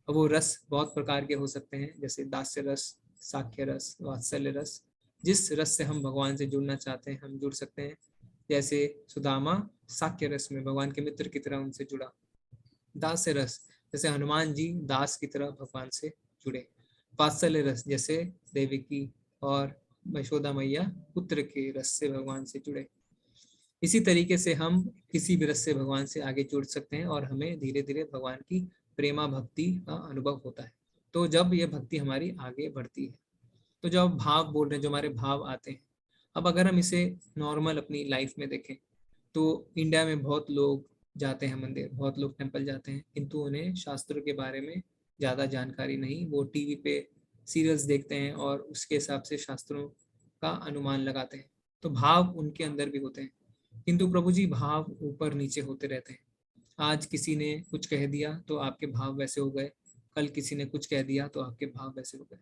और वो रस बहुत प्रकार के हो सकते हैं, जैसे दास्य रस, साख्य रस, वात्सल्य रस। जिस रस से हम भगवान से जुड़ना चाहते हैं हम जुड़ सकते हैं। जैसे सुदामा साख्य रस में भगवान के मित्र की तरह उनसे जुड़ा। दास्य रस, जैसे हनुमान जी दास की तरह भगवान से जुड़े। वात्सल्य रस, जैसे देवकी और यशोदा मैया पुत्र के रस से भगवान से जुड़े। इसी तरीके से हम किसी भी रस से भगवान से आगे जुड़ सकते हैं और हमें धीरे धीरे भगवान की प्रेमा भक्ति का अनुभव होता है। तो जब ये भक्ति हमारी आगे बढ़ती है, तो जब हम भाव बोल रहे हैं, जो हमारे भाव आते हैं, अब अगर हम इसे नॉर्मल अपनी लाइफ में देखें तो इंडिया में बहुत लोग जाते हैं मंदिर, बहुत लोग टेम्पल जाते हैं, किंतु उन्हें शास्त्रों के बारे में ज़्यादा जानकारी नहीं। वो टीवी पे सीरियल्स देखते हैं और उसके हिसाब से शास्त्रों का अनुमान लगाते हैं। तो भाव उनके अंदर भी होते हैं, किंतु प्रभु जी भाव ऊपर नीचे होते रहते हैं। आज किसी ने कुछ कह दिया तो आपके भाव वैसे हो गए, कल किसी ने कुछ कह दिया तो आपके भाव वैसे हो गए।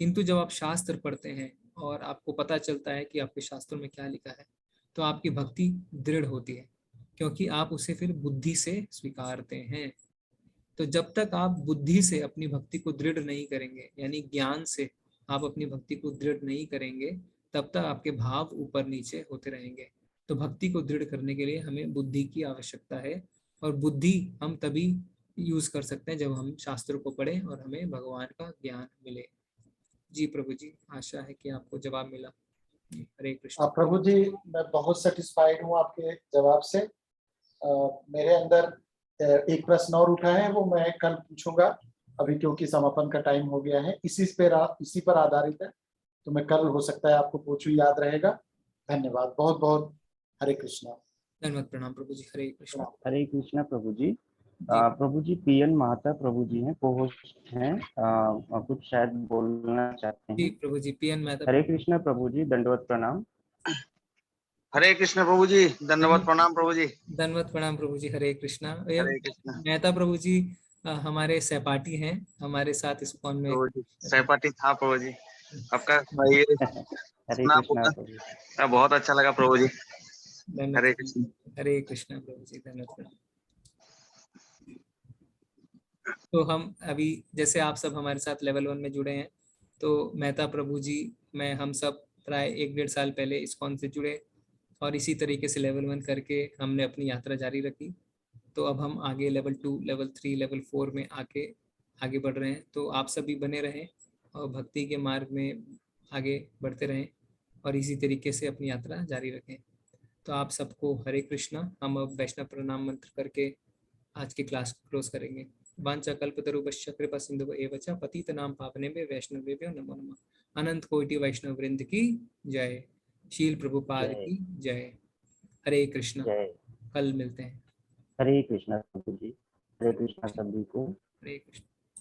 किंतु जब आप शास्त्र पढ़ते हैं और आपको पता चलता है कि आपके शास्त्रों में क्या लिखा है, तो आपकी भक्ति दृढ़ होती है, क्योंकि आप उसे फिर बुद्धि से स्वीकारते हैं। तो जब तक आप बुद्धि से अपनी भक्ति को दृढ़ नहीं करेंगे, यानी ज्ञान से आप अपनी भक्ति को दृढ़ नहीं करेंगे, तब तक आपके भाव ऊपर नीचे होते रहेंगे। तो भक्ति को दृढ़ करने के लिए हमें बुद्धि की आवश्यकता है, और बुद्धि हम तभी यूज कर सकते हैं जब हम शास्त्रों को पढ़ें और हमें भगवान का ज्ञान मिले। जी प्रभु जी, आशा है कि आपको जवाब मिला। हरे कृष्ण। प्रभु जी, मैं बहुत सेटिस्फाइड हूँ आपके जवाब से। मेरे अंदर एक प्रश्न और उठा है, वो मैं कल पूछूंगा, अभी क्योंकि समापन का टाइम हो गया है। इसी पर आधारित है, तो मैं कल हो सकता है आपको पूछूं, याद रहेगा। धन्यवाद, बहुत बहुत। हरे कृष्णा। धन्यवाद, प्रणाम प्रभु जी। हरे कृष्ण। हरे कृष्णा प्रभु जी। प्रभु जी पीएन महाता प्रभु जी हैं, को-होस्ट हैं, कुछ शायद बोलना चाहते जी हैं। प्रभु जी, पीएन मेहता। हरे कृष्णा प्रभु जी, दंडवत प्रणाम। हरे कृष्ण प्रभु जी, धन्यवाद प्रणाम प्रभु जी। धन्यवाद प्रणाम प्रभु जी। हरे कृष्णा। हरे कृष्णा। मेहता प्रभु जी हमारे सहपाठी हैं, हमारे साथ इस्कॉन में। सहपाठी था प्रभु जी आपका। हरे कृष्णा प्रभु जी। बहुत अच्छा लगा प्रभु जी। हरे कृष्ण। हरे कृष्णा प्रभु जी, धन्यवाद। तो हम अभी जैसे आप सब हमारे साथ लेवल 1 में जुड़े हैं, तो मेहता प्रभु जी, मैं, हम सब प्राय 1-1.5 साल पहले इस्कॉन से जुड़े, और इसी तरीके से लेवल 1 करके हमने अपनी यात्रा जारी रखी। तो अब हम आगे लेवल 2, लेवल 3, लेवल 4 में आगे बढ़ रहे हैं। तो आप सभी बने रहें और भक्ति के मार्ग में आगे बढ़ते रहें, और इसी तरीके से अपनी यात्रा जारी रखें। तो आप सबको हरे कृष्णा। हम अब वैष्णव प्रणाम मंत्र करके आज की क्लास क्लोज करेंगे। वांछा कल्पतरुभ्यश्च कृपा सिंधु एव च पतितनां पावनेभ्यो वैष्णवेभ्यो नमो नमः। अनंत कोटि वैष्णव वृंद की जय। शील प्रभुपाद की जय। हरे कृष्णा। कल मिलते हैं। हरे कृष्णा प्रभु जी। हरे कृष्णा सभी को। हरे कृष्ण।